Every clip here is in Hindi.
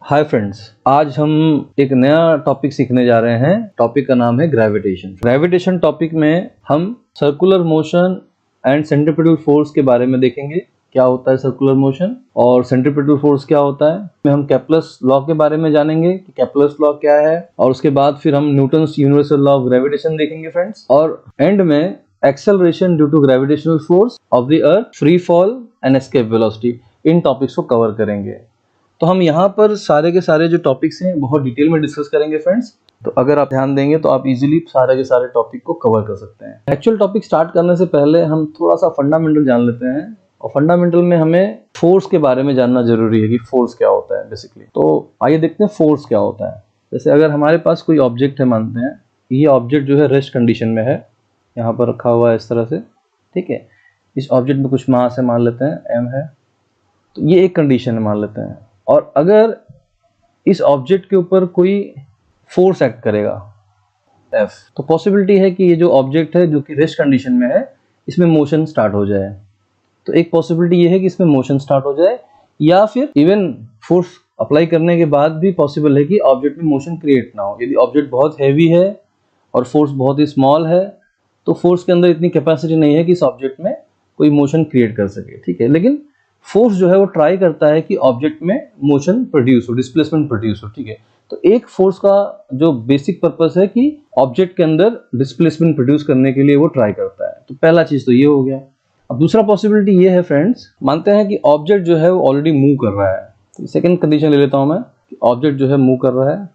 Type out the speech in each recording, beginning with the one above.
हाय फ्रेंड्स, आज हम एक नया टॉपिक सीखने जा रहे हैं। टॉपिक का नाम है ग्रेविटेशन। ग्रेविटेशन टॉपिक में हम circular motion and centripetal force के बारे में देखेंगे। क्या होता है सर्कुलर मोशन और सेंट्रीपिटल फोर्स क्या होता है। में हम केप्लर्स लॉ के बारे में जानेंगे कि केप्लर्स लॉ क्या है, और उसके बाद फिर हम Newton's universal law of gravitation देखेंगे फ्रेंड्स। और एंड में acceleration due to gravitational force of the earth, free fall and escape velocity, इन टॉपिक्स को कवर करेंगे। तो हम यहाँ पर सारे के सारे जो टॉपिक्स हैं बहुत डिटेल में डिस्कस करेंगे फ्रेंड्स। तो अगर आप ध्यान देंगे तो आप इजीली सारे के सारे टॉपिक को कवर कर सकते हैं। एक्चुअल टॉपिक स्टार्ट करने से पहले हम थोड़ा सा फंडामेंटल जान लेते हैं, और फंडामेंटल में हमें फोर्स के बारे में जानना जरूरी है कि फोर्स क्या होता है बेसिकली। तो आइए देखते हैं फोर्स क्या होता है। जैसे अगर हमारे पास कोई ऑब्जेक्ट है, मानते हैं ये ऑब्जेक्ट जो है रेस्ट कंडीशन में है, यहाँ पर रखा हुआ है इस तरह से, ठीक है। इस ऑब्जेक्ट में कुछ मास है, मान लेते हैं m है, तो ये एक कंडीशन है मान लेते हैं। और अगर इस ऑब्जेक्ट के ऊपर कोई फोर्स एक्ट करेगा F, तो पॉसिबिलिटी है कि ये जो ऑब्जेक्ट है जो कि रेस्ट कंडीशन में है, इसमें मोशन स्टार्ट हो जाए। तो एक पॉसिबिलिटी ये है कि इसमें मोशन स्टार्ट हो जाए, या फिर इवन फोर्स अप्लाई करने के बाद भी पॉसिबल है कि ऑब्जेक्ट में मोशन क्रिएट ना हो। यदि ऑब्जेक्ट बहुत हैवी है और फोर्स बहुत ही स्मॉल है, तो फोर्स के अंदर इतनी कैपेसिटी नहीं है कि इस ऑब्जेक्ट में कोई मोशन क्रिएट कर सके, ठीक है। लेकिन फोर्स जो है वो ट्राई करता है कि ऑब्जेक्ट में मोशन प्रोड्यूस हो, डिस्प्लेसमेंट प्रोड्यूस हो, ठीक है। तो एक फोर्स का जो बेसिक पर्पस है कि ऑब्जेक्ट के अंदर डिस्प्लेसमेंट प्रोड्यूस करने के लिए वो ट्राई करता है। तो पहला चीज तो ये हो गया। अब दूसरा पॉसिबिलिटी ये है फ्रेंड्स, मानते हैं कि ऑब्जेक्ट जो है वो ऑलरेडी मूव कर रहा है। तो सेकेंड कंडीशन ले लेता हूं मैं कि ऑब्जेक्ट जो है मूव कर रहा है,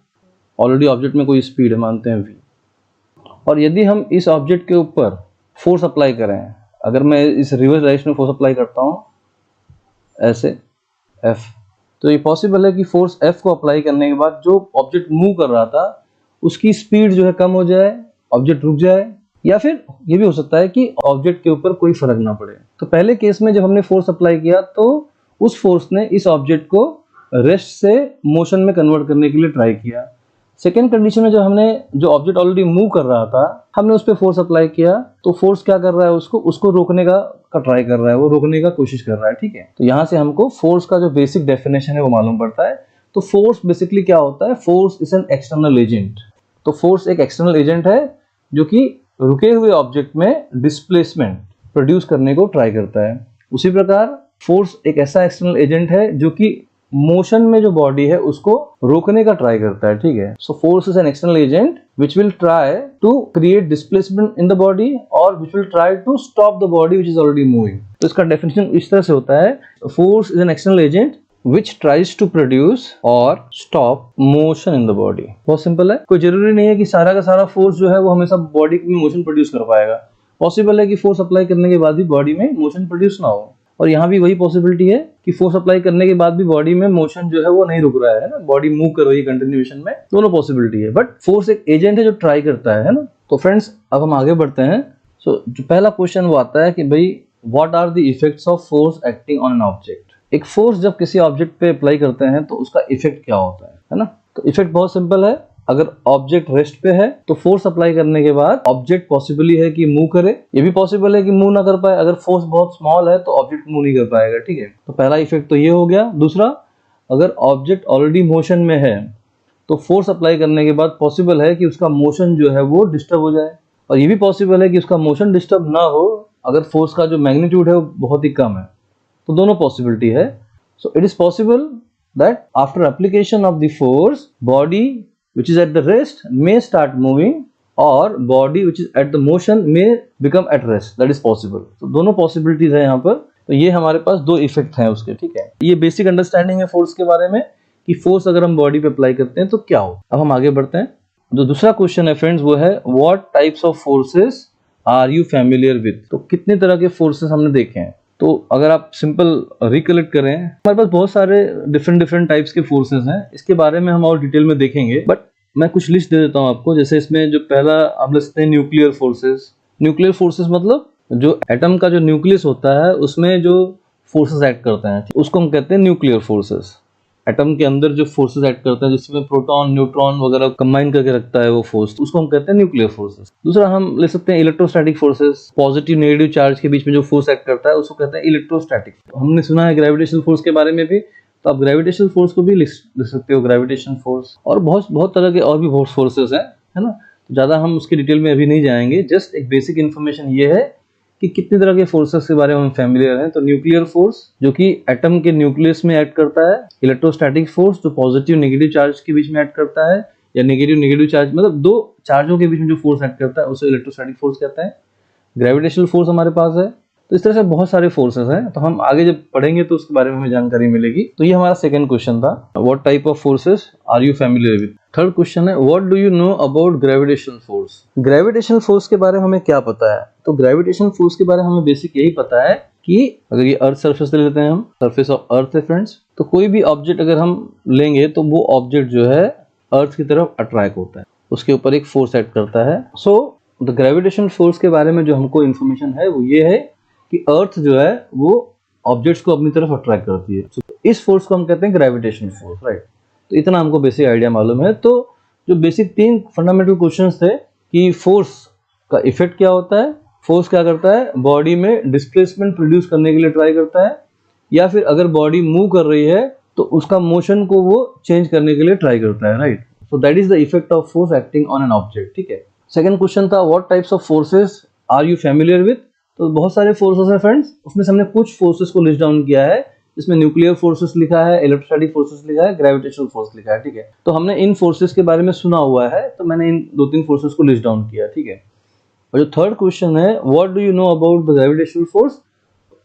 ऑलरेडी ऑब्जेक्ट में कोई स्पीड है, मानते हैं v। और यदि हम इस ऑब्जेक्ट के ऊपर फोर्स अप्लाई करें, अगर मैं इस रिवर्स डायरेक्शन में फोर्स अप्लाई करता हूं ऐसे F, तो ये पॉसिबल है कि फोर्स F को अप्लाई करने के बाद जो ऑब्जेक्ट मूव कर रहा था उसकी स्पीड जो है कम हो जाए, ऑब्जेक्ट रुक जाए, या फिर ये भी हो सकता है कि ऑब्जेक्ट के ऊपर कोई फर्क ना पड़े। तो पहले केस में जब हमने फोर्स अप्लाई किया तो उस फोर्स ने इस ऑब्जेक्ट को रेस्ट से मोशन में कन्वर्ट करने के लिए ट्राई किया। सेकेंड कंडीशन में जब हमने जो ऑब्जेक्ट ऑलरेडी मूव कर रहा था, हमने उस पर फोर्स अप्लाई किया, तो फोर्स क्या कर रहा है, उसको रोकने का ट्राई कर रहा है, वो रोकने का कोशिश कर रहा है, ठीक है। तो यहाँ से हमको फोर्स का जो बेसिक डेफिनेशन है वो मालूम पड़ता है। तो फोर्स बेसिकली क्या होता है, force is an external agent. तो फोर्स एक एक्सटर्नल एजेंट है जो कि रुके हुए ऑब्जेक्ट में डिस्प्लेसमेंट प्रोड्यूस करने को ट्राई करता है। उसी प्रकार फोर्स एक ऐसा एक्सटर्नल एजेंट है जो कि मोशन में जो बॉडी है उसको रोकने का ट्राई करता है, ठीक है। So force is an external agent which will try to create displacement in the body or which will try to stop the body which is already moving। तो इसका डेफिनेशन इस तरह से होता है, force is an external agent which tries to produce or stop motion in the body। बहुत सिंपल है, कोई जरूरी नहीं है कि सारा का सारा फोर्स जो है वो हमेशा बॉडी में मोशन प्रोड्यूस कर पाएगा। पॉसिबल है कि फोर्स अप्लाई करने के बाद भी बॉडी में मोशन प्रोड्यूस ना हो, और यहाँ भी वही पॉसिबिलिटी है कि फोर्स अप्लाई करने के बाद भी बॉडी में मोशन जो है वो नहीं रुक रहा है ना, बॉडी मूव कर रही है कंटिन्यूएशन में। दोनों पॉसिबिलिटी है, बट फोर्स एक एजेंट है जो ट्राई करता है ना। तो फ्रेंड्स अब हम आगे बढ़ते हैं। सो जो पहला क्वेश्चन वो आता है कि भाई what are the effects of force acting on an object. एक फोर्स जब किसी ऑब्जेक्ट पे अप्लाई करते हैं तो उसका इफेक्ट क्या होता है ना। तो इफेक्ट बहुत सिंपल है, अगर ऑब्जेक्ट रेस्ट पे है तो फोर्स अप्लाई करने के बाद ऑब्जेक्ट पॉसिबली है कि मूव करे, ये भी पॉसिबल है कि मूव ना कर पाए। अगर फोर्स बहुत स्मॉल है तो ऑब्जेक्ट मूव नहीं कर पाएगा, ठीक है। तो पहला इफेक्ट तो ये हो गया। दूसरा, अगर ऑब्जेक्ट ऑलरेडी मोशन में है तो फोर्स अप्लाई करने के बाद पॉसिबल है कि उसका मोशन जो है वो डिस्टर्ब हो जाए, और ये भी पॉसिबल है कि उसका मोशन डिस्टर्ब ना हो अगर फोर्स का जो मैग्नीट्यूड है वो बहुत ही कम है। तो दोनों पॉसिबिलिटी है। So it is possible that after application of the force body which is at the rest may start moving, or body which is at the motion may become at rest, that is possible। तो दोनों possibilities है यहाँ पर। तो ये हमारे पास दो इफेक्ट हैं उसके, ठीक है। ये बेसिक अंडरस्टैंडिंग है फोर्स के बारे में कि फोर्स अगर हम बॉडी पे अप्लाई करते हैं तो क्या हो। अब हम आगे बढ़ते हैं। जो दूसरा क्वेश्चन है फ्रेंड्स वो है what types of forces are you familiar with. तो कितने तरह के फोर्सेस हमने देखे हैं। तो अगर आप सिंपल रिकलेक्ट करें, हमारे पास बहुत सारे डिफरेंट टाइप्स के फोर्सेस हैं। इसके बारे में हम और डिटेल में देखेंगे, बट मैं कुछ लिस्ट दे देता हूं आपको। जैसे इसमें जो पहला हम लिखते हैं न्यूक्लियर फोर्सेस। न्यूक्लियर फोर्सेस मतलब जो एटम का जो न्यूक्लियस होता है उसमें जो फोर्सेस एक्ट करते हैं उसको हम कहते हैं न्यूक्लियर फोर्सेस। एटम के अंदर जो फोर्सेस एक्ट करते हैं जिसमें प्रोटॉन न्यूट्रॉन वगैरह कंबाइन करके रखता है वो फोर्स, उसको हम कहते हैं न्यूक्लियर फोर्सेस। दूसरा हम ले सकते हैं electrostatic forces. Positive negative charge के बीच में जो फोर्स एक्ट करता है उसको कहते हैं इलेक्ट्रोस्टैटिक। हमने सुना है ग्रेविटेशनल फोर्स के बारे में भी, तो आप ग्रेविटेशनल फोर्स को भी लिख सकते हो, ग्रेविटेशन फोर्स, और बहुत बहुत तरह के और भी बहुत फोर्सेस हैं, है ना। तो ज़्यादा हम उसकी डिटेल में अभी नहीं जाएंगे, जस्ट एक बेसिक इन्फॉर्मेशन ये है कि कितने तरह के फोर्सेस के बारे में हम फैमिलियर हैं। तो न्यूक्लियर फोर्स जो कि एटम के न्यूक्लियस में एक्ट करता है, इलेक्ट्रोस्टैटिक फोर्स जो पॉजिटिव नेगेटिव चार्ज के बीच में एक्ट करता है, या नेगेटिव नेगेटिव चार्ज मतलब दो चार्जों के बीच में जो फोर्स एक्ट करता है उसे इलेक्ट्रोस्टैटिक फोर्स कहते हैं। ग्रेविटेशनल फोर्स हमारे पास है। तो इस तरह से बहुत सारे फोर्सेस हैं, तो हम आगे जब पढ़ेंगे तो उसके बारे में हमें जानकारी मिलेगी। तो ये हमारा सेकंड क्वेश्चन था, what type of forces are you familiar with. Third question है, what do you know about gravitational force. Gravitational force के बारे में हमें क्या पता है। तो ग्रेविटेशनल फोर्स के बारे में हमें बेसिक यही पता है कि अगर ये अर्थ सरफेस ले लेते हैं, हम सरफेस ऑफ अर्थ है फ्रेंड्स, तो कोई भी ऑब्जेक्ट अगर हम लेंगे तो वो ऑब्जेक्ट जो है अर्थ की तरफ अट्रैक्ट होता है, उसके ऊपर एक फोर्स एक्ट करता है। सो द ग्रेविटेशनल फोर्स के बारे में जो हमको इन्फॉर्मेशन है वो ये है कि अर्थ जो है वो ऑब्जेक्ट्स को अपनी तरफ अट्रैक्ट करती है। So, इस फोर्स को हम कहते हैं ग्रेविटेशनल फोर्स, राइट। तो इतना हमको बेसिक आइडिया मालूम है। तो जो बेसिक 3 फंडामेंटल क्वेश्चंस थे कि फोर्स का इफेक्ट क्या होता है, फोर्स क्या करता है, बॉडी में डिस्प्लेसमेंट प्रोड्यूस करने के लिए ट्राई करता है, या फिर अगर बॉडी मूव कर रही है तो उसका मोशन को वो चेंज करने के लिए ट्राई करता है, right. So that is the effect of force acting on an object, ठीक है। सेकंड क्वेश्चन था, what types of forces are you familiar with. तो बहुत सारे फोर्सेस हैं फ्रेंड्स, उसमें से हमने कुछ फोर्सेस को लिस्ट डाउन किया है, जिसमें न्यूक्लियर फोर्सेस लिखा है, इलेक्ट्रोस्टैटिक फोर्सेस लिखा है, ग्रेविटेशनल फोर्स लिखा है, ठीक है। तो हमने इन फोर्सेस के बारे में सुना हुआ है, तो मैंने इन 2-3 फोर्सेस को लिस्ट डाउन किया, ठीक है। और जो थर्ड क्वेश्चन है, what do you know about the gravitational force.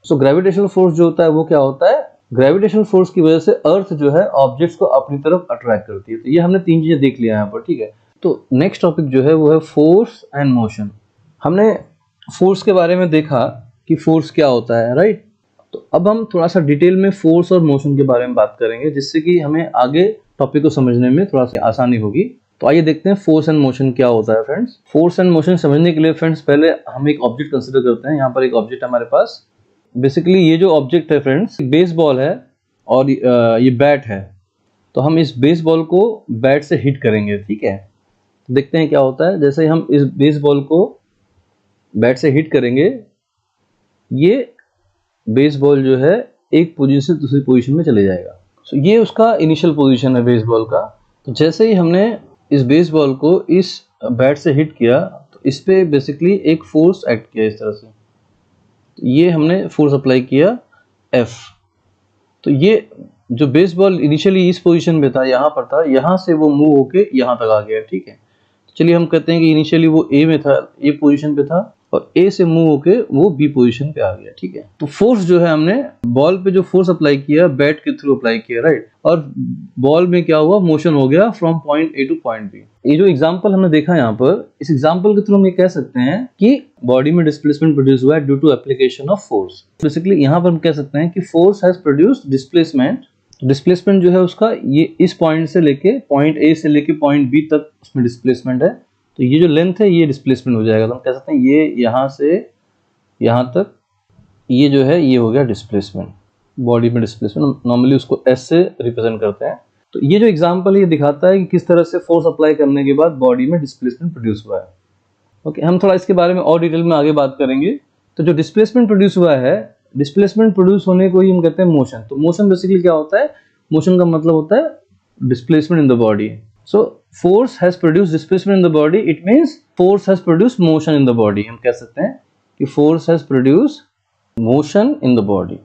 So gravitational force जो होता है वो क्या होता है, ग्रेविटेशनल फोर्स की वजह से अर्थ जो है ऑब्जेक्ट्स को अपनी तरफ अट्रैक्ट करती है। तो ये हमने 3 चीजें देख लिया यहाँ पर, ठीक है। तो नेक्स्ट टॉपिक जो है वो है फोर्स एंड मोशन। हमने फोर्स के बारे में देखा कि फोर्स क्या होता है, राइट। तो अब हम थोड़ा सा डिटेल में फोर्स और मोशन के बारे में बात करेंगे, जिससे कि हमें आगे टॉपिक को समझने में थोड़ा सा आसानी होगी। तो आइए देखते हैं फोर्स एंड मोशन क्या होता है फ्रेंड्स। फोर्स एंड मोशन समझने के लिए फ्रेंड्स पहले हम एक ऑब्जेक्ट कंसिडर करते हैं। यहाँ पर एक ऑब्जेक्ट हमारे पास, बेसिकली ये जो ऑब्जेक्ट है फ्रेंड्स, बेसबॉल है और ये बैट है। तो हम इस बेसबॉल को बैट से हिट करेंगे, ठीक है। देखते हैं क्या होता है। जैसे हम इस बेसबॉल को बैट से हिट करेंगे, ये बेसबॉल जो है एक पोजीशन से दूसरी पोजीशन में चले जाएगा। सो ये उसका इनिशियल पोजीशन है बेसबॉल का। तो जैसे ही हमने इस बेसबॉल को इस बैट से हिट किया, तो इस पे बेसिकली एक फोर्स एक्ट किया इस तरह से। तो ये हमने फोर्स अप्लाई किया F। तो ये जो बेसबॉल इनिशियली इस पोजीशन पे था, यहाँ पर था, यहाँ से वो मूव होके यहाँ तक आ गया, ठीक है। चलिए हम कहते हैं कि इनिशियली वो ए में था, ए पोजीशन पे था, और ए से मूव होके वो बी पोजीशन पे आ गया, ठीक है। तो फोर्स जो है हमने बॉल पे जो फोर्स अप्लाई किया, बैट के थ्रू अप्लाई किया, राइट। और बॉल में क्या हुआ, मोशन हो गया from point A to point B. ये जो एग्जांपल हमने देखा यहाँ पर, इस एग्जांपल के थ्रू हम ये कह सकते हैं कि बॉडी में डिस्प्लेसमेंट प्रोड्यूस हुआ है due to application of force. Basically यहाँ पर हम कह सकते हैं कि force has produced displacement. Displacement जो है उसका ये इस पॉइंट से लेके पॉइंट ए से लेके पॉइंट बी तक उसमें डिस्प्लेसमेंट है। तो ये जो लेंथ है ये डिस्प्लेसमेंट हो जाएगा। तो हम कह सकते हैं ये यहाँ से यहाँ तक ये जो है ये हो गया डिस्प्लेसमेंट, बॉडी में डिस्प्लेसमेंट। नॉर्मली उसको एस से रिप्रेजेंट करते हैं। तो ये जो एग्जांपल ये दिखाता है कि किस तरह से फोर्स अप्लाई करने के बाद बॉडी में डिस्प्लेसमेंट प्रोड्यूस हुआ है। ओके, हम थोड़ा इसके बारे में और डिटेल में आगे बात करेंगे। तो जो डिस्प्लेसमेंट प्रोड्यूस हुआ है, डिस्प्लेसमेंट प्रोड्यूस होने को ही हम कहते हैं मोशन। तो मोशन बेसिकली क्या होता है, मोशन का मतलब होता है displacement in the body. So force has produced displacement in the body, it means force has produced motion in the body. हम कह सकते हैं कि force has produced motion in the body.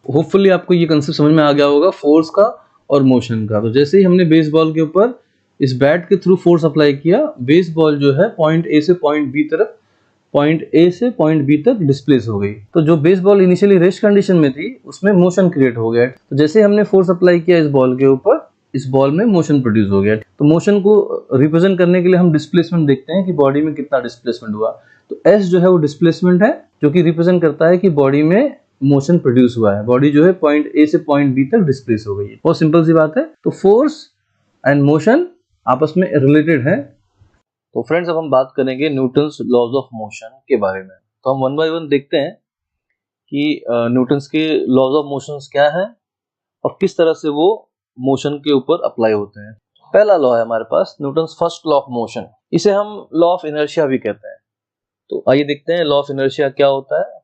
Hopefully आपको ये कंसेप्ट समझ में आ गया होगा फोर्स का और मोशन का। तो जैसे ही हमने बेसबॉल के ऊपर इस बैट के थ्रू फोर्स अप्लाई किया, बेसबॉल जो है पॉइंट ए से पॉइंट बी तरफ, पॉइंट ए से पॉइंट बी तक डिस्प्लेस हो गई। तो जो बेसबॉल इनिशियली रेस्ट कंडीशन में थी उसमें मोशन क्रिएट हो गया। तो जैसे हमने फोर्स अप्लाई किया इस बॉल के ऊपर, इस बॉल में मोशन प्रोड्यूस हो गया। तो मोशन को रिप्रेजेंट करने के लिए हम डिस्प्लेसमेंट देखते हैं कि बॉडी में कितना डिस्प्लेसमेंट हुआ। तो एस जो है वो डिस्प्लेसमेंट है, जो कि रिप्रेजेंट करता है कि बॉडी में मोशन प्रोड्यूस हुआ है। बॉडी जो है पॉइंट ए से पॉइंट बी तक डिस्प्लेस हो गई है। बहुत सिंपल सी बात है। तो फोर्स एंड मोशन आपस में रिलेटेड है। तो फ्रेंड्स अब हम बात करेंगे न्यूटन्स लॉज ऑफ मोशन के बारे में। तो हम वन बाय वन देखते हैं कि न्यूटन्स के लॉज ऑफ मोशन क्या है और किस तरह से वो मोशन के ऊपर अप्लाई होते हैं। पहला लॉ है हमारे पास Newton's first law of motion. इसे हम लॉ ऑफ इनर्शिया भी कहते हैं। तो आइए देखते हैं लॉ ऑफ इनर्शिया क्या होता है।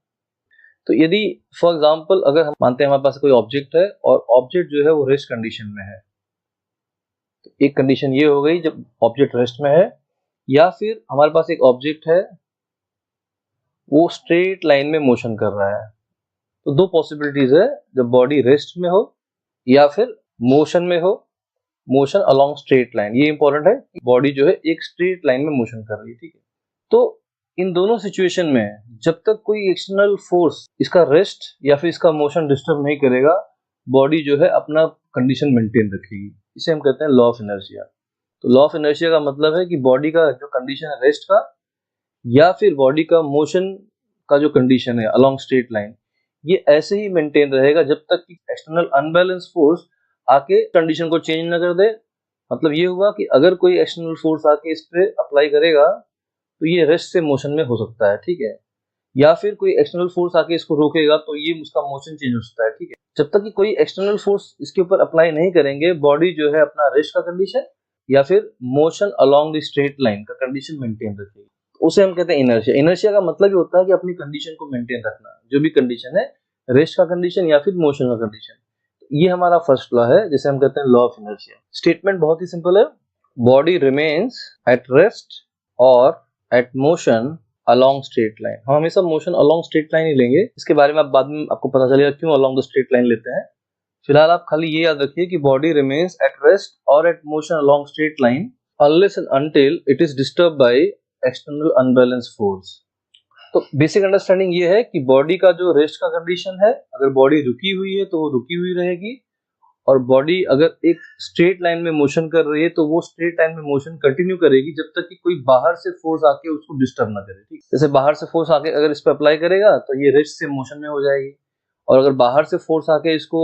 तो यदि फॉर एग्जांपल अगर हम मानते हैं हमारे पास कोई ऑब्जेक्ट है और ऑब्जेक्ट जो है वो रेस्ट कंडीशन में है, तो एक कंडीशन ये हो गई जब ऑब्जेक्ट रेस्ट में है, या फिर हमारे पास एक ऑब्जेक्ट है वो स्ट्रेट लाइन में मोशन कर रहा है। तो दो पॉसिबिलिटीज है, जब बॉडी रेस्ट में हो या फिर मोशन में हो, मोशन अलोंग स्ट्रेट लाइन। ये इंपॉर्टेंट है, बॉडी जो है एक स्ट्रेट लाइन में मोशन कर रही है, ठीक है। तो इन दोनों सिचुएशन में जब तक कोई एक्सटर्नल फोर्स इसका रेस्ट या फिर इसका मोशन डिस्टर्ब नहीं करेगा, बॉडी जो है अपना कंडीशन मेंटेन रखेगी। इसे हम कहते हैं लॉ ऑफ इनर्शिया। तो लॉ ऑफ इनर्शिया का मतलब है कि बॉडी का जो कंडीशन है रेस्ट का या फिर बॉडी का मोशन का जो कंडीशन है अलोंग स्ट्रेट लाइन, ये ऐसे ही मेंटेन रहेगा जब तक कि एक्सटर्नल अनबैलेंस फोर्स आके कंडीशन को चेंज न कर दे। मतलब ये हुआ कि अगर कोई एक्सटर्नल फोर्स आके इस पे अप्लाई करेगा तो ये रेस्ट से मोशन में हो सकता है, ठीक है, या फिर कोई एक्सटर्नल फोर्स आके इसको रोकेगा तो ये उसका मोशन चेंज हो सकता है, ठीक है। जब तक कि कोई एक्सटर्नल फोर्स इसके ऊपर अप्लाई नहीं करेंगे, बॉडी जो है अपना रेस्ट का कंडीशन या फिर motion along the straight line का कंडीशन मेंटेन रखेगी। उसे हम कहते हैं इनर्शिया। इनर्शिया का मतलब ये होता है कि अपनी कंडीशन को मेंटेन रखना, जो भी कंडीशन है, रेस्ट का कंडीशन या फिर मोशन का कंडीशन। ये हमारा फर्स्ट लॉ है जिसे हम कहते हैं लॉ ऑफ इनर्शिया। स्टेटमेंट बहुत ही सिंपल है, बॉडी रिमेन्स एट रेस्ट और at motion along straight line. हम हमेशा मोशन अलोंग स्ट्रेट लाइन ही लेंगे, इसके बारे में आप बाद में आपको पता चलेगा क्यों अलोंग द स्ट्रेट लाइन लेते हैं। फिलहाल आप खाली ये याद रखिए कि बॉडी रिमेन्स एट रेस्ट और at motion along straight line unless and until it is disturb by external unbalance force. तो बेसिक अंडरस्टैंडिंग ये है कि बॉडी का जो रेस्ट का कंडीशन है, अगर बॉडी रुकी हुई है तो वो रुकी हुई रहेगी, और बॉडी अगर एक स्ट्रेट लाइन में मोशन कर रही है तो वो स्ट्रेट लाइन में मोशन कंटिन्यू करेगी जब तक कि कोई बाहर से फोर्स आके उसको डिस्टर्ब ना करे, ठीक। जैसे बाहर से फोर्स आके अगर इस पे अप्लाई करेगा तो ये रेस्ट से मोशन में हो जाएगी, और अगर बाहर से फोर्स आके इसको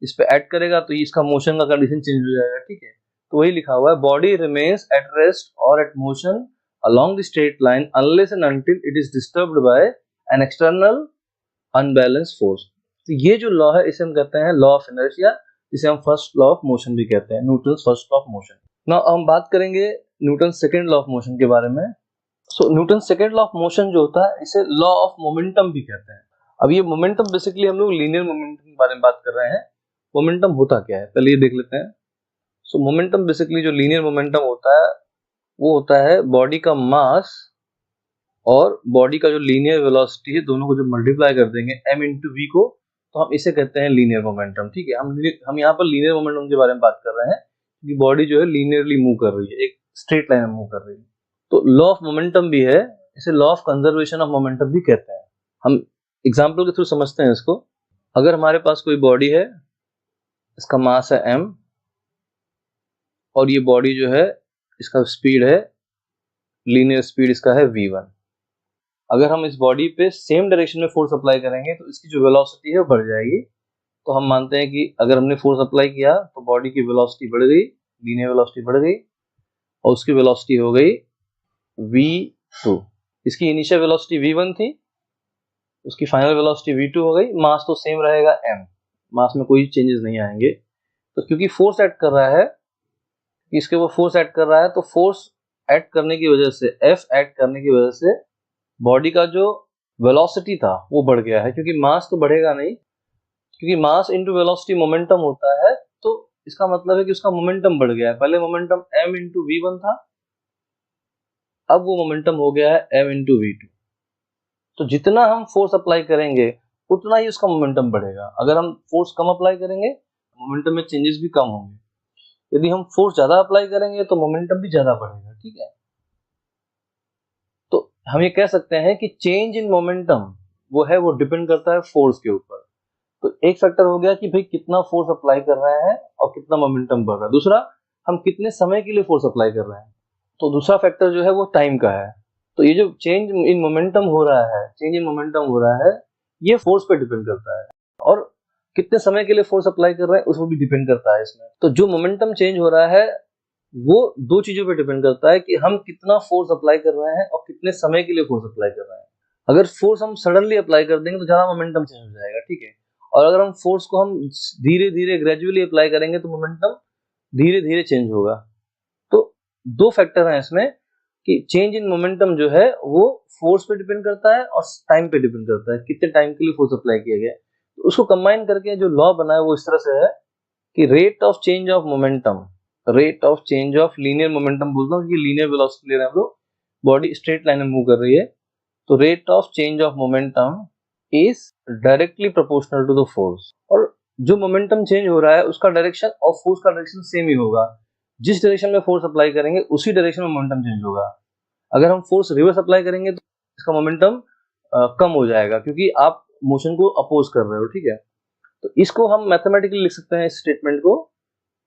इस पे ऐड करेगा तो ये इसका मोशन का कंडीशन चेंज हो जाएगा, ठीक है। तो वही लिखा हुआ है, बॉडी रिमेन्स एट रेस्ट और at motion along the straight line unless and until it is disturbed by an external unbalanced force। तो ये जो लॉ है इसे हम कहते हैं लॉ ऑफ इनर्शिया, जिसे हम फर्स्ट लॉ ऑफ मोशन भी कहते हैं, Newton's first law of motion. Now हम बात करेंगे Newton second law of motion के बारे में। So Newton second law of motion जो होता है इसे लॉ ऑफ मोमेंटम भी कहते हैं। अब ये मोमेंटम बेसिकली हम लोग लीनियर मोमेंटम के बारे में बात कर रहे हैं। मोमेंटम होता क्या है पहले ये देख लेते हैं। सो मोमेंटम बेसिकली जो लीनियर मोमेंटम होता है वो होता है बॉडी का मास और बॉडी का जो लीनियर वेलोसिटी है, दोनों को जब मल्टीप्लाई कर देंगे m इंटू वी को, तो हम इसे कहते हैं लीनियर मोमेंटम, ठीक है। हम यहाँ पर लीनियर मोमेंटम के बारे में बात कर रहे हैं कि बॉडी जो है लीनियरली मूव कर रही है, एक स्ट्रेट लाइन में मूव कर रही है। तो लॉ ऑफ मोमेंटम भी है, इसे law of conservation of momentum भी कहते हैं। हम एग्जाम्पल के थ्रू समझते हैं इसको। अगर हमारे पास कोई बॉडी है, इसका मास है m और ये बॉडी जो है इसका स्पीड है, लीनियर स्पीड इसका है v1। अगर हम इस बॉडी पे सेम डायरेक्शन में फोर्स अप्लाई करेंगे तो इसकी जो वेलोसिटी है वो बढ़ जाएगी। तो हम मानते हैं कि अगर हमने फोर्स अप्लाई किया तो बॉडी की वेलोसिटी बढ़ गई, लीनियर वेलोसिटी बढ़ गई, और उसकी वेलोसिटी हो गई v2। इसकी इनिशियल वेलोसिटी v1 थी, उसकी फाइनल वेलोसिटी v2 हो गई। मास तो सेम रहेगा m, मास में कोई चेंजेस नहीं आएंगे। तो क्योंकि फोर्स ऐड कर रहा है, इसके वो फोर्स ऐड कर रहा है, तो फोर्स ऐड करने की वजह से, F ऐड करने की वजह से बॉडी का जो वेलोसिटी था वो बढ़ गया है। क्योंकि मास तो बढ़ेगा नहीं, क्योंकि मास इनटू वेलोसिटी मोमेंटम होता है, तो इसका मतलब है कि उसका मोमेंटम बढ़ गया है। पहले मोमेंटम m इंटू v1 था, अब वो मोमेंटम हो गया है m इंटू v2। तो जितना हम फोर्स अप्लाई करेंगे उतना ही उसका मोमेंटम बढ़ेगा। अगर हम फोर्स कम अप्लाई करेंगे मोमेंटम में चेंजेस भी कम होंगे, यदि हम फोर्स ज्यादा अप्लाई करेंगे तो मोमेंटम भी ज्यादा बढ़ेगा, ठीक है। तो हम ये कह सकते हैं कि चेंज इन मोमेंटम वो डिपेंड करता है फोर्स के ऊपर। तो एक फैक्टर हो गया कि भाई कितना फोर्स अप्लाई कर रहे हैं और कितना मोमेंटम बढ़ रहा है। दूसरा, हम कितने समय के लिए फोर्स अप्लाई कर रहे हैं। तो दूसरा फैक्टर जो है वो टाइम का है। तो ये जो चेंज इन मोमेंटम हो रहा है, ये फोर्स पे डिपेंड करता है, और कितने समय के लिए फोर्स अप्लाई कर रहे हैं उसको भी डिपेंड करता है इसमें। तो जो मोमेंटम चेंज हो रहा है वो दो चीजों पे डिपेंड करता है कि हम कितना फोर्स अप्लाई कर रहे हैं और कितने समय के लिए फोर्स अप्लाई कर रहे हैं। अगर फोर्स हम सडनली अप्लाई कर देंगे तो ज्यादा मोमेंटम चेंज हो जाएगा, ठीक है। और अगर हम फोर्स को हम धीरे धीरे ग्रेजुअली अप्लाई करेंगे तो मोमेंटम धीरे धीरे चेंज होगा। तो दो फैक्टर हैं इसमें कि चेंज इन मोमेंटम जो है वो फोर्स पे डिपेंड करता है और टाइम पे डिपेंड करता है, कितने टाइम के लिए फोर्स अप्लाई किया गया है। तो उसको कंबाइन करके जो लॉ बना है वो इस तरह से है कि rate of change of momentum, rate of change of linear momentum बोलता हूँ क्योंकि लीनियर वेलोसिटी ले रहे हैं हम लोग, बॉडी स्ट्रेट लाइन में मूव कर रही है, तो rate of change of momentum is directly proportional to the force. और जो मोमेंटम चेंज हो रहा है उसका डायरेक्शन और फोर्स का डायरेक्शन सेम ही होगा, जिस डायरेक्शन में फोर्स अप्लाई करेंगे उसी डायरेक्शन में मोमेंटम चेंज होगा। अगर हम फोर्स रिवर्स अप्लाई करेंगे तो इसका मोमेंटम कम हो जाएगा क्योंकि आप मोशन को अपोज कर रहे हो, ठीक है। तो इसको हम मैथमेटिकली लिख सकते हैं इस स्टेटमेंट को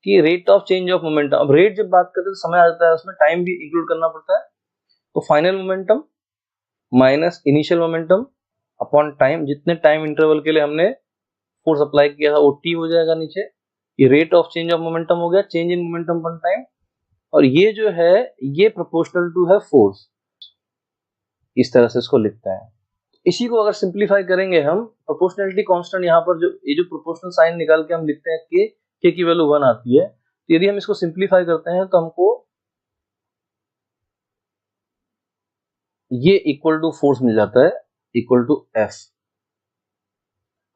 कि rate of change of momentum. अब रेट जब बात करते हैं तो समय आ जाता है, उसमें टाइम भी इंक्लूड करना पड़ता है। तो final momentum minus initial momentum upon time, जितने टाइम इंटरवल के लिए हमने फोर्स अप्लाई किया था वो टी हो जाएगा नीचे। ये rate of change of momentum हो गया, change in momentum upon time, और ये जो है ये प्रोपोर्शनल टू है फोर्स। इस तरह से इसको लिखते हैं। इसी को अगर सिंप्लीफाई करेंगे हम, प्रोपोर्शनलिटी कांस्टेंट यहाँ पर जो ये जो प्रोपोर्शनल साइन निकाल के हम लिखते हैं के की वैल्यू 1 आती है, तो यदि हम इसको सिंप्लीफाई करते हैं तो हमको ये इक्वल टू फोर्स मिल जाता है, इक्वल टू एफ।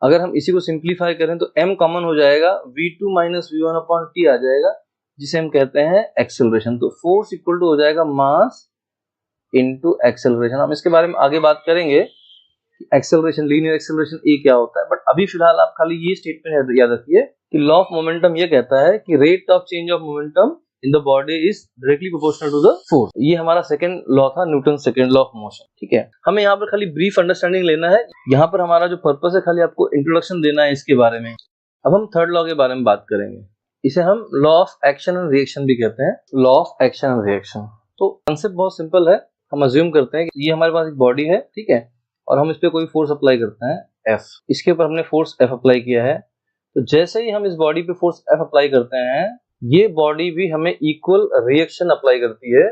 अगर हम इसी को सिंप्लीफाई करें तो m कॉमन हो जाएगा, v2 minus v1 upon T आ जाएगा, जिसे हम कहते हैं एक्सेलरेशन। तो फोर्स इक्वल टू हो जाएगा मास इनटू एक्सेलरेशन। हम इसके बारे में आगे बात करेंगे कि एक्सेलरेशन, लीनियर एक्सेलरेशन ए क्या होता है, बट अभी फिलहाल आप खाली ये स्टेटमेंट याद रखिए कि लॉ ऑफ मोमेंटम ये कहता है कि rate of change of momentum in the body is directly proportional to the force. ये हमारा सेकंड लॉ था, Newton second law of motion, ठीक है। हमें यहाँ पर खाली ब्रीफ अंडरस्टैंडिंग लेना है, यहाँ पर हमारा जो पर्पस है खाली आपको इंट्रोडक्शन देना है इसके बारे में। अब हम थर्ड लॉ के बारे में बात करेंगे, इसे हम law of action and reaction भी कहते हैं, law of action and reaction. तो कंसेप्ट बहुत सिंपल है, हम अज्यूम करते हैं कि ये हमारे पास एक बॉडी है, ठीक है, और हम इस पे कोई फोर्स अप्लाई करते हैं F, इसके ऊपर हमने फोर्स F अप्लाई किया है। तो जैसे ही हम इस बॉडी पे फोर्स F अप्लाई करते हैं, ये बॉडी भी हमें इक्वल रिएक्शन अप्लाई करती है,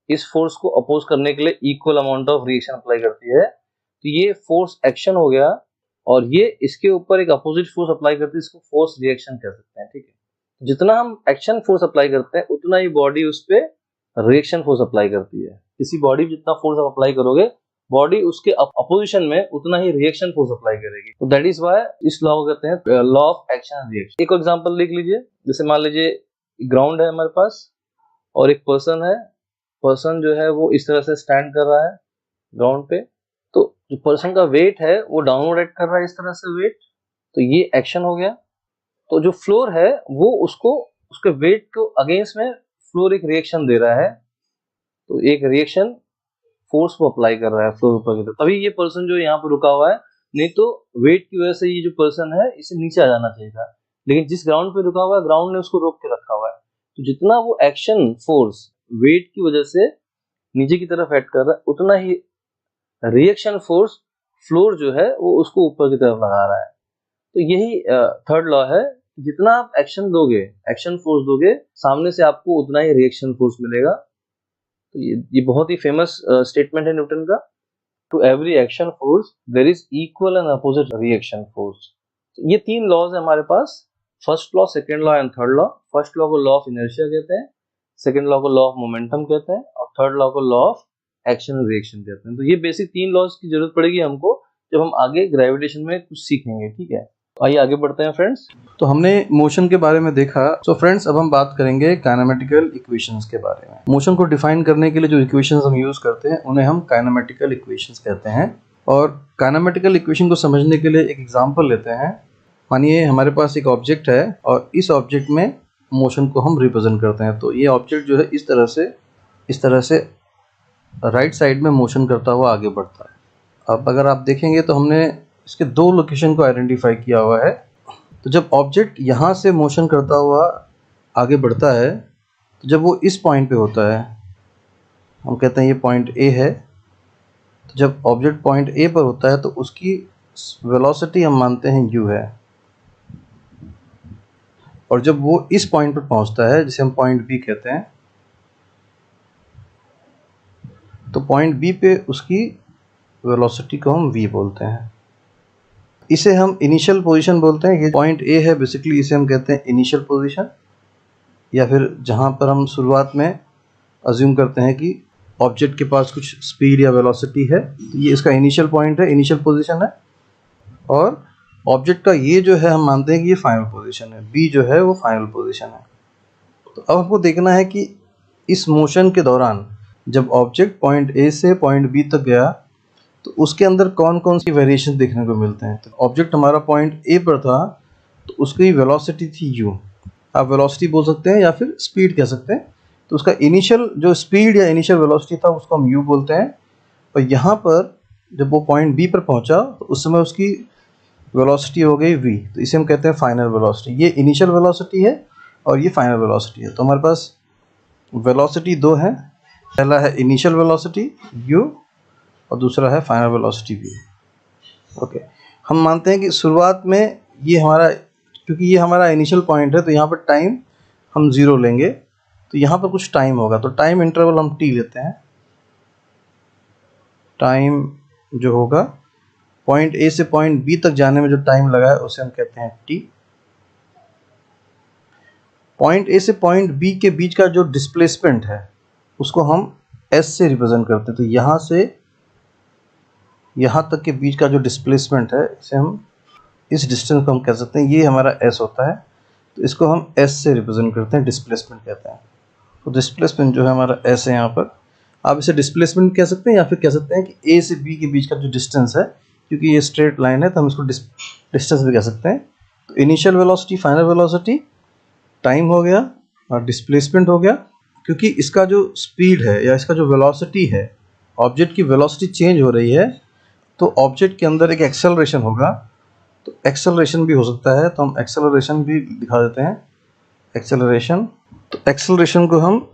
इस फोर्स को अपोज करने के लिए equal amount of reaction apply करती है। तो ये फोर्स एक्शन हो गया, और ये इसके ऊपर एक अपोजिट फोर्स अप्लाई करती है, इसको फोर्स रिएक्शन कह सकते हैं, ठीक है। जितना हम एक्शन फोर्स अप्लाई करते हैं उतना ही बॉडी उस पे रिएक्शन फोर्स अप्लाई करती है। किसी बॉडी पे जितना फोर्स आप अप्लाई करोगे, बॉडी उसके अपोजिशन में उतना ही रिएक्शन फोर्स अप्लाई करेगी। तो दैट इज व्हाई इस लॉ को कहते हैं law of action and reaction. एक एग्जांपल लिख लीजिए, जैसे मान लीजिए ग्राउंड है हमारे पास और एक पर्सन है, पर्सन जो है वो इस तरह से स्टैंड कर रहा है ग्राउंड पे, तो जो पर्सन का वेट है वो डाउनवर्ड एक्ट कर रहा है इस तरह से वेट, तो ये एक्शन हो गया। तो जो फ्लोर है वो उसको उसके वेट को अगेंस्ट में फ्लोर एक रिएक्शन दे रहा है, तो एक रिएक्शन फोर्स को अप्लाई कर रहा है फ्लोर ऊपर की तरफ, तभी ये पर्सन जो यहाँ पर रुका हुआ है, नहीं तो वेट की वजह से ये जो पर्सन है इसे नीचे आ जाना चाहिए था, लेकिन जिस ग्राउंड पे रुका हुआ है ग्राउंड ने उसको रोक के रखा हुआ है। तो जितना वो एक्शन फोर्स वेट की वजह से नीचे की तरफ एक्ट कर रहा है, उतना ही रिएक्शन फोर्स फ्लोर जो है वो उसको ऊपर की तरफ लगा रहा है। तो यही थर्ड लॉ है, जितना आप एक्शन दोगे, एक्शन फोर्स दोगे, सामने से आपको उतना ही रिएक्शन फोर्स मिलेगा। तो ये बहुत ही फेमस स्टेटमेंट है न्यूटन का, to every action force there is equal and opposite reaction force. ये तीन लॉज है हमारे पास, first law, second law and third law. First law को लॉ ऑफ इनर्शिया कहते हैं, सेकंड लॉ को लॉ ऑफ मोमेंटम कहते हैं, और थर्ड लॉ को law of action and reaction कहते हैं। तो ये बेसिक तीन लॉज की जरूरत पड़ेगी हमको जब हम आगे ग्रेविटेशन में कुछ सीखेंगे, ठीक है। आइए आगे बढ़ते हैं फ्रेंड्स। तो हमने मोशन के बारे में देखा। तो फ्रेंड्स अब हम बात करेंगे काइनेमेटिकल इक्वेशंस के बारे में। मोशन को डिफाइन करने के लिए जो इक्वेशंस हम यूज करते हैं उन्हें हम काइनेमेटिकल इक्वेशंस कहते हैं। और काइनेमेटिकल इक्वेशन को समझने के लिए एक एग्जांपल लेते हैं। मानिए हमारे पास एक ऑब्जेक्ट है और इस ऑब्जेक्ट में मोशन को हम रिप्रेजेंट करते हैं। तो ये ऑब्जेक्ट जो है इस तरह से राइट साइड में मोशन करता हुआ आगे बढ़ता है। अब अगर आप देखेंगे तो हमने इसके दो लोकेशन को आइडेंटिफाई किया हुआ है। तो जब ऑब्जेक्ट यहाँ से मोशन करता हुआ आगे बढ़ता है, तो जब वो इस पॉइंट पे होता है, हम कहते हैं ये पॉइंट ए है, तो जब ऑब्जेक्ट पॉइंट ए पर होता है तो उसकी वेलोसिटी हम मानते हैं u है। और जब वो इस पॉइंट पर पहुँचता है, जिसे हम पॉइंट बी कहते हैं, तो पॉइंट बी पे उसकी वेलोसिटी को हम v बोलते हैं। इसे हम इनिशियल पोजीशन बोलते हैं। ये पॉइंट ए है, बेसिकली इसे हम कहते हैं इनिशियल पोजीशन, या फिर जहाँ पर हम शुरुआत में अज्यूम करते हैं कि ऑब्जेक्ट के पास कुछ स्पीड या वेलोसिटी है, तो ये इसका इनिशियल पॉइंट है, इनिशियल पोजीशन है, और ऑब्जेक्ट का ये जो है हम मानते हैं कि ये फाइनल पोजीशन है, बी जो है वो फाइनल पोजीशन है। तो अब आपको देखना है कि इस मोशन के दौरान जब ऑब्जेक्ट पॉइंट ए से पॉइंट बी तक गया तो उसके अंदर कौन कौन सी वेरिएशन देखने को मिलते हैं। तो ऑब्जेक्ट हमारा पॉइंट ए पर था तो उसकी वेलोसिटी थी यू, आप वेलोसिटी बोल सकते हैं या फिर स्पीड कह सकते हैं। तो उसका इनिशियल जो स्पीड या इनिशियल वेलोसिटी था उसको हम यू बोलते हैं, और यहाँ पर जब वो पॉइंट बी पर पहुँचा तो उस समय उसकी वेलोसिटी हो गई v, तो इसे हम कहते हैं फाइनल वेलोसिटी। ये इनिशियल वेलोसिटी है और ये फाइनल वेलोसिटी है। तो हमारे पास वेलोसिटी दो है, पहला है इनिशियल वेलोसिटी u और दूसरा है फाइनल वेलोसिटी v। ओके, हम मानते हैं कि शुरुआत में ये हमारा, क्योंकि ये हमारा इनिशियल पॉइंट है तो यहाँ पर टाइम हम 0 लेंगे, तो यहाँ पर कुछ टाइम होगा, तो टाइम इंटरवल हम t लेते हैं। टाइम जो होगा पॉइंट ए से पॉइंट बी तक जाने में जो टाइम लगा है उसे हम कहते हैं t। पॉइंट ए से पॉइंट बी के बीच का जो डिस्प्लेसमेंट है उसको हम s से रिप्रेजेंट करते हैं। तो यहाँ से यहाँ तक के बीच का जो डिस्प्लेसमेंट है इसे हम, इस डिस्टेंस को हम कह सकते हैं, ये हमारा s होता है, तो इसको हम s से रिप्रेजेंट करते हैं, डिस्प्लेसमेंट कहते हैं। तो डिस्प्लेसमेंट जो है हमारा s है यहाँ पर, आप इसे डिस्प्लेसमेंट कह सकते हैं या फिर कह सकते हैं कि a से b के बीच का जो डिस्टेंस है, क्योंकि ये स्ट्रेट लाइन है तो हम इसको डिस्टेंस भी कह सकते हैं। तो initial velocity, final velocity, time हो गया और डिस्प्लेसमेंट हो गया। क्योंकि इसका जो स्पीड है या इसका जो वेलोसिटी है, ऑब्जेक्ट की वेलोसिटी चेंज हो रही है, तो ऑब्जेक्ट के अंदर एक एक्सेलरेशन होगा, तो एक्सेलरेशन भी हो सकता है, तो हम एक्सेलरेशन भी दिखा देते हैं, एक्सेलरेशन। तो एक्सेलरेशन को हम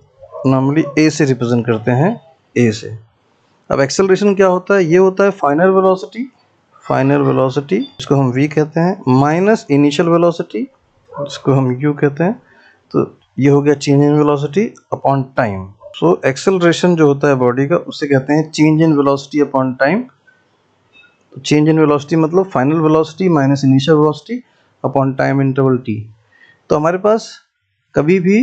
नॉर्मली ए से रिप्रेजेंट करते हैं, ए से। अब एक्सेलरेशन क्या होता है, ये होता है फाइनल वेलोसिटी, फाइनल वेलोसिटी इसको हम v कहते हैं, माइनस इनिशियल वेलोसिटी जिसको हम u कहते हैं। तो ये हो गया change in velocity upon time. So acceleration जो होता है बॉडी का उसे कहते हैं change in velocity upon time. तो चेंज इन वेलोसिटी मतलब final velocity minus initial velocity upon time interval t। तो हमारे पास कभी भी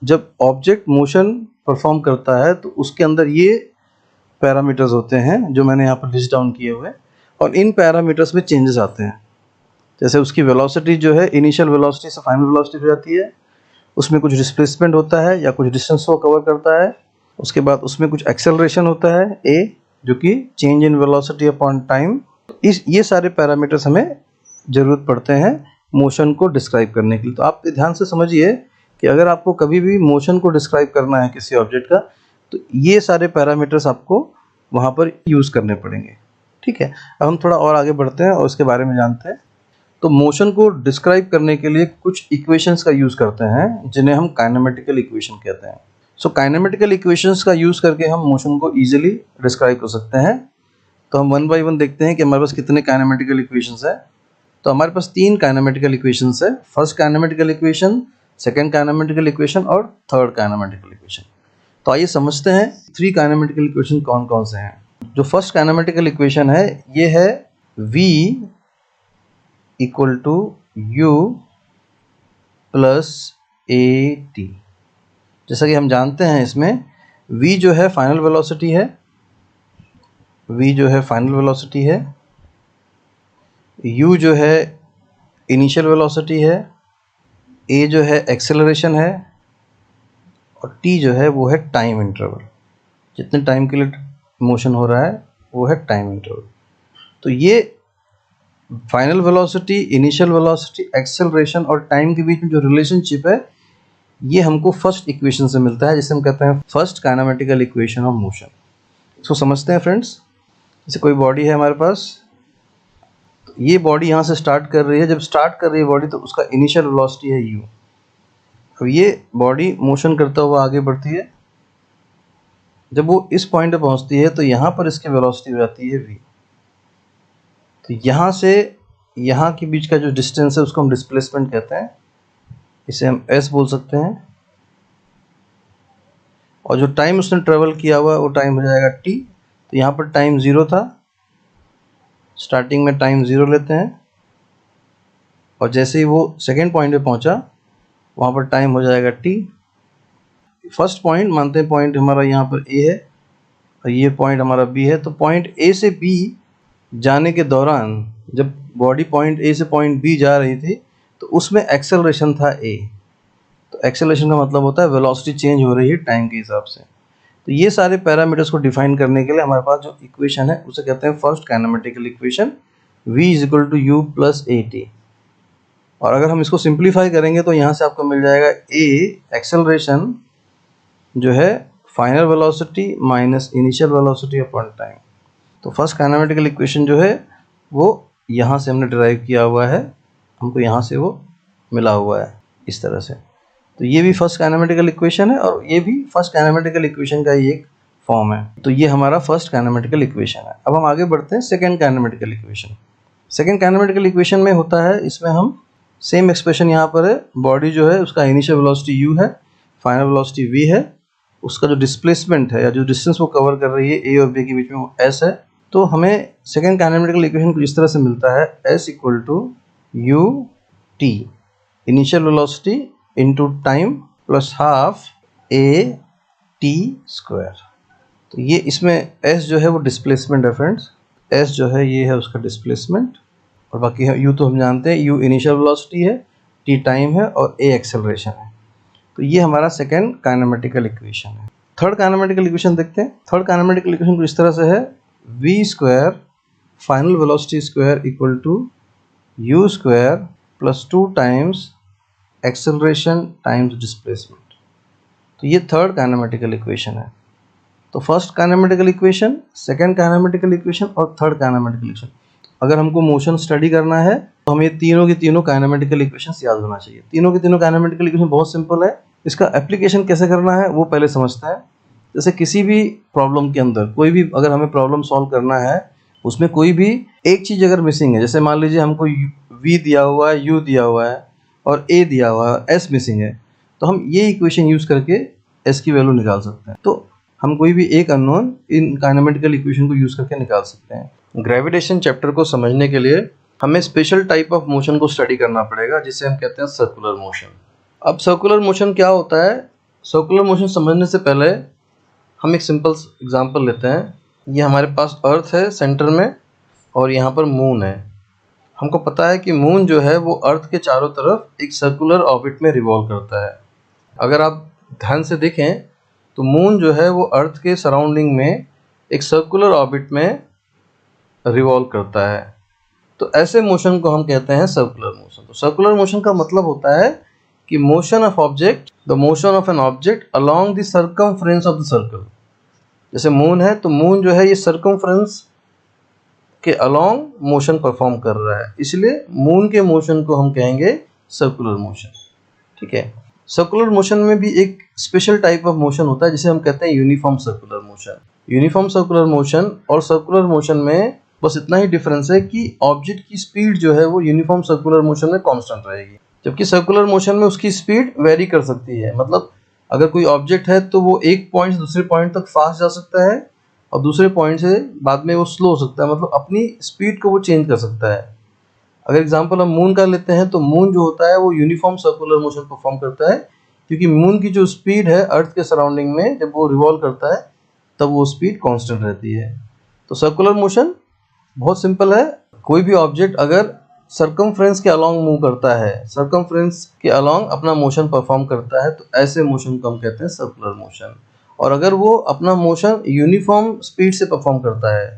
जब ऑब्जेक्ट मोशन परफॉर्म करता है तो उसके अंदर ये पैरामीटर्स होते हैं जो मैंने यहाँ पर लिस्ट डाउन किए हुए, और इन पैरामीटर्स में चेंजेस आते हैं। जैसे उसकी वेलोसिटी जो है इनिशियल वेलोसिटी से फाइनल वेलोसिटी हो जाती है, उसमें कुछ डिस्प्लेसमेंट होता है या कुछ डिस्टेंस को कवर करता है, उसके बाद उसमें कुछ एक्सेलरेशन होता है a जो कि change in velocity upon time. ये सारे पैरामीटर्स हमें ज़रूरत पड़ते हैं मोशन को डिस्क्राइब करने के लिए। तो आप ध्यान से समझिए कि अगर आपको कभी भी मोशन को डिस्क्राइब करना है किसी ऑब्जेक्ट का, तो ये सारे पैरामीटर्स आपको वहाँ पर यूज़ करने पड़ेंगे। ठीक है, अब हम थोड़ा और आगे बढ़ते हैं और उसके बारे में जानते हैं। तो मोशन को डिस्क्राइब करने के लिए कुछ इक्वेशंस का यूज़ करते हैं जिन्हें हम काइनेमेटिकल इक्वेशन कहते हैं। सो काइनेमेटिकल इक्वेशंस का यूज़ करके हम मोशन को ईजिली डिस्क्राइब कर सकते हैं। तो हम वन बाय वन देखते हैं कि हमारे पास कितने काइनेमेटिकल इक्वेशंस है। तो हमारे पास 3 काइनेमेटिकल इक्वेशंस है, first kinematical equation, second kinematical equation और थर्ड काइनेमेटिकल इक्वेशन। तो आइए समझते हैं 3 काइनेमेटिकल इक्वेशन कौन कौन से हैं। जो फर्स्ट काइनेमेटिकल इक्वेशन है ये है v equal to u plus at। जैसा कि हम जानते हैं इसमें v जो है फाइनल वेलोसिटी है, v जो है फाइनल वेलोसिटी है, u जो है इनिशियल वेलोसिटी है, a जो है एक्सेलरेशन है और t जो है वो है टाइम इंटरवल। जितने टाइम के लिए मोशन हो रहा है वो है टाइम इंटरवल। तो ये final velocity, initial velocity, acceleration और टाइम के बीच में जो रिलेशनशिप है ये हमको फर्स्ट इक्वेशन से मिलता है, जिसे हम कहते हैं first kinematical equation of motion. इसको समझते हैं फ्रेंड्स। जैसे कोई बॉडी है हमारे पास, तो ये बॉडी यहाँ से स्टार्ट कर रही है, जब स्टार्ट कर रही है बॉडी तो उसका इनिशियल वेलोसिटी है u। अब ये बॉडी मोशन करता हुआ आगे बढ़ती है, जब वो इस पॉइंट पे पहुँचती है तो यहाँ पर इसकी वेलोसिटी हो जाती है v। तो यहाँ से यहाँ के बीच का जो डिस्टेंस है उसको हम डिस्प्लेसमेंट कहते हैं, इसे हम s बोल सकते हैं। और जो टाइम उसने ट्रेवल किया हुआ वो टाइम हो जाएगा t। तो यहाँ पर टाइम 0 था, स्टार्टिंग में टाइम 0 लेते हैं, और जैसे ही वो सेकेंड पॉइंट पे पहुँचा वहाँ पर टाइम हो जाएगा t। फर्स्ट पॉइंट मानते हैं, पॉइंट हमारा यहाँ पर a है, और ये पॉइंट हमारा बी है। तो पॉइंट ए से बी जाने के दौरान जब बॉडी पॉइंट ए से पॉइंट बी जा रही थी तो उसमें एक्सेलरेशन था ए। तो एक्सेलरेशन का मतलब होता है वेलोसिटी चेंज हो रही है टाइम के हिसाब से। तो ये सारे पैरामीटर्स को डिफाइन करने के लिए हमारे पास जो इक्वेशन है उसे कहते हैं first kinematical equation, v is equal to u plus a t. और अगर हम इसको सिंप्लीफाई करेंगे तो यहाँ से आपको मिल जाएगा a एक्सेलरेशन जो है final velocity minus initial velocity upon time. तो फर्स्ट काइनेमेटिकल इक्वेशन जो है वो यहाँ से हमने डिराइव किया हुआ है, हमको यहाँ से वो मिला हुआ है इस तरह से। तो ये भी फर्स्ट काइनेमेटिकल इक्वेशन है और ये भी फर्स्ट काइनेमेटिकल इक्वेशन का ही एक फॉर्म है। तो ये हमारा फर्स्ट काइनेमेटिकल इक्वेशन है। अब हम आगे बढ़ते हैं second kinematical equation. Second kinematical equation में होता है, इसमें हम सेम एक्सप्रेशन यहाँ पर है, बॉडी जो है उसका इनिशियल वेलोसिटी u है, फाइनल वेलोसिटी v है, उसका जो डिस्प्लेसमेंट है या जो डिस्टेंस वो कवर कर रही है a और b के बीच में वो s है। तो हमें सेकंड काइनेमेटिकल इक्वेशन को इस तरह से मिलता है s equal to u t initial velocity into time plus half a t square. तो ये इसमें s जो है वो डिस्प्लेसमेंट है फ्रेंड्स, s जो है ये है उसका डिस्प्लेसमेंट और बाकी है u तो हम जानते हैं u इनिशियल वेलोसिटी है, t टाइम है और a एक्सेलरेशन है। तो ये हमारा सेकेंड काइनेमेटिकल इक्वेशन है। थर्ड काइनेमेटिकल इक्वेशन देखते हैं। थर्ड काइनेमेटिकल इक्वेशन कुछ इस तरह से है, v square final velocity square equal to u square plus 2 times acceleration times displacement. तो ये थर्ड काइनेमेटिकल इक्वेशन है। तो first kinematical equation, second kinematical equation और थर्ड काइनेमेटिकल इक्वेशन। अगर हमको मोशन स्टडी करना है तो हमें तीनों की तीनों काइनेमेटिकल इक्वेशंस याद होना चाहिए। तीनों की तीनों काइनेमेटिकल इक्वेशन बहुत सिंपल है, इसका एप्लीकेशन कैसे करना है वो पहले समझते हैं। जैसे किसी भी प्रॉब्लम के अंदर कोई भी अगर हमें प्रॉब्लम सॉल्व करना है, उसमें कोई भी एक चीज़ अगर मिसिंग है, जैसे मान लीजिए हमको v दिया हुआ है, u दिया हुआ है और a दिया हुआ है, s मिसिंग है, तो हम ये इक्वेशन यूज़ करके s की वैल्यू निकाल सकते हैं। तो हम कोई भी एक अननोन इन काइनेमेटिकल इक्वेशन को यूज़ करके निकाल सकते हैं। ग्रेविटेशन चैप्टर को समझने के लिए हमें स्पेशल टाइप ऑफ मोशन को स्टडी करना पड़ेगा जिसे हम कहते हैं सर्कुलर मोशन। अब सर्कुलर मोशन क्या होता है? सर्कुलर मोशन समझने से पहले हम एक सिंपल एग्जांपल लेते हैं। ये हमारे पास अर्थ है सेंटर में और यहाँ पर मून है। हमको पता है कि मून जो है वो अर्थ के चारों तरफ एक सर्कुलर ऑर्बिट में रिवॉल्व करता है। अगर आप ध्यान से देखें तो मून जो है वो अर्थ के सराउंडिंग में एक सर्कुलर ऑर्बिट में रिवॉल्व करता है। तो ऐसे मोशन को हम कहते हैं सर्कुलर मोशन। तो सर्कुलर मोशन का मतलब होता है कि motion of object, the motion of an object along the circumference of the circle. जैसे मून है तो मून जो है ये सर्कमफ्रेंस के अलोंग मोशन परफॉर्म कर रहा है, इसलिए मून के मोशन को हम कहेंगे सर्कुलर मोशन। ठीक है। सर्कुलर मोशन में भी एक स्पेशल टाइप ऑफ मोशन होता है जिसे हम कहते हैं uniform circular motion. Uniform circular motion और सर्कुलर मोशन में बस इतना ही डिफरेंस है कि ऑब्जेक्ट की स्पीड जो है वो यूनिफॉर्म सर्कुलर मोशन में कांस्टेंट रहेगी, जबकि सर्कुलर मोशन में उसकी स्पीड वेरी कर सकती है। मतलब अगर कोई ऑब्जेक्ट है तो वो एक पॉइंट से दूसरे पॉइंट तक फास्ट जा सकता है और दूसरे पॉइंट से बाद में वो स्लो हो सकता है, मतलब अपनी स्पीड को वो चेंज कर सकता है। अगर एग्जांपल हम मून का लेते हैं तो मून जो होता है वो यूनिफॉर्म सर्कुलर मोशन परफॉर्म करता है, क्योंकि मून की जो स्पीड है अर्थ के सराउंडिंग में जब वो रिवॉल्व करता है तब वो स्पीड कांस्टेंट रहती है। तो सर्कुलर मोशन बहुत सिंपल है। कोई भी ऑब्जेक्ट अगर सर्कमफ्रेंस के अलोंग मूव करता है, सर्कमफ्रेंस के अलोंग अपना मोशन परफॉर्म करता है, तो ऐसे मोशन को हम कहते हैं सर्कुलर मोशन। और अगर वो अपना मोशन यूनिफॉर्म स्पीड से परफॉर्म करता है,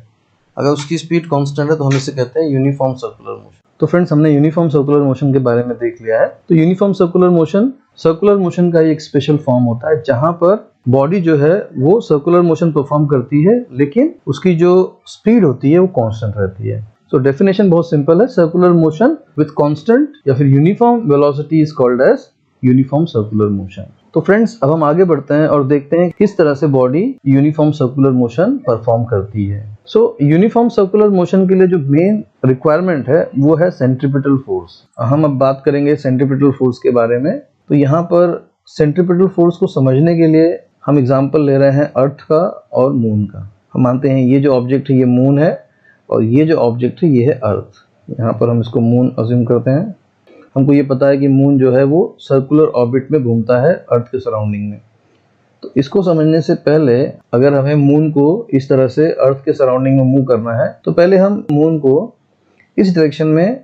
अगर उसकी स्पीड कांस्टेंट है, तो हम इसे कहते हैं यूनिफॉर्म सर्कुलर मोशन। तो फ्रेंड्स, हमने यूनिफॉर्म सर्कुलर मोशन के बारे में देख लिया है। तो यूनिफॉर्म सर्कुलर मोशन का एक स्पेशल फॉर्म होता है जहां पर बॉडी जो है वो सर्कुलर मोशन परफॉर्म करती है, लेकिन उसकी जो स्पीड होती है वो कांस्टेंट रहती है। सो डेफिनेशन बहुत सिंपल है, सर्कुलर मोशन विद कांस्टेंट या फिर uniform velocity is called as uniform circular motion. तो फ्रेंड्स, अब हम आगे बढ़ते हैं और देखते हैं किस तरह से body uniform circular motion perform करती है। सो यूनिफॉर्म सर्कुलर मोशन के लिए जो मेन रिक्वायरमेंट है वो है सेंट्रीपिटल फोर्स। हम अब बात करेंगे सेंट्रीपिटल फोर्स के बारे में। तो यहाँ पर सेंट्रीपिटल फोर्स को समझने के लिए हम एग्जांपल ले रहे हैं अर्थ का और मून का। हम मानते हैं ये जो ऑब्जेक्ट है ये मून है और ये जो ऑब्जेक्ट है ये है अर्थ। यहाँ पर हम इसको मून अज्यूम करते हैं। हमको ये पता है कि मून जो है वो सर्कुलर ऑर्बिट में घूमता है अर्थ के सराउंडिंग में। तो इसको समझने से पहले अगर हमें मून को इस तरह से अर्थ के सराउंडिंग में मूव करना है तो पहले हम मून को इस डायरेक्शन में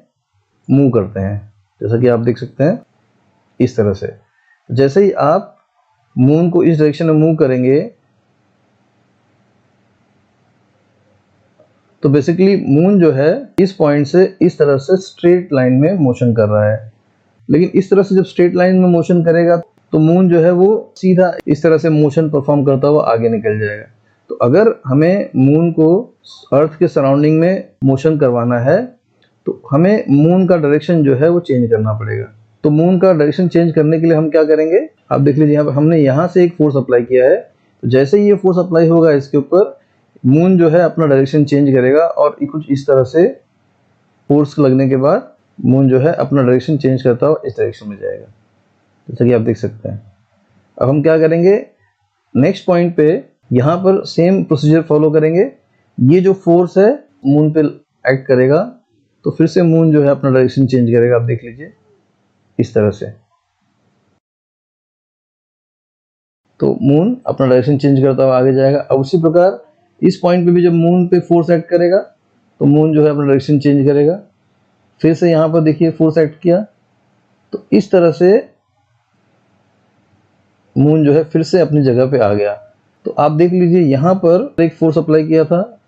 मूव करते हैं, जैसा कि आप देख सकते हैं इस तरह से। जैसे ही आप मून को इस डायरेक्शन में मूव करेंगे तो बेसिकली मून जो है इस पॉइंट से इस तरह से स्ट्रेट लाइन में मोशन कर रहा है, लेकिन इस तरह से जब स्ट्रेट लाइन में मोशन करेगा तो मून जो है वो सीधा इस तरह से मोशन परफॉर्म करता हुआ आगे निकल जाएगा। तो अगर हमें मून को अर्थ के सराउंडिंग में मोशन करवाना है तो हमें मून का डायरेक्शन जो है वो चेंज करना पड़ेगा। तो मून का डायरेक्शन चेंज करने के लिए हम क्या करेंगे, आप देख लीजिए यहाँ पर हमने यहाँ से एक फोर्स अप्लाई किया है, तो जैसे ही ये फोर्स अप्लाई होगा इसके ऊपर मून जो है अपना डायरेक्शन चेंज करेगा और कुछ इस तरह से फोर्स लगने के बाद मून जो है अपना डायरेक्शन चेंज करता हुआ इस डायरेक्शन में जाएगा, जैसा कि आप देख सकते हैं। अब हम क्या करेंगे, नेक्स्ट पॉइंट पे यहाँ पर सेम प्रोसीजर फॉलो करेंगे। ये जो फोर्स है मून पे एक्ट करेगा तो फिर से मून जो है अपना डायरेक्शन चेंज करेगा, आप देख लीजिए इस तरह से। तो मून अपना डायरेक्शन चेंज करता हुआ आगे जाएगा। अब उसी प्रकार इस पॉइंट पे भी जब मून पे फोर्स एक्ट करेगा तो मून जो है अपना डायरेक्शन चेंज करेगा। फिर से यहाँ पर देखिए फोर्स एक्ट किया तो इस तरह से मून जो है फिर से अपनी जगह पे आ गया। तो आप देख लीजिए यहाँ पर एक फोर्स अप्लाई किया था,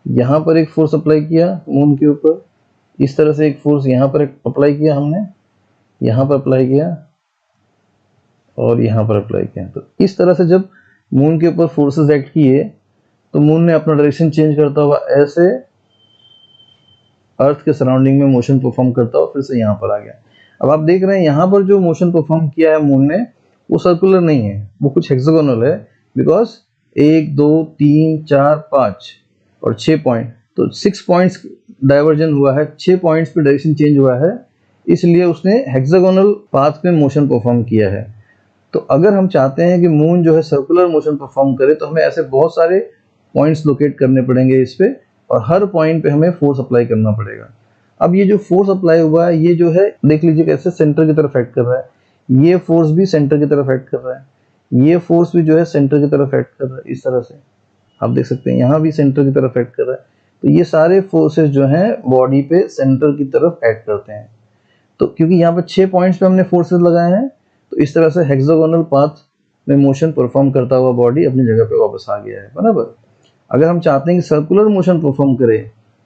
यहाँ पर एक फोर्स अप्लाई किया मून के ऊपर, इस तरह से एक फोर्स यहाँ पर अप्लाई किया हमने, यहाँ पर अप्लाई किया और यहाँ पर अप्लाई किया। तो इस तरह से जब मून के ऊपर फोर्सेस एक्ट किए तो मून ने अपना डायरेक्शन चेंज करता हुआ ऐसे अर्थ के सराउंडिंग में मोशन परफॉर्म करता हुआ फिर से यहाँ पर आ गया। अब आप देख रहे हैं यहाँ पर जो मोशन परफॉर्म किया है मून ने वो सर्कुलर नहीं है, वो कुछ हेक्सागोनल है, बिकॉज 1 2 3 4 5 और 6 पॉइंट, तो 6 पॉइंट्स डाइवर्जन हुआ है, 6 पॉइंट्स पे डायरेक्शन चेंज हुआ है, इसलिए उसने हेक्सागोनल पाथ पे मोशन परफॉर्म किया है। तो अगर हम चाहते हैं कि मून जो है सर्कुलर मोशन परफॉर्म करे तो हमें ऐसे बहुत सारे पॉइंट्स लोकेट करने पड़ेंगे इस पे, और हर पॉइंट पे हमें फोर्स अप्लाई करना पड़ेगा। अब ये जो फोर्स अप्लाई हुआ है ये जो है देख लीजिए कैसे सेंटर की तरफ एक्ट कर रहा है, ये फोर्स भी सेंटर की तरफ एक्ट कर रहा है, ये फोर्स भी जो है सेंटर की तरफ एक्ट कर रहा है, इस तरह से आप देख सकते हैं यहाँ भी सेंटर की तरफ एक्ट कर रहा है। तो ये सारे फोर्सेस जो हैं बॉडी पे सेंटर की तरफ एक्ट करते हैं। तो क्योंकि यहाँ पर 6 पॉइंट्स पे हमने फोर्सेस लगाए हैं तो इस तरह से हेक्सागोनल पाथ में मोशन परफॉर्म करता हुआ बॉडी अपनी जगह पे वापस आ गया है, बराबर। अगर हम चाहते हैं कि सर्कुलर मोशन परफॉर्म करे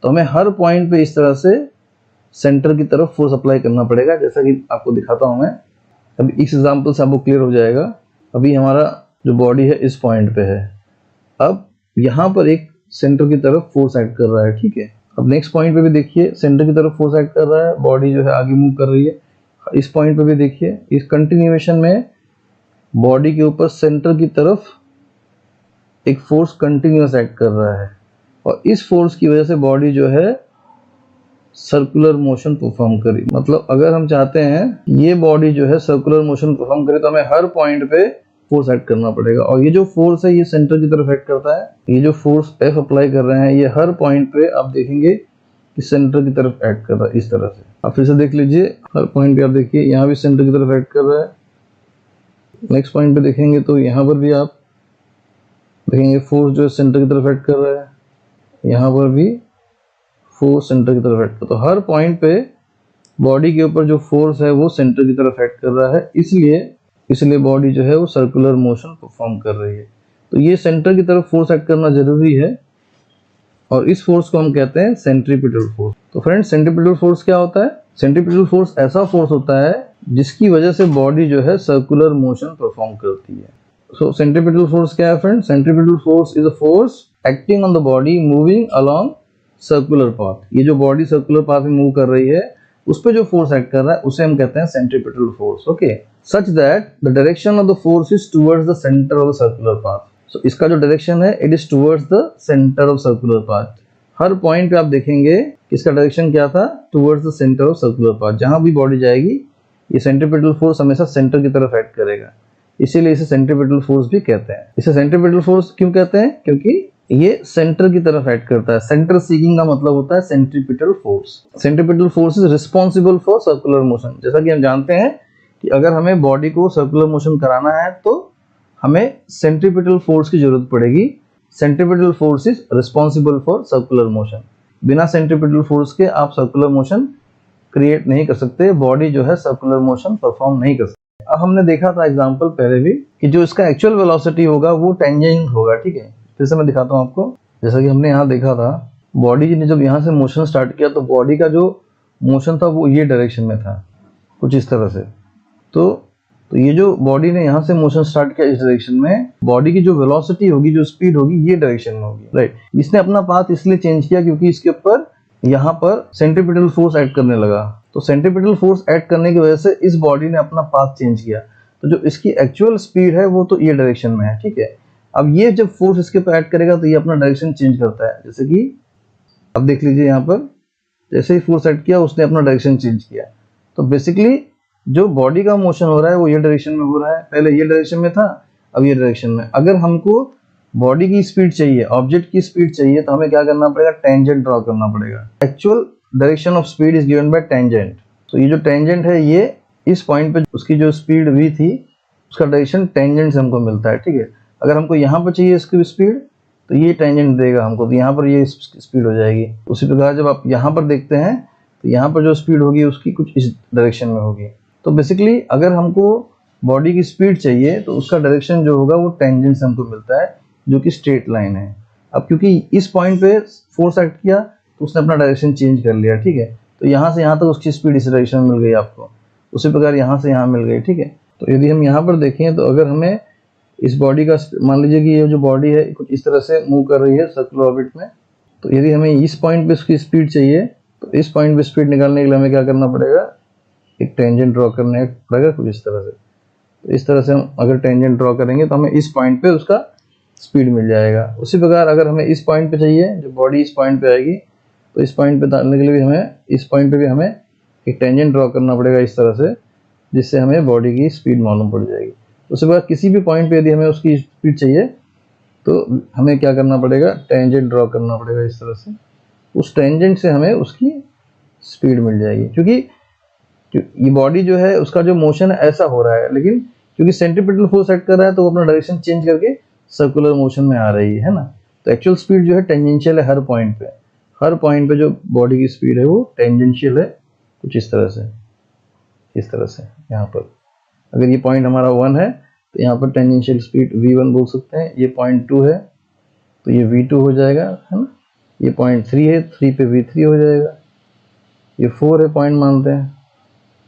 तो हमें हर पॉइंट पे इस तरह से सेंटर की तरफ फोर्स अप्लाई करना पड़ेगा, जैसा कि आपको दिखाता हूं मैं। अभी इस एग्जांपल से आपको क्लियर हो जाएगा। अभी हमारा जो बॉडी है इस पॉइंट पे है, अब यहाँ पर एक सेंटर की तरफ फोर्स एक्ट कर रहा है, ठीक है। अब नेक्स्ट पॉइंट पे भी देखिए सेंटर की तरफ फोर्स एक्ट कर रहा है, बॉडी जो है आगे मूव कर रही है। इस पॉइंट पे भी देखिए इस कंटिन्यूएशन में बॉडी के ऊपर सेंटर की तरफ एक फोर्स कंटिन्यूअस एक्ट कर रहा है, और इस फोर्स की वजह से बॉडी जो है सर्कुलर मोशन परफॉर्म करी। मतलब अगर हम चाहते हैं ये बॉडी जो है सर्कुलर मोशन परफॉर्म करे तो हमें हर पॉइंट पे फोर्स एक्ट करना पड़ेगा, और ये जो फोर्स है ये सेंटर की तरफ एक्ट करता है। ये जो फोर्स F अप्लाई कर रहे हैं ये हर पॉइंट पे आप देखेंगे कि सेंटर की तरफ एक्ट कर रहा है, इस तरह से। आप फिर से देख लीजिए हर पॉइंट पे आप देखिए यहाँ भी सेंटर की तरफ एक्ट कर रहा है। नेक्स्ट पॉइंट पे देखेंगे तो यहाँ पर भी आप देखेंगे फोर्स जो है सेंटर की तरफ एक्ट कर रहा है, यहाँ पर भी फोर्स सेंटर की तरफ एक्ट कर, तो हर पॉइंट पे बॉडी के ऊपर जो फोर्स है वो सेंटर की तरफ एक्ट कर रहा है, इसलिए बॉडी जो है वो सर्कुलर मोशन परफॉर्म कर रही है। तो ये सेंटर की तरफ फोर्स एक्ट करना जरूरी है, और इस फोर्स को हम कहते हैं सेंट्रीपिटल फोर्स। तो फ्रेंड्स सेंट्रीपिटल फोर्स क्या होता है? सेंट्रीपिटल फोर्स ऐसा फोर्स होता है जिसकी वजह से बॉडी जो है सर्कुलर मोशन परफॉर्म करती है। सो सेंट्रीपिटल फोर्स क्या है friends? Centripetal force is a force acting on the body moving along circular path. ये जो बॉडी सर्कुलर पाथ में मूव कर रही है उस पे जो फोर्स एक्ट कर रहा है उसे हम कहते हैं centripetal force. Okay, such that the direction of the force is towards the centre of the circular path. So इसका जो डायरेक्शन है it is towards the centre of circular path. हर पॉइंट पे आप देखेंगे इसका डायरेक्शन क्या था? Towards the centre of circular path. जहां भी बॉडी जाएगी ये सेंट्रीपिटल फोर्स हमेशा सेंटर की तरफ एक्ट करेगा, इसीलिए इसे सेंट्रीपिटल फोर्स भी कहते हैं। इसे सेंट्रीपिटल फोर्स क्यों कहते हैं? क्योंकि ये सेंटर की तरफ एक्ट करता है। सेंटर सीकिंग का मतलब होता है centripetal force. Centripetal force is responsible for circular motion. जैसा कि हम जानते हैं कि अगर हमें बॉडी को सर्कुलर मोशन कराना है तो हमें सेंट्रीपिटल फोर्स की जरूरत पड़ेगी। Centripetal force is responsible for circular motion. बिना सेंट्रीपिटल फोर्स के आप सर्कुलर मोशन क्रिएट नहीं कर सकते, बॉडी जो है सर्कुलर मोशन परफॉर्म नहीं कर सकती। अब हमने देखा था एग्जांपल पहले भी कि जो इसका एक्चुअल वेलोसिटी होगा वो टेंजेंट होगा, ठीक है। फिर से मैं दिखाता हूँ आपको। जैसा कि हमने यहाँ देखा था, बॉडी ने जब यहाँ से मोशन स्टार्ट किया तो बॉडी का जो मोशन था वो ये डायरेक्शन में था, कुछ इस तरह से। तो ये जो बॉडी ने यहाँ से मोशन स्टार्ट किया इस डायरेक्शन में, बॉडी की जो वेलोसिटी होगी, जो स्पीड होगी, ये डायरेक्शन में होगी, राइट। इसने अपना पाथ इसलिए चेंज किया क्योंकि इसके ऊपर यहाँ पर सेंट्रीपिटल फोर्स ऐड करने लगा। तो सेंट्रीपिटल फोर्स ऐड करने की वजह से इस बॉडी ने अपना पाथ चेंज किया। तो जो इसकी एक्चुअल स्पीड है वो तो ये डायरेक्शन में है, ठीक है। अब ये जब फोर्स इसके ऊपर ऐड करेगा तो ये अपना डायरेक्शन चेंज करता है। जैसे कि अब देख लीजिए यहाँ पर, जैसे ही फोर्स ऐड किया उसने अपना डायरेक्शन चेंज किया। तो बेसिकली जो बॉडी का मोशन हो रहा है वो ये डायरेक्शन में हो रहा है, पहले ये डायरेक्शन में था, अब ये डायरेक्शन में। अगर हमको बॉडी की स्पीड चाहिए, ऑब्जेक्ट की स्पीड चाहिए, तो हमें क्या करना पड़ेगा, टेंजेंट ड्रॉ करना पड़ेगा। Actual direction of speed is given by tangent. तो ये जो टेंजेंट है, ये इस पॉइंट पे उसकी जो स्पीड v थी उसका डायरेक्शन टेंजेंट से हमको मिलता है, ठीक है। अगर हमको यहाँ पर चाहिए इसकी स्पीड तो ये टेंजेंट देगा हमको, तो यहाँ पर ये स्पीड हो जाएगी। उसी प्रकार जब आप यहाँ पर देखते हैं तो यहाँ पर जो स्पीड होगी उसकी कुछ इस डायरेक्शन में होगी। तो बेसिकली अगर हमको बॉडी की स्पीड चाहिए तो उसका डायरेक्शन जो होगा वो टेंजेंट से हमको मिलता है, जो कि स्ट्रेट लाइन है। अब क्योंकि इस पॉइंट पे फोर्स एक्ट किया तो उसने अपना डायरेक्शन चेंज कर लिया, ठीक है। तो यहाँ से यहाँ तक उसकी स्पीड इस डायरेक्शन में मिल गई आपको, उसी प्रकार यहाँ से यहाँ मिल गई, ठीक है। तो यदि हम यहाँ पर देखें तो अगर हमें इस बॉडी का, मान लीजिए कि ये जो बॉडी है कुछ इस तरह से मूव कर रही है सर्कुलर ऑर्बिट में, तो यदि हमें इस पॉइंट पे उसकी स्पीड चाहिए तो इस पॉइंट पे स्पीड निकालने के लिए हमें क्या करना पड़ेगा, एक टेंजेंट ड्रॉ करने पड़ेगा कुछ इस तरह से। तो इस तरह से हम अगर टेंजेंट ड्रॉ करेंगे तो हमें इस पॉइंट पे उसका स्पीड मिल जाएगा। उसी प्रकार अगर हमें इस पॉइंट पे चाहिए, जो बॉडी इस पॉइंट पे आएगी, तो इस पॉइंट पे डालने के लिए भी हमें इस पॉइंट पे भी हमें एक टेंजेंट ड्रॉ करना पड़ेगा इस तरह से, जिससे हमें बॉडी की स्पीड मालूम पड़ जाएगी। उसी प्रकार किसी भी पॉइंट पे यदि हमें उसकी स्पीड चाहिए तो हमें क्या करना पड़ेगा, टेंजेंट ड्रॉ करना पड़ेगा इस तरह से। उस टेंजेंट से हमें उसकी स्पीड मिल जाएगी, क्योंकि ये बॉडी जो है उसका जो मोशन है ऐसा हो रहा है, लेकिन क्योंकि सेंट्रीपिटल फोर्स एक्ट कर रहा है तो वो अपना डायरेक्शन चेंज करके सर्कुलर मोशन में आ रही है ना। तो एक्चुअल स्पीड जो है टेंजेंशियल है हर पॉइंट पे। हर पॉइंट पे जो बॉडी की स्पीड है वो टेंजेंशियल है, कुछ इस तरह से, इस तरह से। यहाँ पर अगर ये पॉइंट हमारा 1 है तो यहाँ पर टेंजेंशियल स्पीड v1 बोल सकते हैं। ये पॉइंट 2 है तो ये v2 हो जाएगा, है ना। ये पॉइंट 3 है, 3 पे v3 हो जाएगा। ये 4 है पॉइंट मानते हैं,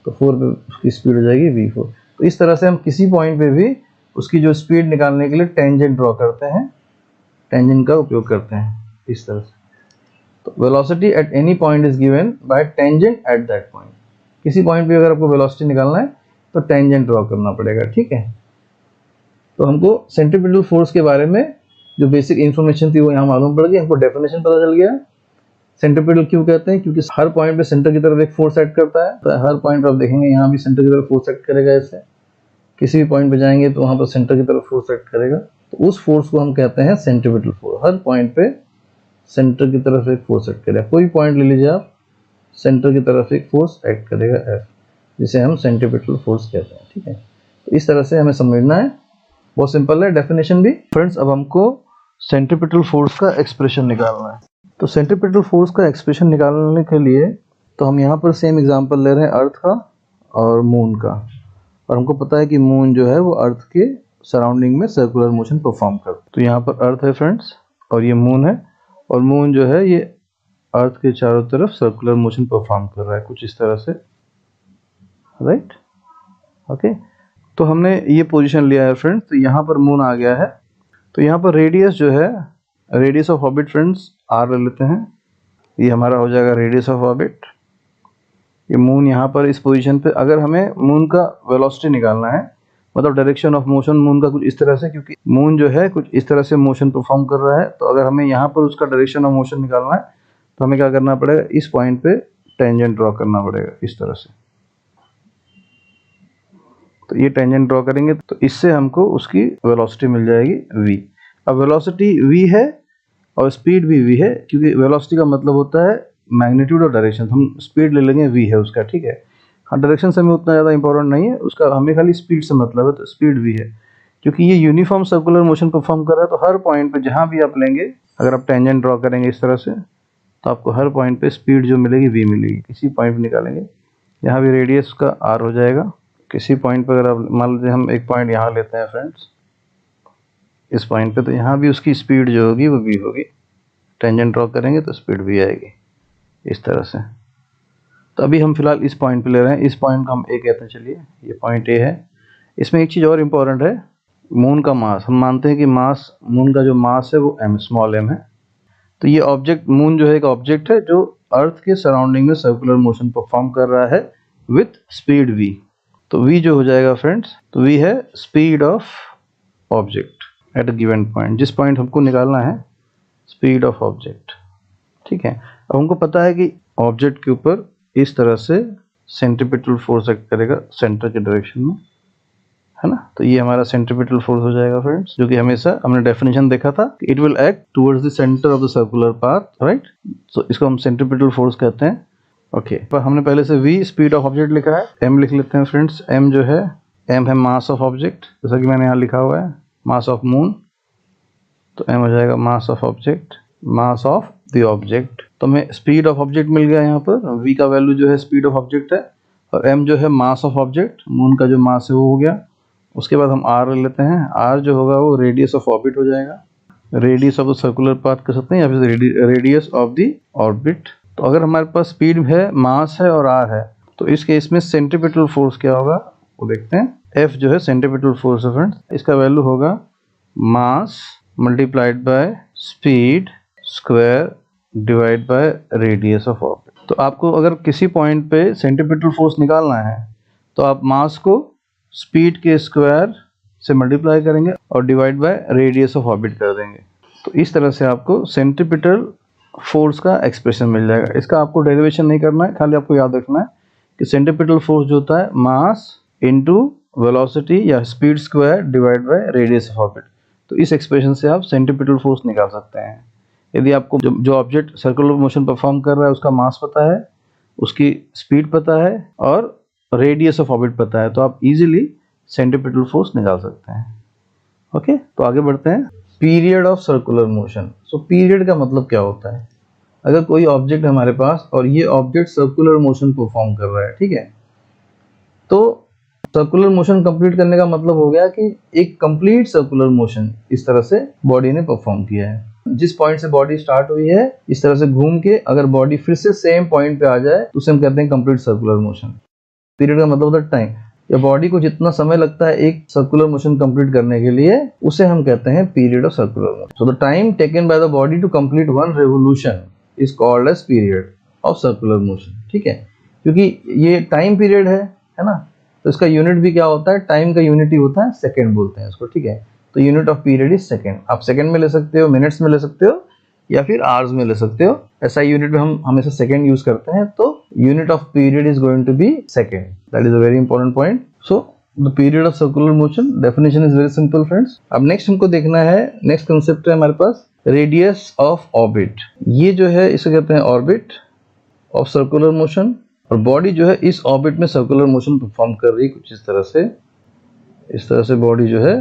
तो 4 पे उसकी स्पीड हो जाएगी v4। तो इस तरह से हम किसी पॉइंट पे भी उसकी जो स्पीड निकालने के लिए टेंजेंट ड्रॉ करते हैं, टेंजेंट का उपयोग करते हैं इस तरह से। तो velocity at any point is given by tangent at that point. किसी पॉइंट पे अगर आपको वेलोसिटी निकालना है तो टेंजेंट ड्रॉ करना पड़ेगा, ठीक है। तो हमको सेंट्रीपिटल फोर्स के बारे में जो बेसिक इन्फॉर्मेशन थी वो यहाँ मालूम पड़ गई, हमको डेफिनेशन पता चल गया। सेंट्रीपिटल क्यों कहते हैं, क्योंकि हर पॉइंट पे सेंटर की तरफ एक फोर्स एक्ट करता है। तो हर पॉइंट पर आप देखेंगे यहाँ भी सेंटर की तरफ फोर्स एक्ट करेगा। ऐसे किसी भी पॉइंट पे जाएंगे तो वहाँ पर सेंटर की तरफ फोर्स एक्ट करेगा, तो उस फोर्स को हम कहते हैं सेंट्रीपिटल फोर्स। हर पॉइंट पे सेंटर की तरफ एक फोर्स एक्ट करेगा। कोई पॉइंट ले लीजिए आप, सेंटर की तरफ एक फोर्स एक्ट करेगा F, जिसे हम सेंट्रीपिटल फोर्स कहते हैं, ठीक है। तो इस तरह से हमें समझना है, बहुत सिंपल है। डेफिनेशन भी फ्रेंड्स, अब हमको सेंट्रीपिटल फोर्स का एक्सप्रेशन निकालना है। तो सेंट्रीपिटल फोर्स का एक्सप्रेशन निकालने के लिए तो हम यहाँ पर सेम एग्जांपल ले रहे हैं अर्थ का और मून का। और हमको पता है कि मून जो है वो अर्थ के सराउंडिंग में सर्कुलर मोशन परफॉर्म करता है। तो यहाँ पर अर्थ है फ्रेंड्स और ये मून है, और मून जो है ये अर्थ के चारों तरफ सर्कुलर मोशन परफॉर्म कर रहा है कुछ इस तरह से, राइट, ओके। तो हमने ये पोजीशन लिया है फ्रेंड्स। तो यहाँ पर मून आ गया है। तो यहाँ पर रेडियस जो है, radius of orbit friends r ले लेते हैं। ये हमारा हो जाएगा रेडियस ऑफ ऑर्बिट। ये मून यहाँ पर इस पोजीशन पे, अगर हमें मून का वेलोसिटी निकालना है, मतलब डायरेक्शन ऑफ मोशन मून का कुछ इस तरह से, क्योंकि मून जो है कुछ इस तरह से मोशन परफॉर्म कर रहा है, तो अगर हमें यहाँ पर उसका डायरेक्शन ऑफ मोशन निकालना है तो हमें क्या करना पड़ेगा, इस पॉइंट पे टेंजेंट ड्रॉ करना पड़ेगा इस तरह से। तो ये टेंजेंट ड्रॉ करेंगे तो इससे हमको उसकी वेलोसिटी मिल जाएगी v। अब वेलोसिटी v है और स्पीड भी v है, क्योंकि वेलोसिटी का मतलब होता है मैग्नीट्यूड और डायरेक्शन। हम स्पीड ले लेंगे v है उसका, ठीक है। हाँ, डायरेक्शन से हमें उतना ज़्यादा इंपॉर्टेंट नहीं है उसका, हमें खाली स्पीड से मतलब है, तो स्पीड v है। क्योंकि ये यूनिफॉर्म सर्कुलर मोशन परफॉर्म कर रहा है, तो हर पॉइंट पे जहाँ भी आप लेंगे, अगर आप टेंजेंट ड्रॉ करेंगे इस तरह से, तो आपको हर पॉइंट पे स्पीड जो मिलेगी v मिलेगी। किसी पॉइंट पे निकालेंगे, यहाँ भी रेडियस का r हो जाएगा। किसी पॉइंट पर अगर आप मान लीजिए हम एक पॉइंट यहाँ लेते हैं फ्रेंड्स, इस पॉइंट पे, तो यहाँ भी उसकी स्पीड जो होगी वो v होगी। टेंजेंट ड्रॉ करेंगे तो स्पीड v आएगी इस तरह से। तो अभी हम फिलहाल इस पॉइंट पे ले रहे हैं, इस पॉइंट को हम a कहते हैं। चलिए, ये पॉइंट a है। इसमें एक चीज़ और इम्पोर्टेंट है, मून का मास। हम मानते हैं कि मास, मून का जो मास है वो m, स्मॉल m है। तो ये ऑब्जेक्ट, मून जो है एक ऑब्जेक्ट है जो अर्थ के सराउंडिंग में सर्कुलर मोशन परफॉर्म कर रहा है विथ स्पीड v। तो v जो हो जाएगा फ्रेंड्स, तो v है speed of object at a given point. जिस पॉइंट हमको निकालना है, स्पीड ऑफ ऑब्जेक्ट, ठीक है। अब हमको पता है कि ऑब्जेक्ट के ऊपर इस तरह से सेंट्रीपिटल फोर्स एक्ट करेगा सेंटर के डायरेक्शन में, है ना। तो ये हमारा सेंट्रीपिटल फोर्स हो जाएगा फ्रेंड्स, जो कि हमेशा हमने डेफिनेशन देखा था कि it will act towards the centre of the circular path, right. So इसको हम सेंट्रीपिटल फोर्स कहते हैं। ओके, पर हमने पहले से v स्पीड ऑफ ऑब्जेक्ट लिखा है, m लिख लेते हैं फ्रेंड्स। m जो है, m है मास ऑफ ऑब्जेक्ट, जैसा कि मैंने यहाँ लिखा हुआ है, मास ऑफ मून। तो m हो जाएगा mass of object, mass of the object. तो हमें स्पीड ऑफ ऑब्जेक्ट मिल गया यहाँ पर। v का वैल्यू जो है स्पीड ऑफ ऑब्जेक्ट है, और m जो है मास ऑफ ऑब्जेक्ट, मून का जो मास है वो हो गया। उसके बाद हम r लेते हैं। r जो होगा वो रेडियस ऑफ ऑर्बिट हो जाएगा, radius of the circular path कर सकते हैं, या फिर रेडियस ऑफ द ऑर्बिट। तो अगर हमारे पास स्पीड है, मास है और r है, तो इस केस में सेंट्रीपिटल फोर्स क्या होगा वो देखते हैं। F जो है सेंट्रीपिटल फोर्स है फ्रेंड्स, इसका वैल्यू होगा mass multiplied by speed square divide by radius of orbit. तो आपको अगर किसी पॉइंट पे सेंट्रीपिटल फोर्स निकालना है, तो आप मास को स्पीड के स्क्वायर से मल्टीप्लाई करेंगे और divide by radius of orbit कर देंगे। तो इस तरह से आपको सेंट्रीपिटल फोर्स का एक्सप्रेशन मिल जाएगा। इसका आपको डेरिवेशन नहीं करना है, खाली आपको याद रखना है कि सेंट्रीपिटल फोर्स जो होता है मास इनटू वेलोसिटी या speed square divide by radius of orbit. तो इस एक्सप्रेशन से आप सेंट्रीपिटल फोर्स निकाल सकते हैं। यदि आपको जो ऑब्जेक्ट सर्कुलर मोशन परफॉर्म कर रहा है उसका मास पता है, उसकी स्पीड पता है और रेडियस ऑफ ऑर्बिट पता है, तो आप इजीली सेंट्रीपिटल फोर्स निकाल सकते हैं। ओके, तो आगे बढ़ते हैं। Period of circular motion. So period का मतलब क्या होता है? अगर कोई ऑब्जेक्ट हमारे पास और ये ऑब्जेक्ट सर्कुलर मोशन परफॉर्म कर रहा है, ठीक है, तो सर्कुलर मोशन कंप्लीट करने का मतलब हो गया कि एक कंप्लीट सर्कुलर मोशन इस तरह से बॉडी ने परफॉर्म किया है। जिस पॉइंट से बॉडी स्टार्ट हुई है, इस तरह से घूम के अगर बॉडी फिर से सेम पॉइंट पे आ जाए तो उसे हम कहते हैं कंप्लीट सर्कुलर मोशन। पीरियड का मतलब होता है टाइम, या बॉडी को जितना समय लगता है एक सर्कुलर मोशन कंप्लीट करने के लिए, उसे हम कहते हैं period of circular motion. So the time taken by the body to complete one revolution is called as period of circular motion, ठीक है। क्योंकि ये टाइम पीरियड है ना, तो इसका यूनिट भी क्या होता है, टाइम का यूनिट ही होता है सेकंड बोलते हैं इसको, ठीक है। तो unit of period is second. आप सेकंड में ले सकते हो, मिनट्स में ले सकते हो, या फिर आवर्स में ले सकते हो। ऐसा यूनिट में हम हमेशा सेकंड यूज करते हैं, तो unit of period is going to be second. That is a very important point. So the period of circular motion definition is very simple friends. अब नेक्स्ट हमको देखना है, नेक्स्ट कंसेप्ट है हमारे पास रेडियस ऑफ ऑर्बिट। ये जो है इसे कहते हैं ऑर्बिट ऑफ सर्कुलर मोशन, और बॉडी जो है इस ऑर्बिट में सर्कुलर मोशन परफॉर्म कर रही है कुछ इस तरह से बॉडी जो है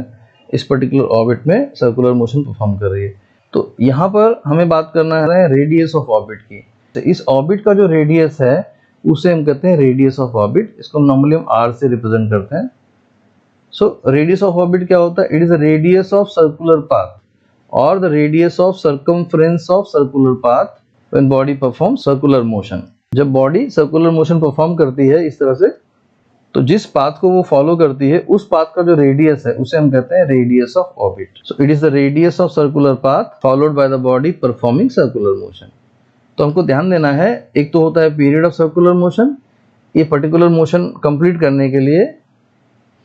इस पर्टिकुलर ऑर्बिट में सर्कुलर मोशन परफॉर्म कर रही है। तो यहाँ पर हमें बात करना है रेडियस ऑफ ऑर्बिट की। तो इस ऑर्बिट का जो रेडियस है उसे हम कहते हैं रेडियस ऑफ ऑर्बिट। इसको नॉर्मली हम r से रिप्रेजेंट करते हैं। सो रेडियस ऑफ ऑर्बिट क्या होता है? It is the radius of circular path और the radius of circumference of circular path when body perform circular motion. जब बॉडी सर्कुलर मोशन परफॉर्म करती है इस तरह से, तो जिस पाथ को वो फॉलो करती है उस पाथ का जो रेडियस है उसे हम कहते हैं radius of orbit. So it is the radius of circular path followed by the body performing circular motion. तो हमको ध्यान देना है, एक तो होता है पीरियड ऑफ सर्कुलर मोशन, ये पर्टिकुलर मोशन कंप्लीट करने के लिए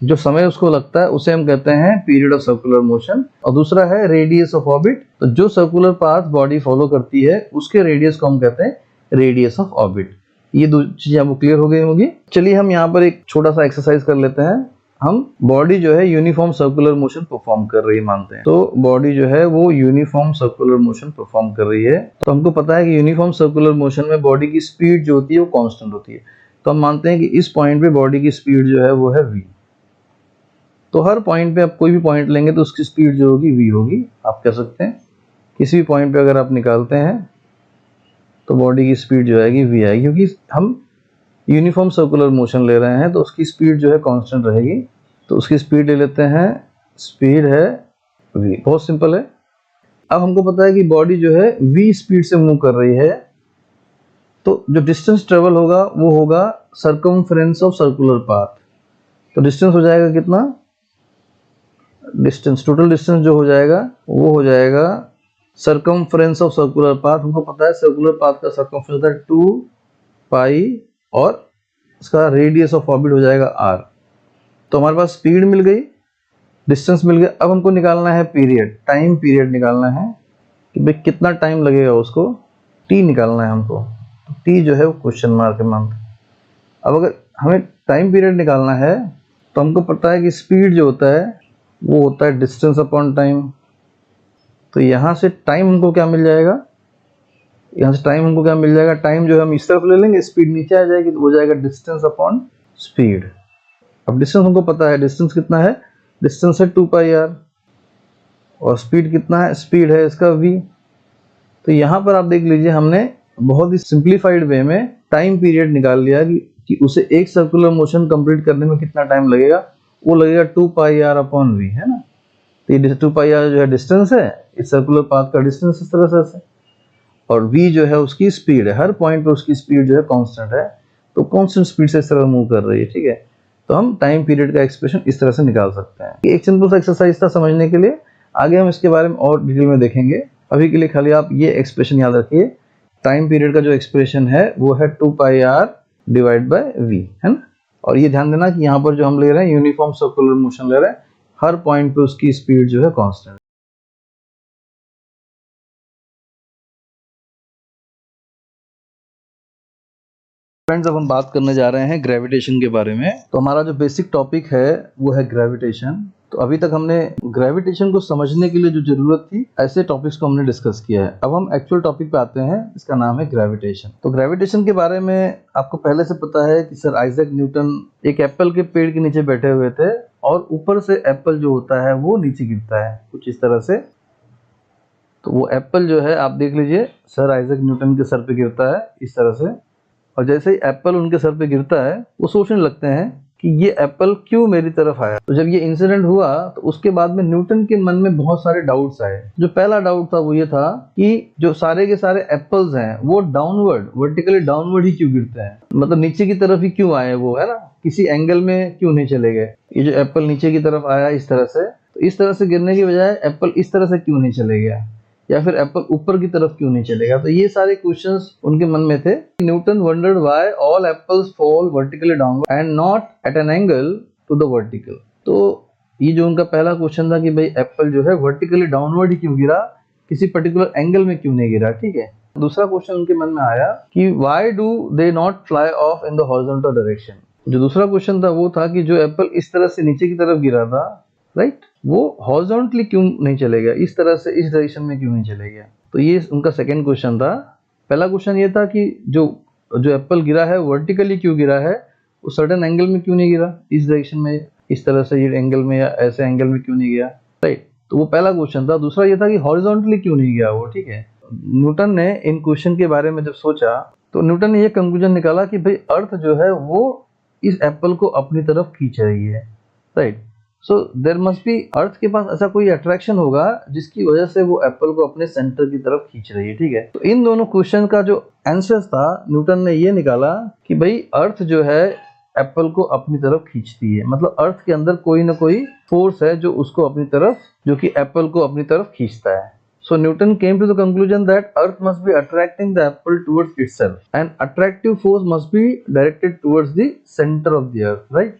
जो समय उसको लगता है उसे हम कहते हैं पीरियड ऑफ सर्कुलर मोशन, और दूसरा है रेडियस ऑफ ऑर्बिट। तो जो सर्कुलर पाथ बॉडी फॉलो करती है उसके रेडियस को हम कहते हैं रेडियस ऑफ ऑर्बिट। ये दो चीजें आपको क्लियर हो गई होंगी। चलिए हम यहाँ पर एक छोटा सा एक्सरसाइज कर लेते हैं। हम बॉडी जो है यूनिफॉर्म सर्कुलर मोशन परफॉर्म कर रही है मानते हैं, तो बॉडी जो है वो यूनिफॉर्म सर्कुलर मोशन परफॉर्म कर रही है। तो हमको पता है कि यूनिफॉर्म सर्कुलर मोशन में बॉडी की स्पीड जो होती है वो कांस्टेंट होती है। तो हम मानते हैं कि इस पॉइंट पे बॉडी की स्पीड जो है वो है v। तो हर पॉइंट पे आप कोई भी पॉइंट लेंगे तो उसकी स्पीड जो होगी v होगी। आप कह सकते हैं किसी भी पॉइंट पे अगर आप निकालते हैं तो बॉडी की स्पीड जो आएगी v आएगी, क्योंकि हम यूनिफॉर्म सर्कुलर मोशन ले रहे हैं तो उसकी स्पीड जो है कांस्टेंट रहेगी। तो उसकी स्पीड ले लेते हैं, स्पीड है v, बहुत सिंपल है। अब हमको पता है कि बॉडी जो है v स्पीड से मूव कर रही है, तो जो डिस्टेंस ट्रेवल होगा वो होगा सर्कमफ्रेंस ऑफ सर्कुलर पाथ। तो डिस्टेंस हो जाएगा कितना, डिस्टेंस टोटल डिस्टेंस जो हो जाएगा वो हो जाएगा सर्कमफ्रेंस ऑफ सर्कुलर पाथ। हमको पता है सर्कुलर पाथ का सर्कमफ्रेंस होता है 2 पाई और इसका रेडियस ऑफ ऑर्बिट हो जाएगा r। तो हमारे पास स्पीड मिल गई, डिस्टेंस मिल गया। अब हमको निकालना है पीरियड, टाइम पीरियड निकालना है कि भाई कितना टाइम लगेगा, उसको t निकालना है हमको। तो t जो है वो क्वेश्चन मार्क है मंथ। अब अगर हमें टाइम पीरियड निकालना है तो हमको पता है कि स्पीड जो होता है वो होता है डिस्टेंस अपॉन टाइम। तो यहाँ से टाइम हमको क्या मिल जाएगा, यहाँ से टाइम हमको क्या मिल जाएगा, टाइम जो है हम इस तरफ ले लेंगे, स्पीड नीचे आ जाएगी तो हो जाएगा डिस्टेंस अपॉन स्पीड। अब डिस्टेंस हमको पता है, डिस्टेंस कितना है, डिस्टेंस है 2 पाई r और स्पीड कितना है, स्पीड है इसका v। तो यहाँ पर आप देख लीजिए हमने बहुत ही सिंप्लीफाइड वे में टाइम पीरियड निकाल लिया कि उसे एक सर्कुलर मोशन कंप्लीट करने में कितना टाइम लगेगा, वो लगेगा 2 पाई r अपॉन v, है ना। तो ये 2 पाई r जो है डिस्टेंस है, इस सर्कुलर पाथ का डिस्टेंस इस तरह से, और v जो है उसकी स्पीड है, हर पॉइंट पे उसकी स्पीड जो है कांस्टेंट है, तो कांस्टेंट स्पीड से इस तरह मूव कर रही है, ठीक है। तो हम टाइम पीरियड का एक्सप्रेशन इस तरह से निकाल सकते हैं। एक सिंपल सा एक्सरसाइज था समझने के लिए, आगे हम इसके बारे में और डिटेल में देखेंगे। अभी के लिए खाली आप ये एक्सप्रेशन याद रखिए, टाइम पीरियड का जो एक्सप्रेशन है वो है 2 पाई r डिवाइड बाय v, है ना। और ये ध्यान देना कि यहाँ पर जो हम ले रहे हैं यूनिफॉर्म सर्कुलर मोशन ले रहे हैं, हर पॉइंट पे उसकी स्पीड जो है कांस्टेंट। फ्रेंड्स, अब हम बात करने जा रहे हैं ग्रेविटेशन के बारे में। तो हमारा जो बेसिक टॉपिक है वो है ग्रेविटेशन। तो अभी तक हमने ग्रेविटेशन को समझने के लिए जो जरूरत थी ऐसे टॉपिक्स को हमने डिस्कस किया है। अब हम एक्चुअल टॉपिक पे आते हैं, इसका नाम है ग्रेविटेशन। तो ग्रेविटेशन के बारे में आपको पहले से पता है कि सर आइजैक न्यूटन एक एप्पल के पेड़ के नीचे बैठे हुए थे और ऊपर से एप्पल जो होता है वो नीचे गिरता है कुछ इस तरह से। तो वो एप्पल जो है आप देख लीजिए सर आइजैक न्यूटन के सर पे गिरता है इस तरह से, और जैसे ही एप्पल उनके सर पे गिरता है वो सोचने लगते हैं कि ये एप्पल क्यों मेरी तरफ आया। तो जब ये इंसिडेंट हुआ तो उसके बाद में न्यूटन के मन में बहुत सारे डाउट्स आए। जो पहला डाउट था वो ये था कि जो सारे के सारे एप्पल्स हैं वो डाउनवर्ड, वर्टिकली डाउनवर्ड ही क्यों गिरते हैं, मतलब नीचे की तरफ ही क्यों आए वो, है ना, किसी एंगल में क्यों नहीं चले गए। ये जो एप्पल नीचे की तरफ आया इस तरह से, तो इस तरह से गिरने की बजाय एप्पल इस तरह से क्यों नहीं चले गया, या फिर एप्पल ऊपर की तरफ क्यों नहीं चलेगा। तो ये सारे क्वेश्चंस उनके मन में थे। Newton wondered why all apples fall vertically downward and not at an angle to the vertical. तो ये जो उनका पहला क्वेश्चन था कि भाई एप्पल जो है वर्टिकली डाउनवर्ड ही क्यों गिरा, किसी पर्टिकुलर एंगल में क्यों नहीं गिरा, ठीक है। दूसरा क्वेश्चन उनके मन में आया कि why do they not fly of in the horizontal direction. जो दूसरा क्वेश्चन था वो था कि जो एप्पल इस तरह से नीचे की तरफ गिरा था, राइट, वो हॉरिजॉन्टली क्यों नहीं चले गया, इस तरह से इस डायरेक्शन में क्यों नहीं चले गया। तो ये उनका सेकंड क्वेश्चन था। पहला क्वेश्चन ये था कि जो एप्पल गिरा है वर्टिकली क्यों गिरा है, वो सर्टेन एंगल में क्यों नहीं गिरा, इस डायरेक्शन में, इस तरह से ये एंगल में या ऐसे एंगल में क्यों नहीं गया, राइट। तो वो पहला क्वेश्चन था। दूसरा ये था कि हॉरिजॉन्टली क्यों नहीं गया वो, ठीक है। न्यूटन ने इन क्वेश्चन के बारे में जब सोचा तो न्यूटन ने ये कंक्लूजन निकाला कि भाई अर्थ जो है वो इस एप्पल को अपनी तरफ खींच रही है, right. So there must be, earth के पास ऐसा कोई अट्रैक्शन होगा जिसकी वजह से वो एप्पल को अपने सेंटर की तरफ खींच रही है, ठीक है। तो इन दोनों क्वेश्चन का जो आंसर था न्यूटन ने ये निकाला कि भाई अर्थ जो है एप्पल को अपनी तरफ खींचती है, मतलब अर्थ के अंदर कोई ना कोई फोर्स है जो उसको अपनी तरफ, जो कि एप्पल को अपनी तरफ खींचता है। So Newton came to the conclusion that Earth must be attracting the apple towards itself, and attractive force must be directed towards the center of the Earth, right?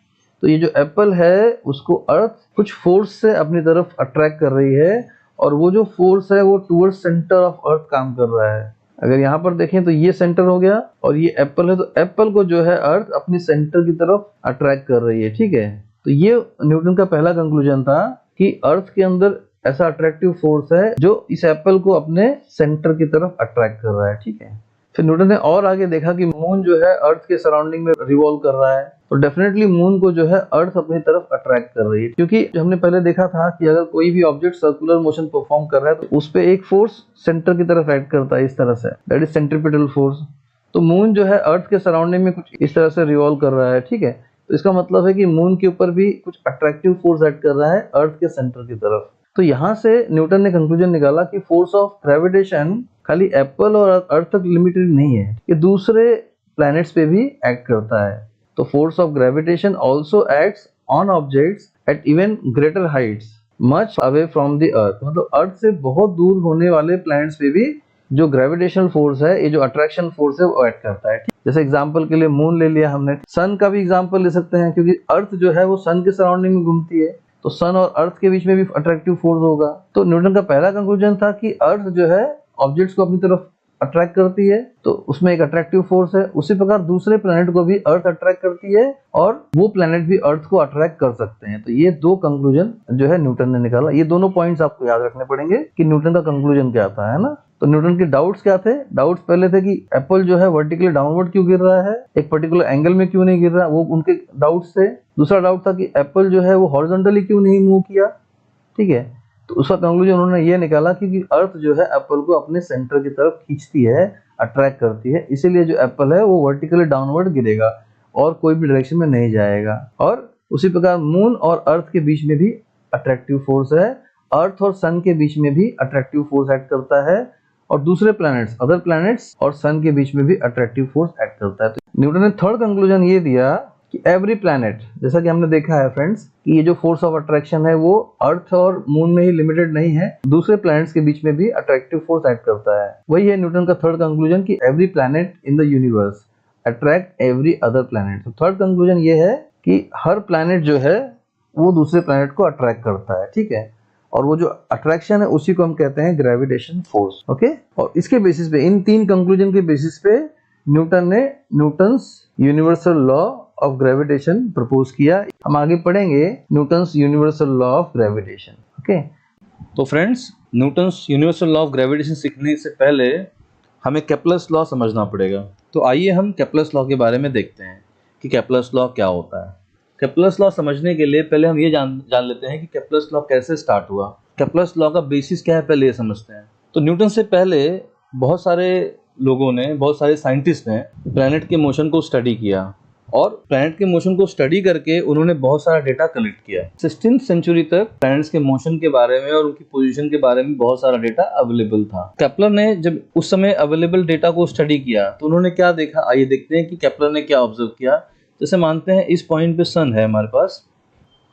तो ये जो एप्पल है उसको अर्थ कुछ फोर्स से अपनी तरफ अट्रैक्ट कर रही है, और वो जो फोर्स है वो टुवर्ड्स सेंटर ऑफ अर्थ काम कर रहा है। अगर यहाँ पर देखें तो ये सेंटर हो गया और ये एप्पल है, तो एप्पल को जो है अर्थ अपनी सेंटर की तरफ अट्रैक्ट कर रही है, ठीक है। तो ये न्यूटन का पहला कंक्लूजन था कि अर्थ के अंदर ऐसा अट्रैक्टिव फोर्स है जो इस एप्पल को अपने सेंटर की तरफ अट्रैक्ट कर रहा है, ठीक है। फिर न्यूटन ने और आगे देखा कि मून जो है अर्थ के सराउंडिंग में रिवॉल्व कर रहा है, तो डेफिनेटली मून को जो है अर्थ अपनी तरफ अट्रैक्ट कर रही है, क्योंकि जो हमने पहले देखा था कि अगर कोई भी ऑब्जेक्ट सर्कुलर मोशन परफॉर्म कर रहा है तो उस पे एक फोर्स सेंटर की तरफ एक्ट करता है इस तरह से, दैट इज सेंट्रीपिटल फोर्स। तो मून जो है अर्थ के सराउंडिंग में कुछ इस तरह से रिवॉल्व कर रहा है, ठीक है। तो इसका मतलब है कि मून के ऊपर भी कुछ अट्रैक्टिव फोर्स एक्ट कर रहा है अर्थ के सेंटर की तरफ। तो यहाँ से न्यूटन ने कंक्लूजन निकाला कि फोर्स ऑफ ग्रेविटेशन खाली एप्पल और अर्थ तक लिमिटेड नहीं है, ये दूसरे प्लैनेट्स पे भी एक्ट करता है। तो force of gravitation also acts on objects at even greater heights much away from the earth. मतलब अर्थ से बहुत दूर होने वाले प्लैनेट्स पे भी जो ग्रेविटेशनल फोर्स है, ये जो अट्रैक्शन फोर्स है वो एक्ट करता है। जैसे एग्जांपल के लिए मून ले लिया हमने, सन का भी एग्जांपल ले सकते हैं, क्योंकि अर्थ जो है वो सन के सराउंडिंग में घूमती है, तो सन और अर्थ के बीच में भी अट्रैक्टिव फोर्स होगा। तो न्यूटन का पहला कंक्लूजन था कि अर्थ जो है ऑब्जेक्ट्स को अपनी तरफ अट्रैक्ट करती है, तो उसमें एक अट्रैक्टिव फोर्स है। उसी प्रकार दूसरे प्लैनेट को भी अर्थ अट्रैक्ट करती है और वो प्लैनेट भी अर्थ को अट्रैक्ट कर सकते हैं। तो ये दो कंक्लूजन जो है न्यूटन ने निकाला। ये दोनों पॉइंट्स आपको याद रखने पड़ेंगे कि न्यूटन का कंक्लूजन क्या था, है ना। तो न्यूटन के डाउट्स क्या थे? डाउट्स पहले थे कि एप्पल जो है वर्टिकली डाउनवर्ड क्यों गिर रहा है, एक पर्टिकुलर एंगल में क्यों नहीं गिर रहा, वो उनके डाउट्स थे। दूसरा डाउट था कि एप्पल जो है वो हॉरिजॉन्टली क्यों नहीं मूव किया, ठीक है। तो उसका कंक्लूजन उन्होंने ये निकाला कि अर्थ जो है एप्पल को अपने सेंटर की तरफ खींचती है, अट्रैक्ट करती है, इसीलिए जो एप्पल है वो वर्टिकली डाउनवर्ड गिरेगा और कोई भी डायरेक्शन में नहीं जाएगा। और उसी प्रकार मून और अर्थ के बीच में भी अट्रैक्टिव फोर्स है, अर्थ और सन के बीच में भी अट्रैक्टिव फोर्स एक्ट करता है, और दूसरे प्लैनेट्स, अदर प्लैनेट्स और सन के बीच में भी अट्रैक्टिव फोर्स एक्ट करता है। तो न्यूटन ने थर्ड कंक्लूजन ये दिया कि एवरी प्लैनेट, जैसा कि हमने देखा है फ्रेंड्स कि ये जो फोर्स ऑफ अट्रैक्शन है वो अर्थ और मून में ही लिमिटेड नहीं है, दूसरे प्लैनेट्स के बीच में भी अट्रैक्टिव फोर्स एक्ट करता है। वही है न्यूटन का थर्ड कंक्लूजन कि every planet in the universe attract every other planet. तो थर्ड कंक्लूजन ये है कि हर प्लैनेट जो है वो दूसरे प्लैनेट को अट्रैक्ट करता है, ठीक है। और वो जो अट्रैक्शन है उसी को हम कहते हैं ग्रेविटेशन फोर्स, ओके। और इसके बेसिस पे, इन तीन कंक्लूजन के बेसिस पे न्यूटन ने Newton's universal law of gravitation propose किया। हम आगे पढ़ेंगे Newton's universal law of gravitation, okay. तो friends, Newton's universal law of gravitation सीखने से पहले हमें केप्लर्स लॉ समझना पड़ेगा। तो आइए हम केप्लर्स लॉ के बारे में देखते हैं कि केप्लर्स लॉ क्या होता है। केप्लर्स लॉ समझने के लिए पहले हम ये जान लेते हैं कि केप्लर्स लॉ कैसे स्टार्ट हुआ, केप्लर्स लॉ का बेसिस क्या है, पहले ये समझते हैं। तो न्यूटन से पहले बहुत सारे लोगों ने, बहुत सारे साइंटिस्ट ने प्लैनेट के मोशन को स्टडी किया, और प्लैनेट के मोशन को स्टडी करके उन्होंने बहुत सारा डेटा कलेक्ट किया। 16th सेंचुरी तक प्लैनेट्स के मोशन के बारे में और उनकी पोजीशन के बारे में बहुत सारा डेटा अवेलेबल था। केप्लर ने जब उस समय अवेलेबल डेटा को स्टडी किया तो उन्होंने क्या देखा, आइए देखते हैं कि केप्लर ने क्या ऑब्जर्व किया। जैसे मानते हैं इस पॉइंट पे सन है हमारे पास,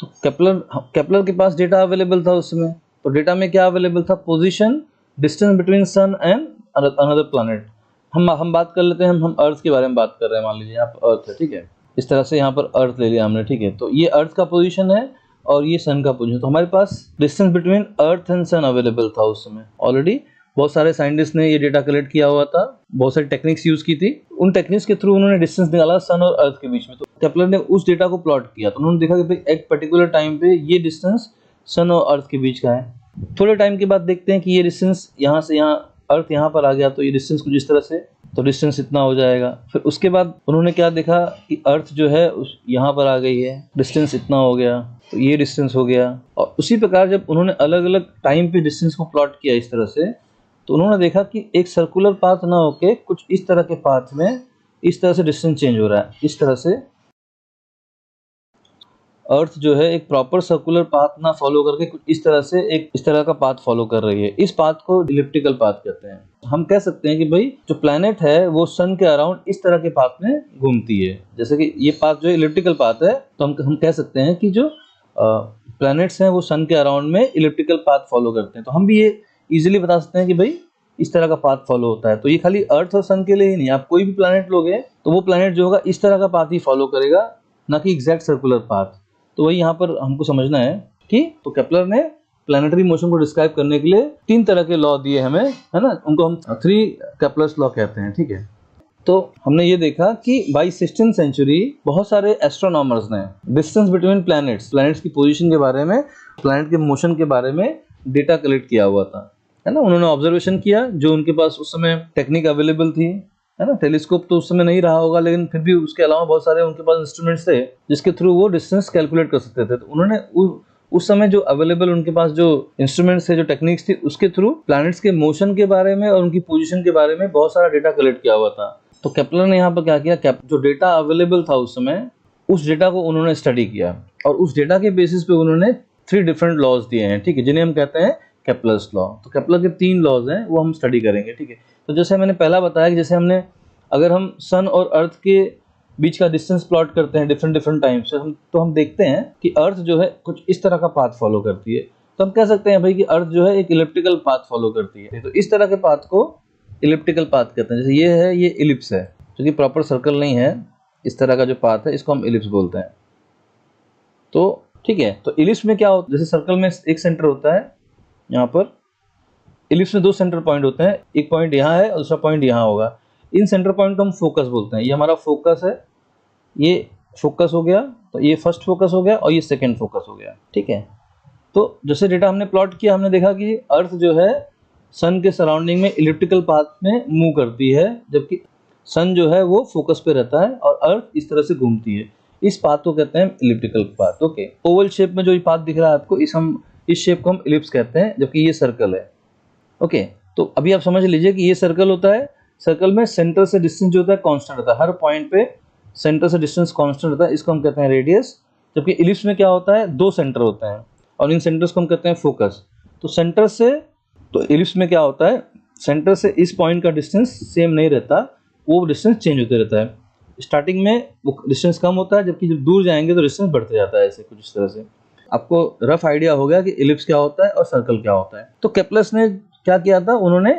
तो केप्लर के पास डेटा अवेलेबल था उस समय। तो डेटा में क्या अवेलेबल था? Position, distance between sun and another planet. हम बात कर लेते हैं, हम अर्थ के बारे में बात कर रहे हैं। मान लीजिए यहाँ पर अर्थ है, ठीक है। इस तरह से यहाँ पर अर्थ ले लिया हमने, ठीक है। तो ये अर्थ का पोजीशन है और ये सन का पोजीशन। तो हमारे पास distance between earth and sun available था उस समय ऑलरेडी। बहुत सारे साइंटिस्ट ने ये डेटा कलेक्ट किया हुआ था, बहुत सारी टेक्निक्स यूज की थी। उन टेक्निक्स के थ्रू उन्होंने डिस्टेंस निकाला सन और अर्थ के बीच में। तो केप्लर ने उस डेटा को प्लॉट किया, तो उन्होंने देखा कि भाई एक पर्टिकुलर टाइम पे ये डिस्टेंस सन और अर्थ के बीच का है। थोड़े टाइम के बाद देखते हैं कि ये डिस्टेंस यहाँ से यहाँ, अर्थ यहाँ पर आ गया, तो ये डिस्टेंस कुछ इस तरह से, तो डिस्टेंस इतना हो जाएगा। फिर उसके बाद उन्होंने क्या देखा कि अर्थ जो है उस यहाँ पर आ गई है, डिस्टेंस इतना हो गया, तो ये डिस्टेंस हो गया। और उसी प्रकार जब उन्होंने अलग अलग टाइम पे डिस्टेंस को प्लॉट किया इस तरह से, तो उन्होंने देखा कि एक सर्कुलर पाथ ना होके कुछ इस तरह के पाथ में इस तरह से डिस्टेंस चेंज हो रहा है। इस तरह से अर्थ जो है एक प्रॉपर सर्कुलर पाथ ना फॉलो करके कुछ इस तरह से एक इस तरह का पाथ फॉलो कर रही है। इस पाथ को इलिप्टिकल पाथ कहते हैं। हम कह सकते हैं कि भाई जो प्लैनेट है वो सन के अराउंड इस तरह के पाथ में घूमती है। जैसे कि ये पाथ जो इलिप्टिकल पाथ है, तो हम कह सकते हैं कि जो प्लैनेट्स हैं वो सन के अराउंड में इलिप्टिकल पाथ फॉलो करते हैं। तो हम भी ये इजीली बता सकते हैं कि भाई इस तरह का पाथ फॉलो होता है। तो ये खाली अर्थ और सन के लिए ही नहीं, आप कोई भी प्लैनेट लोगे तो वो प्लैनेट जो होगा इस तरह का पाथ ही फॉलो करेगा, ना कि एग्जैक्ट सर्कुलर पाथ। तो वही यहाँ पर हमको समझना है कि तो केप्लर ने प्लैनेटरी मोशन को डिस्क्राइब करने के लिए 3 तरह के लॉ दिए हमें, है ना। उनको हम 3 केप्लर्स लॉ कहते हैं, ठीक है। तो हमने ये देखा कि बाई 16th सेंचुरी बहुत सारे एस्ट्रोनॉमर्स ने डिस्टेंस बिटवीन प्लैनेट्स की पोजीशन के बारे में, प्लैनेट के मोशन के बारे में डेटा कलेक्ट किया हुआ था, है ना। उन्होंने ऑब्जर्वेशन किया, जो उनके पास उस समय टेक्निक अवेलेबल थी, है ना। टेलीस्कोप तो उस समय नहीं रहा होगा, लेकिन फिर भी उसके अलावा बहुत सारे उनके पास इंस्ट्रूमेंट्स थे जिसके थ्रू वो डिस्टेंस कैलकुलेट कर सकते थे। तो उन्होंने उस समय जो अवेलेबल उनके पास जो इंस्ट्रूमेंट्स थे, जो टेक्निक्स थी, उसके थ्रू प्लैनेट्स के मोशन के बारे में और उनकी पोजीशन के बारे में बहुत सारा डेटा कलेक्ट किया हुआ था। तो केपलर ने यहाँ पर क्या किया, जो डेटा अवेलेबल था उस समय, उस डेटा को उन्होंने स्टडी किया और उस डेटा के बेसिस पे उन्होंने 3 डिफरेंट लॉज दिए हैं, ठीक है, जिन्हें हम कहते हैं केपलर्स लॉ। तो केपलर के 3 लॉज हैं, वो हम स्टडी करेंगे, ठीक है। तो जैसे मैंने पहला बताया कि जैसे हमने अगर हम सन और अर्थ के बीच का डिस्टेंस प्लॉट करते हैं डिफरेंट टाइम से, तो हम देखते हैं कि अर्थ जो है कुछ इस तरह का पाथ फॉलो करती है। तो हम कह सकते हैं भाई कि अर्थ जो है एक इलिप्टिकल पाथ फॉलो करती है। तो इस तरह के पाथ को इलिप्टिकल पाथ कहते हैं। जैसे ये है, ये इलिप्स है, जो कि प्रॉपर सर्कल नहीं है, इस तरह का जो पाथ है इसको हम इलिप्स बोलते हैं। तो ठीक है, तो इलिप्स में क्या होता है, जैसे सर्कल में एक सेंटर होता है, यहाँ पर इलिप्स में 2 सेंटर पॉइंट होते हैं, एक पॉइंट यहाँ है और दूसरा पॉइंट यहाँ होगा। इन सेंटर पॉइंट को हम फोकस बोलते हैं। ये हमारा फोकस है, ये फोकस हो गया, तो ये फर्स्ट फोकस हो गया और ये सेकंड फोकस हो गया, ठीक है। तो जैसे डेटा हमने प्लॉट किया, हमने देखा कि अर्थ जो है सन के सराउंडिंग में इलिप्टिकल पाथ में मूव करती है, जबकि सन जो है वो फोकस पे रहता है और अर्थ इस तरह से घूमती है। इस पाथ को कहते हैं elliptical path. Okay, Oval shape में जो ये पाथ दिख रहा है आपको, इस शेप को हम इलिप्स कहते हैं, जबकि ये सर्कल है। ओके, तो अभी आप समझ लीजिए कि ये सर्कल होता है, सर्कल में सेंटर से डिस्टेंस जो होता है कांस्टेंट रहता है, हर पॉइंट पे सेंटर से डिस्टेंस कांस्टेंट रहता है, इसको हम कहते हैं रेडियस। जबकि इलिप्स में क्या होता है, 2 सेंटर होते हैं और इन सेंटर्स को हम कहते हैं फोकस। तो सेंटर से, तो इलिप्स में क्या होता है, सेंटर से इस पॉइंट का डिस्टेंस सेम नहीं रहता, वो डिस्टेंस चेंज होते रहता है। स्टार्टिंग में वो डिस्टेंस कम होता है, जबकि जब दूर जाएंगे तो डिस्टेंस बढ़ते जाता है, ऐसे कुछ इस तरह से। आपको रफ आइडिया हो गया कि इलिप्स क्या होता है और सर्कल क्या होता है। तो केपलर ने क्या किया था, उन्होंने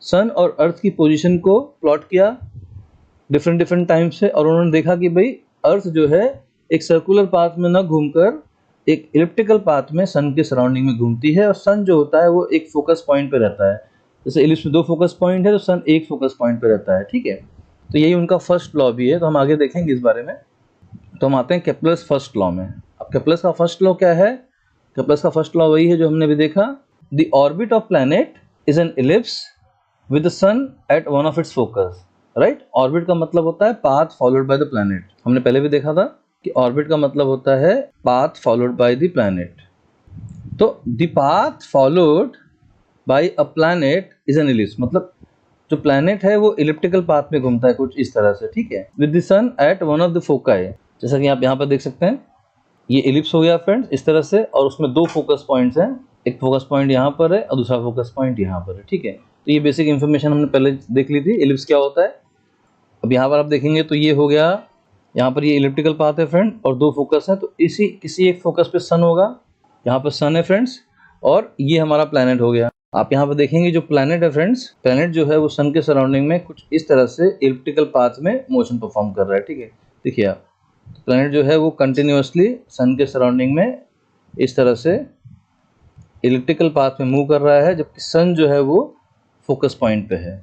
सन और अर्थ की पोजीशन को प्लॉट किया डिफरेंट टाइम से, और उन्होंने देखा कि भाई अर्थ जो है एक सर्कुलर पाथ में न घूमकर एक इलिप्टिकल पाथ में सन के सराउंडिंग में घूमती है, और सन जो होता है वो एक फोकस पॉइंट पे रहता है। जैसे इलिप्स में 2 फोकस पॉइंट है, तो सन एक फोकस पॉइंट पे रहता है, ठीक है। तो यही उनका फर्स्ट लॉ भी है, तो हम आगे देखेंगे इस बारे में। तो हम आते हैं केपलर्स फर्स्ट लॉ में। अब केपलर्स का फर्स्ट लॉ क्या है, केपलर्स का फर्स्ट लॉ वही है जो हमने भी देखा, the orbit of planet is an ellipse with the sun at one of its focus, right. Orbit का मतलब होता है path followed by the planet. हमने पहले भी देखा था कि ऑर्बिट का मतलब होता है path followed by the planet. तो the path followed by a planet is an ellipse, मतलब जो प्लैनेट है वो इलिप्टिकल पाथ में घूमता है कुछ इस तरह से, ठीक है, with the sun at one of the foci. जैसा कि आप यहाँ पर देख सकते हैं, ये इलिप्स हो गया फ्रेंड्स इस तरह से, और उसमें 2 फोकस पॉइंट्स हैं, एक फोकस पॉइंट यहाँ पर है और दूसरा फोकस पॉइंट यहाँ पर है, ठीक है। तो ये बेसिक इन्फॉर्मेशन हमने पहले देख ली थी, इलिप्स क्या होता है। अब यहाँ पर आप देखेंगे तो ये हो गया, यहाँ पर ये इलिप्टिकल पाथ है फ्रेंड और 2 फोकस है, तो किसी एक फोकस पे सन होगा, यहाँ पर सन है फ्रेंड्स, और ये हमारा प्लैनेट हो गया। आप यहाँ पर देखेंगे जो प्लैनेट है फ्रेंड्स, प्लैनेट जो है वो सन के सराउंडिंग में कुछ इस तरह से इलिप्टिकल पाथ में मोशन परफॉर्म कर रहा है, ठीक है। देखिए आप, तो प्लैनेट जो है वो कंटिन्यूअसली सन के सराउंडिंग में इस तरह से इलिप्टिकल पाथ में मूव कर रहा है, जबकि सन जो है वो फोकस पॉइंट पे है।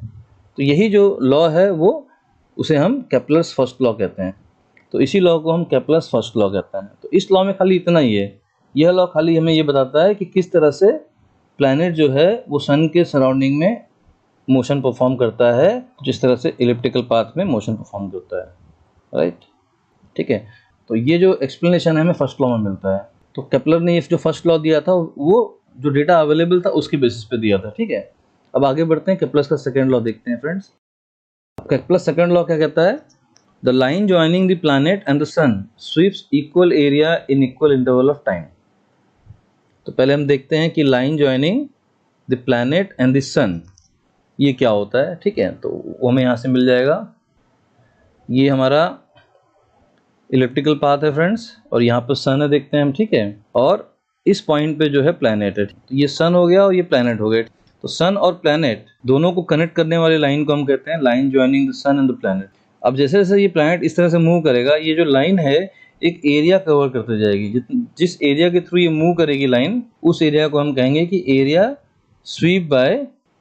तो यही जो लॉ है वो उसे हम केपलर्स फर्स्ट लॉ कहते हैं। तो इसी लॉ को हम केपलर्स फर्स्ट लॉ कहते हैं। तो इस लॉ में खाली इतना ही है, यह लॉ खाली हमें ये बताता है कि किस तरह से प्लैनेट जो है वो सन के सराउंडिंग में मोशन परफॉर्म करता है, जिस तरह से इलिप्टिकल पाथ में मोशन परफॉर्म करता है, राइट, ठीक है। तो ये जो एक्सप्लेनेशन है हमें फर्स्ट लॉ में मिलता है। तो केपलर ने ये जो फर्स्ट लॉ दिया था वो जो डेटा अवेलेबल था उसकी बेसिस पे दिया था, ठीक है। अब आगे बढ़ते हैं, केपलर का सेकेंड लॉ देखते हैं फ्रेंड्स। केपलर सेकेंड लॉ क्या कहता है, the line joining the planet and the sun sweeps equal area in equal interval of time. तो पहले हम देखते हैं कि line joining the planet and the sun ये क्या होता है, ठीक है। तो वो हमें यहाँ से मिल जाएगा, ये हमारा इलिप्टिकल पाथ है फ्रेंड्स, और यहाँ पर सन है, देखते हैं हम, ठीक है, और इस पॉइंट पे जो है प्लैनेट है। तो ये सन हो गया और ये प्लैनेट हो गया। तो सन और प्लैनेट दोनों को कनेक्ट करने वाली लाइन को हम कहते हैं line joining the sun and the planet. अब जैसे जैसे ये प्लैनेट इस तरह से मूव करेगा, ये जो लाइन है एक एरिया कवर करते जाएगी, जिस एरिया के थ्रू ये मूव करेगी लाइन, उस एरिया को हम कहेंगे कि area sweep by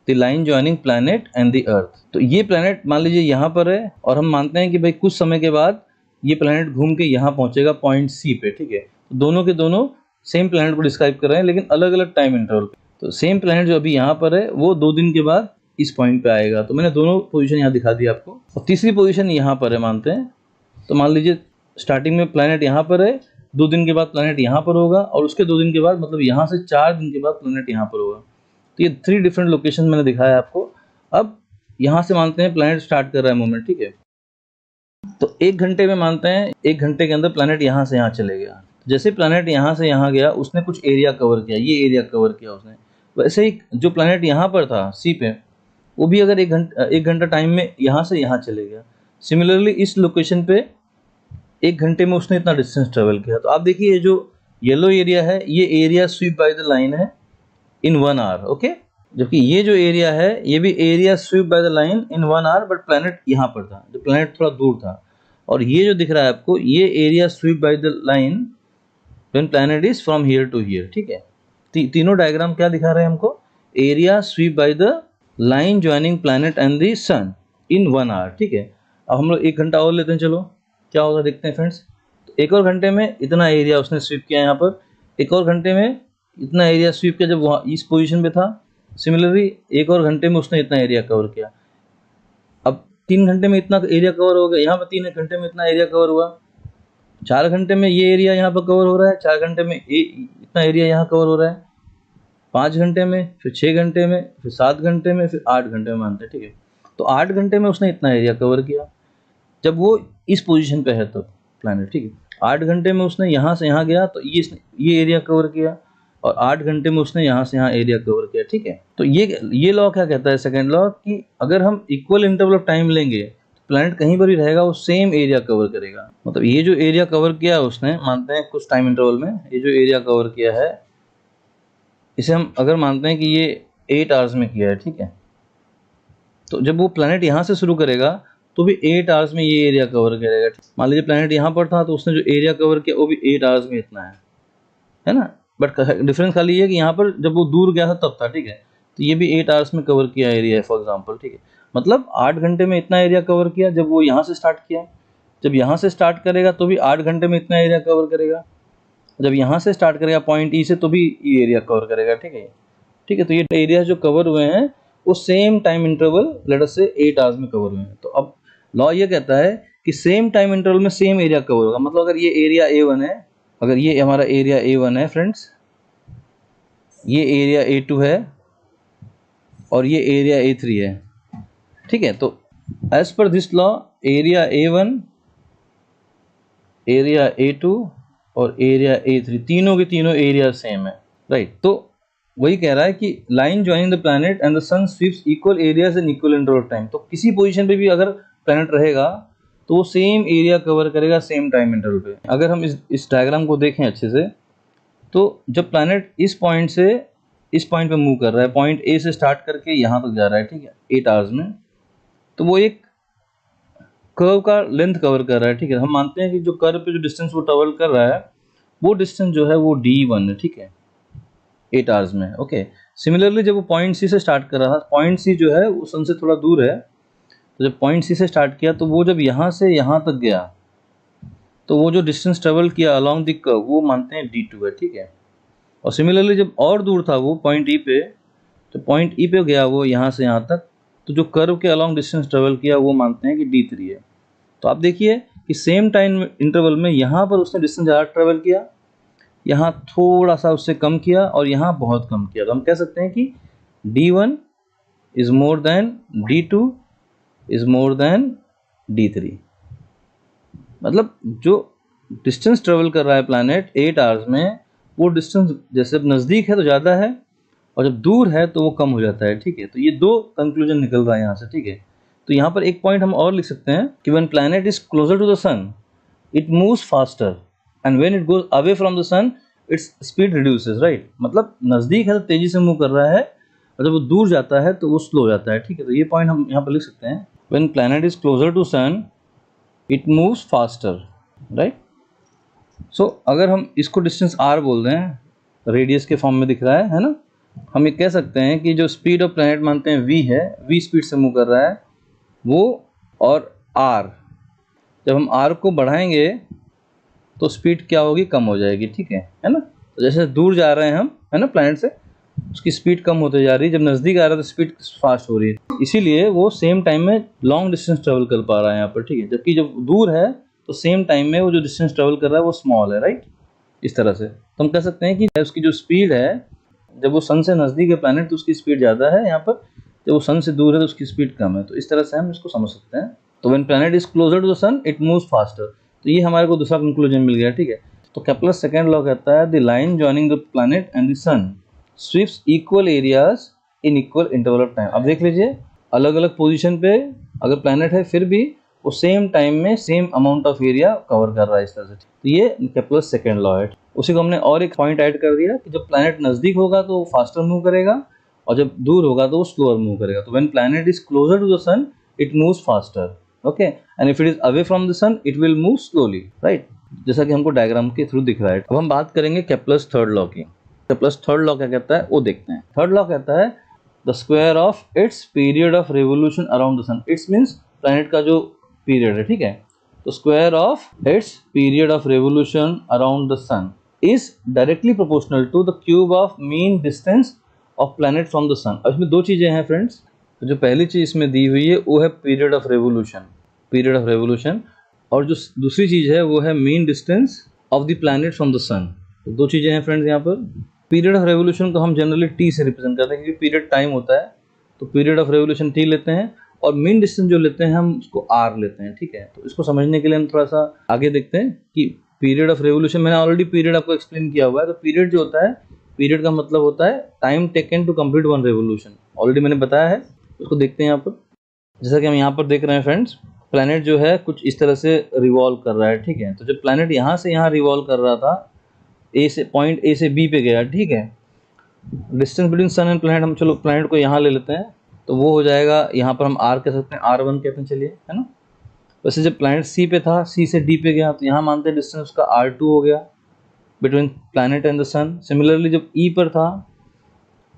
the line joining planet and the earth. तो ये प्लैनेट मान लीजिए यहाँ पर है, और हम मानते हैं कि भाई कुछ समय के बाद ये प्लैनेट घूम के यहाँ पहुंचेगा पॉइंट सी पे, ठीक है। तो दोनों के दोनों सेम प्लैनेट को डिस्क्राइब कर रहे हैं, लेकिन अलग अलग टाइम इंटरवल पे। तो सेम प्लैनेट जो अभी यहाँ पर है वो 2 दिन के बाद इस पॉइंट पे आएगा। तो मैंने दोनों पोजीशन यहाँ दिखा दी आपको। और तीसरी पोजीशन यहाँ पर है मानते हैं, तो मान लीजिए स्टार्टिंग में प्लैनेट यहाँ पर है, 2 दिन के बाद प्लैनेट यहाँ पर होगा, और उसके 2 दिन के बाद मतलब यहाँ से 4 दिन के बाद प्लैनेट यहाँ पर होगा। तो ये 3 डिफरेंट लोकेशन मैंने दिखाया आपको। अब यहाँ से मानते हैं प्लैनेट स्टार्ट कर रहा है मूवमेंट, ठीक है। तो 1 घंटे में मानते हैं 1 घंटे के अंदर प्लैनेट यहाँ से यहाँ चले गया। जैसे प्लैनेट यहाँ से यहाँ गया, उसने कुछ एरिया कवर किया, ये एरिया कवर किया उसने। वैसे ही जो प्लैनेट यहाँ पर था सी पे, वो भी अगर 1 घंटा टाइम में यहाँ से यहाँ चले गया। सिमिलरली इस लोकेशन पे 1 घंटे में उसने इतना डिस्टेंस ट्रेवल किया। तो आप देखिए ये जो येलो एरिया है, ये area sweep by the line है इन 1 आवर, ओके। जबकि ये जो एरिया है, ये भी area sweep by the line in 1 hour, but planet यहाँ पर था, जो प्लैनेट थोड़ा दूर था। और ये जो दिख रहा है आपको, ये area sweep by the line when planet is from here to here, ठीक है। तीनों डायग्राम क्या दिखा रहे हैं हमको? Area sweep by the line joining planet and the sun in 1 hour, ठीक है। अब हम लोग 1 घंटा और लेते हैं, चलो क्या होगा देखते हैं फ्रेंड्स। तो 1 और घंटे में इतना एरिया उसने स्वीप किया यहाँ पर, 1 और घंटे में इतना एरिया स्वीप किया जब वहाँ इस पोजीशन पे था। सिमिलरली 1 और घंटे में उसने इतना एरिया कवर किया। अब 3 घंटे में इतना एरिया कवर हो गया, यहाँ पर 3 घंटे में इतना एरिया कवर हुआ। 4 घंटे में ये एरिया यहाँ पर कवर हो रहा है, 4 घंटे में इतना एरिया यहाँ कवर हो रहा है, 5 घंटे में, फिर 6 घंटे में, फिर 7 घंटे में, फिर 8 घंटे में मानते हैं, ठीक है। तो 8 घंटे में उसने इतना एरिया कवर किया जब वो इस पोजीशन पे है तो प्लैनेट, ठीक है। 8 घंटे में उसने यहाँ से यहाँ गया तो ये एरिया कवर किया, और 8 घंटे में उसने यहाँ से यहाँ एरिया कवर किया, ठीक है। तो ये लॉ क्या कहता है, सेकंड लॉ, कि अगर हम इक्वल इंटरवल ऑफ टाइम लेंगे तो प्लैनेट कहीं पर भी रहेगा वो सेम एरिया कवर करेगा। मतलब ये जो एरिया कवर किया उसने, मानते हैं कुछ टाइम इंटरवल में ये जो एरिया कवर किया है, इसे हम अगर मानते हैं कि ये 8 आवर्स में किया है, ठीक है। तो जब वो प्लैनेट यहाँ से शुरू करेगा तो भी 8 आवर्स में ये एरिया कवर करेगा। मान लीजिए प्लैनेट यहाँ पर था तो उसने जो एरिया कवर किया वो भी 8 आवर्स में इतना है ना। बट डिफरेंस खाली ये है कि यहाँ पर जब वो दूर गया था तब था, ठीक है। तो ये भी 8 आवर्स में कवर किया एरिया है फॉर एग्जाम्पल, ठीक है। मतलब 8 घंटे में इतना एरिया कवर किया जब वो यहाँ से स्टार्ट किया। जब यहाँ से स्टार्ट करेगा तो भी 8 घंटे में इतना एरिया कवर करेगा। जब यहाँ से स्टार्ट करेगा पॉइंट ई से तो भी ये एरिया कवर करेगा, ठीक है। ठीक है, तो ये एरिया जो कवर हुए हैं वो same time interval let us से 8 आवर्स में कवर हुए हैं। तो अब लॉ ये कहता है कि सेम टाइम इंटरवल में सेम एरिया कवर होगा। मतलब अगर ये एरिया A1 है, अगर ये हमारा एरिया A1 है फ्रेंड्स, ये एरिया A2 है और ये एरिया A3 है, ठीक है। तो as per this law area A1, area A2 और एरिया A3 तीनों के तीनों एरिया सेम है, राइट। तो वही कह रहा है कि line joining the planet and the sun sweeps equal areas in equal interval of time. तो किसी पोजीशन पे भी अगर प्लैनेट रहेगा तो वो सेम एरिया कवर करेगा सेम टाइम इंटरवल पे। अगर हम इस डायग्राम को देखें अच्छे से, तो जब प्लैनेट इस पॉइंट से इस पॉइंट पे मूव कर रहा है, पॉइंट ए से स्टार्ट करके यहाँ तक जा रहा है, ठीक है, 8 आवर्स में, तो वो एक कर्व का लेंथ कवर कर रहा है, ठीक है। हम मानते हैं कि जो कर्व पे जो डिस्टेंस वो ट्रेवल कर रहा है वो डिस्टेंस जो है वो D1 है, ठीक है, 8 आवर्स में, ओके। सिमिलरली जब वो पॉइंट सी से स्टार्ट कर रहा था, पॉइंट सी जो है वो सन से थोड़ा दूर है, तो जब पॉइंट सी से स्टार्ट किया तो वो जब यहाँ से यहाँ तक गया तो वो जो डिस्टेंस ट्रेवल किया अलॉन्ग द कर्व वो मानते हैं D2 है, ठीक है। और सिमिलरली जब और दूर था वो पॉइंट ई पे, तो पॉइंट ई पे गया वो यहाँ से यहाँ तक, तो जो कर्व के अलॉन्ग डिस्टेंस ट्रेवल किया वो मानते हैं कि D3 है। तो आप देखिए कि सेम टाइम इंटरवल में यहाँ पर उसने डिस्टेंस ज़्यादा ट्रेवल किया, यहाँ थोड़ा सा उससे कम किया और यहाँ बहुत कम किया। तो हम कह सकते हैं कि D1 is more than D2 is more than D3। मतलब जो डिस्टेंस ट्रेवल कर रहा है प्लैनेट 8 आवर्स में, वो डिस्टेंस जैसे नज़दीक है तो ज़्यादा है और जब दूर है तो वो कम हो जाता है, ठीक है। तो ये 2 कंक्लूजन निकल रहा है यहाँ से, ठीक है। तो यहाँ पर एक पॉइंट हम और लिख सकते हैं कि when planet is closer to the sun it moves faster and when it goes away from the sun its speed reduces, right. मतलब नज़दीक है तो तेज़ी से मूव कर रहा है और जब वो दूर जाता है तो वो स्लो हो जाता है, ठीक है। तो ये पॉइंट हम यहाँ पर लिख सकते हैं, when planet is closer to sun it moves faster, right. So अगर हम इसको डिस्टेंस r बोल रहे हैं, रेडियस के फॉर्म में दिख रहा है ना, हम ये कह सकते हैं कि जो स्पीड ऑफ प्लैनेट मानते हैं v है, v स्पीड से मूव कर रहा है वो, और r जब हम r को बढ़ाएंगे तो स्पीड क्या होगी, कम हो जाएगी, ठीक है ना। तो जैसे दूर जा रहे हैं हम, है ना, प्लैनेट से, उसकी स्पीड कम होते जा रही है, जब नज़दीक आ रहा है तो स्पीड फास्ट हो रही है, इसीलिए वो सेम टाइम में लॉन्ग डिस्टेंस ट्रेवल कर पा रहा है यहाँ पर, ठीक है। जबकि जब दूर है तो सेम टाइम में वो जो डिस्टेंस ट्रेवल कर रहा है वो स्मॉल है, राइट। इस तरह से तो हम कह सकते हैं कि उसकी जो स्पीड है, जब वो सन से नज़दीक है प्लैनेट तो उसकी स्पीड ज़्यादा है यहाँ पर, जब वो सन से दूर है तो उसकी स्पीड कम है। तो इस तरह से हम इसको समझ सकते हैं। तो when planet is closer to the sun it moves faster. तो ये हमारे को दूसरा कंक्लूजन मिल गया, ठीक है। तो केप्लर सेकंड लॉ कहता है the line joining the planet and the sun sweeps equal areas in equal interval of time. अब देख लीजिए, अलग अलग पोजीशन पे अगर प्लैनेट है फिर भी वो सेम टाइम में same amount of area cover कर रहा है, इस तरह से। तो ये केप्लर सेकंड लॉ है। उसी को हमने और एक पॉइंट ऐड कर दिया कि जब प्लैनेट नज़दीक होगा तो वो फास्टर मूव करेगा और जब दूर होगा तो वो स्लोअर मूव करेगा। तो when planet is closer to the sun it moves faster, okay, and if it is away from the sun it will move slowly, right, जैसा कि हमको डायग्राम के थ्रू दिख रहा है। अब हम बात करेंगे केप्लर्स थर्ड लॉ की। केप्लर्स थर्ड लॉ क्या कहता है वो देखते हैं। थर्ड लॉ कहता है the square of its period of revolution around the sun. Its means planet का जो पीरियड है, ठीक है। तो square of its period of revolution around the sun is directly proportional to the cube of mean distance of planet from the sun. अब इसमें दो चीज़ें हैं फ्रेंड्स। तो जो पहली चीज़ इसमें दी हुई है वो है पीरियड ऑफ रेवोल्यूशन, और जो दूसरी चीज़ है वो है mean distance of the planet from the sun. तो दो चीज़ें हैं फ्रेंड्स यहाँ पर। पीरियड ऑफ रेवोल्यूशन को हम जनरली टी से रिप्रेजेंट करते हैं क्योंकि पीरियड टाइम होता है, तो पीरियड ऑफ रेवोल्यूशन टी लेते हैं, और मीन डिस्टेंस जो लेते हैं हम उसको आर लेते हैं, ठीक है। तो इसको समझने के लिए हम थोड़ा सा आगे देखते हैं कि पीरियड ऑफ रेवोल्यूशन, मैंने ऑलरेडी पीरियड आपको एक्सप्लेन किया हुआ है। तो पीरियड जो होता है, पीरियड का मतलब होता है time taken to complete one revolution, already मैंने बताया है। उसको देखते हैं यहाँ पर। जैसा कि हम यहाँ पर देख रहे हैं फ्रेंड्स, प्लैनेट जो है कुछ इस तरह से रिवॉल्व कर रहा है, ठीक है। तो जब प्लैनेट यहाँ से यहाँ रिवॉल्व कर रहा था, पॉइंट ए से बी पे गया, ठीक है। Distance between sun and planet, हम चलो प्लैनेट को यहाँ ले लेते हैं, तो वो हो जाएगा, यहाँ पर हम आर कह सकते हैं, R1 कहते हैं, चलिए, है ना। वैसे जब प्लैनेट सी पे था, सी से डी पे गया, तो यहाँ मानते हैं डिस्टेंस उसका R2 हो गया between planet and the sun. Similarly जब ई पर था,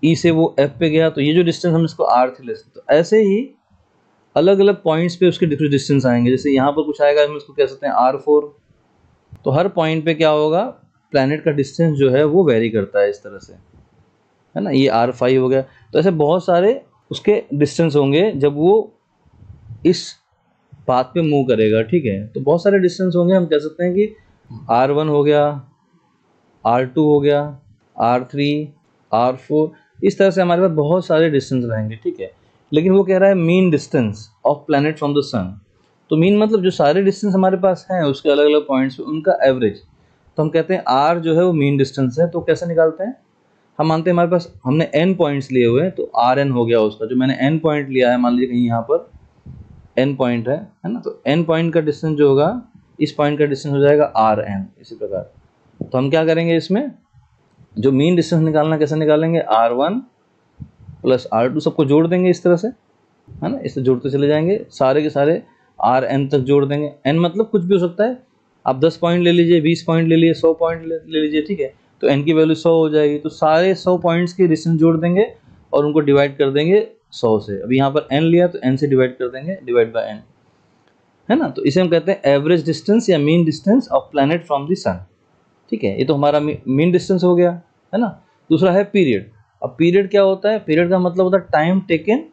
ई से वो एफ पे गया, तो ये जो डिस्टेंस हम इसको R3 ले सकते। तो ऐसे ही अलग अलग पॉइंट्स पे उसके डिफरेंट डिस्टेंस आएंगे। जैसे यहाँ पर कुछ आएगा, हम इसको कह सकते हैं R4। तो हर पॉइंट पे क्या होगा, प्लैनेट का डिस्टेंस जो है वो वेरी करता है इस तरह से, है ना। ये R5 हो गया। तो ऐसे बहुत सारे उसके डिस्टेंस होंगे जब वो इस पाथ पे मूव करेगा, ठीक है। तो बहुत सारे डिस्टेंस होंगे, हम कह सकते हैं कि R1 हो गया, R2 हो गया, R3, R4, इस तरह से हमारे पास बहुत सारे डिस्टेंस रहेंगे, ठीक है। लेकिन वो कह रहा है mean distance of planet from the sun. तो मीन मतलब जो सारे डिस्टेंस हमारे पास हैं उसके अलग अलग पॉइंट्स पे उनका एवरेज। तो हम कहते हैं R जो है वो मीन डिस्टेंस है। तो कैसे निकालते हैं, हम मानते हैं हमारे पास हमने n पॉइंट्स लिए हुए हैं, तो Rn हो गया उसका। जो मैंने n पॉइंट लिया है, मान लीजिए कहीं यहाँ पर n पॉइंट है ना, तो n पॉइंट का डिस्टेंस जो होगा इस पॉइंट का डिस्टेंस हो जाएगा Rn। इसी प्रकार तो हम क्या करेंगे, इसमें जो मीन डिस्टेंस निकालना कैसे निकालेंगे, R1 प्लस R2 सबको जोड़ देंगे इस तरह से, है ना। इससे जोड़ते चले जाएंगे, सारे के सारे Rn तक जोड़ देंगे। n मतलब कुछ भी हो सकता है, आप 10 पॉइंट ले लीजिए, 20 पॉइंट ले लीजिए, 100 पॉइंट ले लीजिए, ठीक है। तो n की वैल्यू 100 हो जाएगी। तो सारे 100 पॉइंट्स के डिस्टेंस जोड़ देंगे और उनको डिवाइड कर देंगे 100 से। अभी यहाँ पर n लिया तो n से डिवाइड कर देंगे, डिवाइड बाय n, है ना। तो इसे हम कहते हैं एवरेज डिस्टेंस या mean distance of planet from the sun, ठीक है। ये तो हमारा मीन डिस्टेंस हो गया, है ना। दूसरा है पीरियड। अब पीरियड क्या होता है, पीरियड का मतलब होता है टाइम टेकन।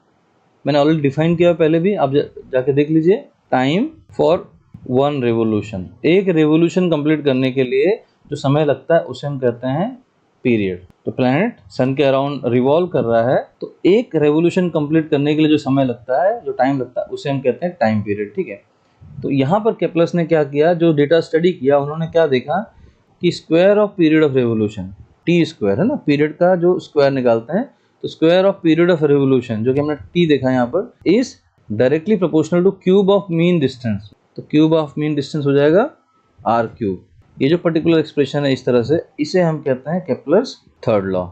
मैंने ऑलरेडी डिफाइन किया पहले भी, आप जाके देख लीजिए। टाइम फॉर वन रेवोल्यूशन, एक रेवोल्यूशन कंप्लीट करने के लिए जो समय लगता है उसे हम कहते हैं पीरियड। तो प्लैनेट सन के अराउंड रिवॉल्व कर रहा है, तो एक रेवोल्यूशन कंप्लीट करने के लिए जो समय लगता है, जो टाइम लगता है, उसे हम कहते हैं टाइम पीरियड, ठीक है। तो यहाँ पर केप्लर्स ने क्या किया, जो डेटा स्टडी किया, उन्होंने क्या देखा कि square of period of revolution, T square, है ना, पीरियड का जो स्क्वायर निकालते हैं, तो square of period of revolution जो कि हमने टी देखा यहाँ पर, is directly proportional two cube of mean distance. तो क्यूब ऑफ मीन डिस्टेंस हो जाएगा R3। ये जो पर्टिकुलर एक्सप्रेशन है इस तरह से, इसे हम कहते हैं केप्लर्स थर्ड लॉ।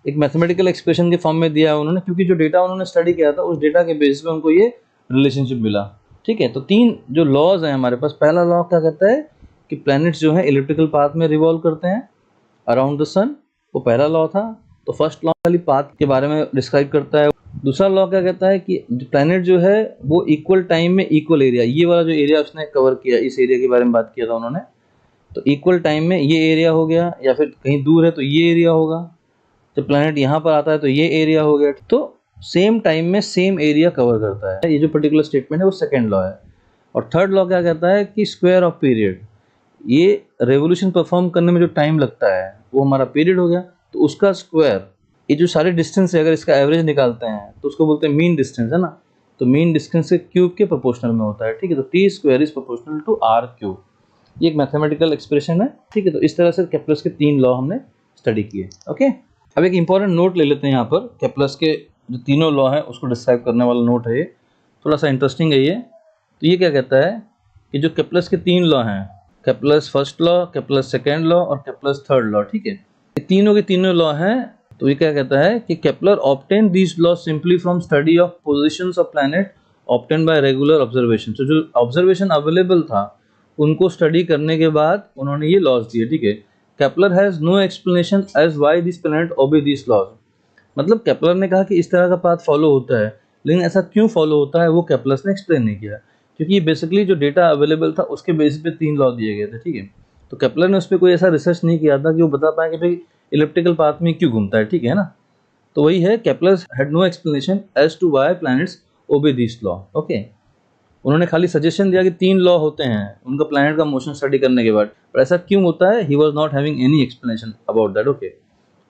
एक मैथमेटिकल एक्सप्रेशन के फॉर्म में दिया है उन्होंने, क्योंकि जो डेटा उन्होंने स्टडी किया था उस डेटा के बेसिस पे उनको ये रिलेशनशिप मिला, ठीक है। तो तीन जो लॉज हैं हमारे पास, पहला लॉ क्या कहता है कि प्लैनेट्स जो है इलिप्टिकल पाथ में रिवॉल्व करते हैं अराउंड द सन, वो पहला लॉ था। तो फर्स्ट लॉ वाली पाथ के बारे में डिस्क्राइब करता है। दूसरा लॉ क्या कहता है कि प्लैनेट जो है वो इक्वल टाइम में इक्वल एरिया, ये वाला जो एरिया उसने कवर किया, इस एरिया के बारे में बात किया था उन्होंने। तो इक्वल टाइम में ये एरिया हो गया, या फिर कहीं दूर है तो ये एरिया होगा, जब प्लैनेट यहाँ पर आता है तो ये एरिया हो गया, तो सेम टाइम में सेम एरिया कवर करता है। ये जो पर्टिकुलर स्टेटमेंट है वो सेकेंड लॉ है। और थर्ड लॉ क्या कहता है कि स्क्वायर ऑफ पीरियड, ये रेवोल्यूशन परफॉर्म करने में जो टाइम लगता है वो हमारा पीरियड हो गया, तो उसका स्क्वायर, ये जो सारे डिस्टेंस है अगर इसका एवरेज निकालते हैं तो उसको बोलते हैं मीन डिस्टेंस, है ना। तो मीन डिस्टेंस के क्यूब के प्रोपोर्शनल में होता है, ठीक है। तो T square is proportional to R cube, ये एक मैथमेटिकल एक्सप्रेशन है, ठीक है। तो इस तरह से केप्लर्स के 3 लॉ हमने स्टडी किए, ओके। अब एक इंपॉर्टेंट नोट ले लेते हैं यहाँ पर, केप्लर्स के जो तीनों लॉ हैं उसको डिस्क्राइब करने वाला नोट है ये, थोड़ा सा इंटरेस्टिंग है ये। तो ये क्या कहता है कि जो केप्लर्स के 3 लॉ हैं, Kepler's first law, Kepler's second law और केप्लर्स थर्ड लॉ, ठीक है, ये तीनों के तीनों लॉ हैं। तो ये क्या कहता है कि Kepler obtain these law simply from study of positions of planet obtain bye regular observation. तो जो ऑब्जर्वेशन अवेलेबल था उनको स्टडी करने के बाद उन्होंने ये लॉज दिए, ठीक है। Kepler has no explanation as why this planet obey this laws, मतलब केप्लर ने कहा कि इस तरह का पाथ फॉलो होता है, लेकिन ऐसा क्यों फॉलो होता है वो केप्लर ने एक्सप्लेन नहीं किया, क्योंकि ये बेसिकली जो डेटा अवेलेबल था उसके बेसिस पे 3 लॉ दिए गए थे, ठीक है। तो केप्लर ने उस पर कोई ऐसा रिसर्च नहीं किया था कि वो बता पाए कि भाई इलिप्टिकल पाथ में क्यों घूमता है, ठीक है ना। तो वही है, Kepler had no explanation as to why planets obey this law, okay. उन्होंने खाली सजेशन दिया कि 3 लॉ होते हैं उनका प्लैनेट का मोशन स्टडी करने के बाद, पर ऐसा क्यों होता है, he was not having any explanation about that, okay.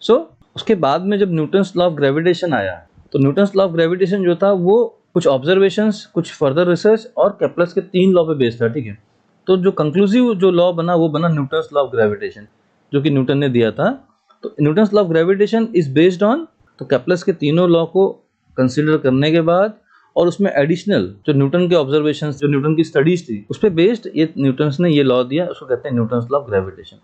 So उसके बाद में जब न्यूटन्स लॉ ऑफ ग्रेविटेशन आया, तो न्यूटन्स लॉ ऑफ ग्रेविटेशन जो था वो कुछ ऑब्जर्वेशंस, कुछ फर्दर रिसर्च और केप्लर्स के 3 लॉ पे बेस्ड था, ठीक है। तो जो कंक्लूसिव जो लॉ बना वो बना न्यूटन्स लॉ ऑफ ग्रेविटेशन, जो कि न्यूटन ने दिया था। तो Newton's law of gravitation is based on, तो केप्लर्स के तीनों लॉ को कंसीडर करने के बाद और उसमें एडिशनल जो न्यूटन के ऑब्जर्वेशंस, जो न्यूटन की स्टडीज थी उस पर बेस्ड ये न्यूटन्स ने ये लॉ दिया, उसको कहते हैं न्यूटन्स लॉ ऑफ ग्रेविटेशन।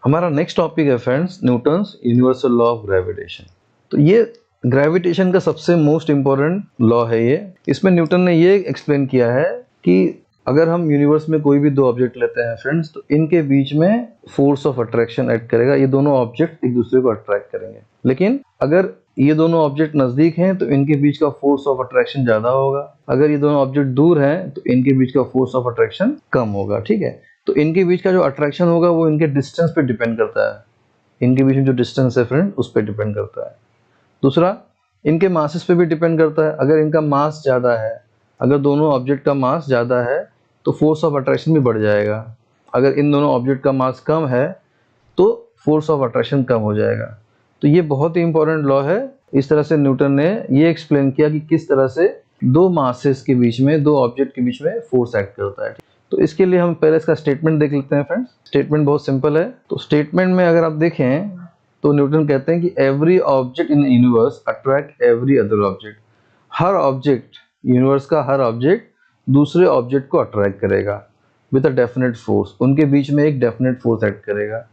हमारा नेक्स्ट टॉपिक है friends Newton's universal law of gravitation. तो ये ग्रेविटेशन का सबसे मोस्ट इंपॉर्टेंट लॉ है ये। इसमें न्यूटन ने ये एक्सप्लेन किया है कि अगर हम यूनिवर्स में कोई भी 2 ऑब्जेक्ट लेते हैं फ्रेंड्स, तो इनके बीच में फोर्स ऑफ अट्रैक्शन एक्ट करेगा, ये दोनों ऑब्जेक्ट एक दूसरे को अट्रैक्ट करेंगे। लेकिन अगर ये दोनों ऑब्जेक्ट नजदीक हैं तो इनके बीच का फोर्स ऑफ अट्रैक्शन ज्यादा होगा, अगर ये दोनों ऑब्जेक्ट दूर हैं तो इनके बीच का फोर्स ऑफ अट्रैक्शन कम होगा, ठीक है। तो इनके बीच का जो अट्रैक्शन होगा वो इनके डिस्टेंस पे डिपेंड करता है, इनके बीच में जो डिस्टेंस है फ्रेंड उस पर डिपेंड करता है। दूसरा, इनके मासेस पे भी डिपेंड करता है, अगर इनका मास ज़्यादा है, अगर दोनों ऑब्जेक्ट का मास ज़्यादा है तो फोर्स ऑफ अट्रैक्शन भी बढ़ जाएगा, अगर इन दोनों ऑब्जेक्ट का मास कम है तो फोर्स ऑफ अट्रैक्शन कम हो जाएगा। तो ये बहुत ही इंपॉर्टेंट लॉ है। इस तरह से न्यूटन ने ये एक्सप्लेन किया कि किस तरह से 2 मासेस के बीच में, 2 ऑब्जेक्ट के बीच में फोर्स एक्ट करता है। तो इसके लिए हम पहले इसका स्टेटमेंट देख लेते हैं फ्रेंड्स। स्टेटमेंट बहुत सिंपल है। तो स्टेटमेंट में अगर आप देखें तो न्यूटन कहते हैं कि every object in universe attract every other object, हर ऑब्जेक्ट, यूनिवर्स का हर ऑब्जेक्ट दूसरे ऑब्जेक्ट को अट्रैक्ट करेगा विद अ डेफिनेट फोर्स, उनके बीच में एक डेफिनेट फोर्स एक्ट करेगा।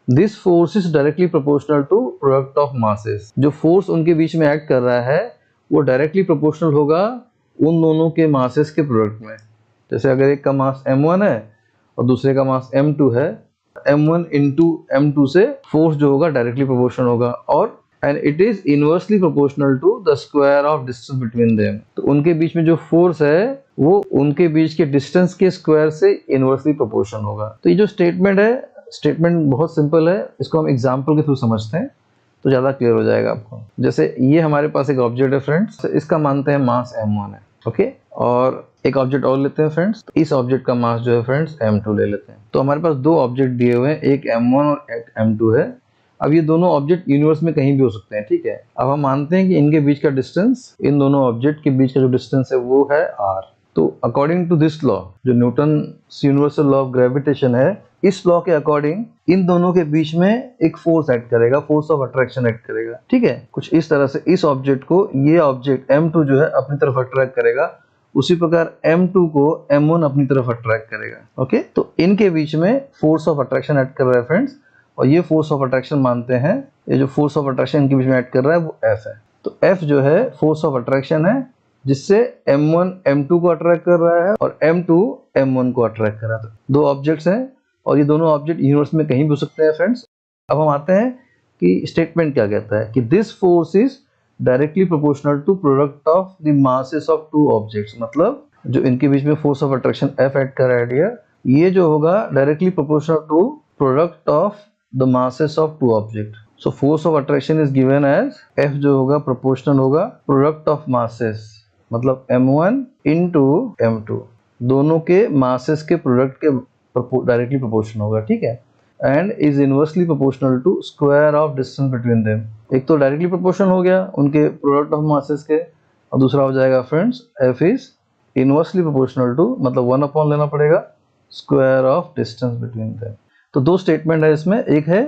This force is directly proportional to product of masses, जो फोर्स उनके बीच में एक्ट कर रहा है वो डायरेक्टली प्रोपोर्शनल होगा उन दोनों के मासेस के प्रोडक्ट में। जैसे अगर एक का मास m1 है और दूसरे का मास m2 है, m1 इंटू m2 से फोर्स जो होगा डायरेक्टली प्रोपोर्शनल होगा, और and it is inversely proportional to the square of distance between them. तो उनके बीच में जो फोर्स है वो उनके बीच के डिस्टेंस के स्क्वायर से इनवर्सली प्रोपोर्शनल होगा। तो ये जो स्टेटमेंट है, स्टेटमेंट बहुत सिंपल है, इसको हम एग्जाम्पल के थ्रू समझते हैं तो ज़्यादा क्लियर हो जाएगा आपको। जैसे ये हमारे पास एक ऑब्जेक्ट है फ्रेंड्स, इसका मानते हैं मास m1 है, ओके। और एक ऑब्जेक्ट और लेते हैं फ्रेंड्स, तो इस ऑब्जेक्ट का मास जो है फ्रेंड्स m2 ले लेते हैं। तो हमारे पास 2 ऑब्जेक्ट दिए हुए हैं, एक m1 और एक m2 है। अब ये दोनों ऑब्जेक्ट यूनिवर्स में कहीं भी हो सकते हैं, ठीक है। अब हम मानते हैं कि इनके बीच का डिस्टेंस, इन दोनों ऑब्जेक्ट के बीच का जो डिस्टेंस है वो है r। तो अकॉर्डिंग टू दिस लॉ, जो Newton universal law of gravitation है, इस लॉ के अकॉर्डिंग इन दोनों के बीच में एक फोर्स एक्ट करेगा, फोर्स ऑफ अट्रैक्शन एक्ट करेगा, ठीक है। कुछ इस तरह से इस ऑब्जेक्ट को ये ऑब्जेक्ट m2 जो है अपनी तरफ अट्रैक्ट करेगा, उसी प्रकार m2 को m1 अपनी तरफ अट्रैक्ट करेगा, ओके। तो इनके बीच में फोर्स ऑफ अट्रैक्शन एक्ट कर रहा है फ्रेंड्स, और ये फोर्स ऑफ अट्रैक्शन मानते हैं, ये जो फोर्स ऑफ अट्रैक्शन इनके बीच में एक्ट कर रहा है वो F है। तो F जो है फोर्स ऑफ अट्रैक्शन है, जिससे m1 m2 को अट्रैक्ट कर रहा है और m2 m1 को अट्रैक्ट कर रहा है। 2 ऑब्जेक्ट्स हैं और ये दोनों ऑब्जेक्ट यूनिवर्स में कहीं भी हो सकते हैं फ्रेंड्स। अब हम आते हैं कि स्टेटमेंट क्या कहता है कि this force is directly proportional to product of the masses of 2 objects, मतलब जो इनके बीच में force of attraction F act कर रहा है, ये जो होगा directly proportional to product of the masses of 2 object. So force of attraction is given as F जो होगा प्रोपोर्शनल होगा प्रोडक्ट ऑफ मासेस, मतलब m1 इंटू m2, दोनों के मासेस के प्रोडक्ट के डायरेक्टली प्रोपोर्शनल होगा, ठीक है। And is inversely proportional to square of distance between them. एक तो डायरेक्टली प्रोपोर्शनल हो गया उनके प्रोडक्ट ऑफ मासेस के, और दूसरा हो जाएगा friends F is inversely proportional to, मतलब 1 लेना पड़ेगा square of distance between them. तो दो स्टेटमेंट है इसमें, एक है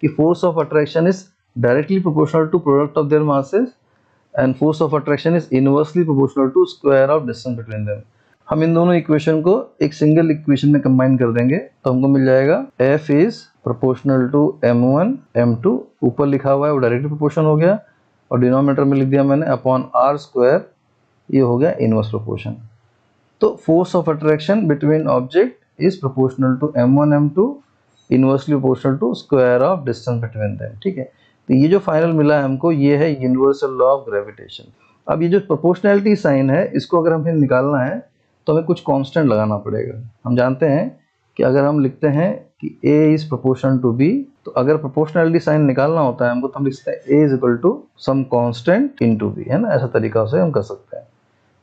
कि force of attraction is directly proportional to product of their masses and force of attraction is inversely proportional to square of distance between them. हम इन दोनों इक्वेशन को एक सिंगल इक्वेशन में कंबाइन कर देंगे तो हमको मिल जाएगा F is proportional to m1 m2, ऊपर लिखा हुआ है वो डायरेक्टली प्रोपोर्शन हो गया, और डिनोमिनेटर में लिख दिया मैंने अपॉन r स्क्वायर, ये हो गया इनवर्स प्रोपोर्शन। तो force of attraction between object is proportional to m1 m2 inversely proportional to square of distance between them, ठीक है। तो ये जो फाइनल मिला है हमको, ये है यूनिवर्सल लॉ ऑफ ग्रेविटेशन। अब ये जो प्रोपोर्शनैलिटी साइन है, इसको अगर हमें निकालना है तो हमें कुछ कांस्टेंट लगाना पड़ेगा। हम जानते हैं कि अगर हम लिखते हैं कि A is proportional to B, तो अगर प्रोपोर्शनैलिटी साइन निकालना होता है हमको तो हम लिख सकते हैं A is equal to some constant into B, है ना। ऐसा तरीका से हम कर सकते हैं।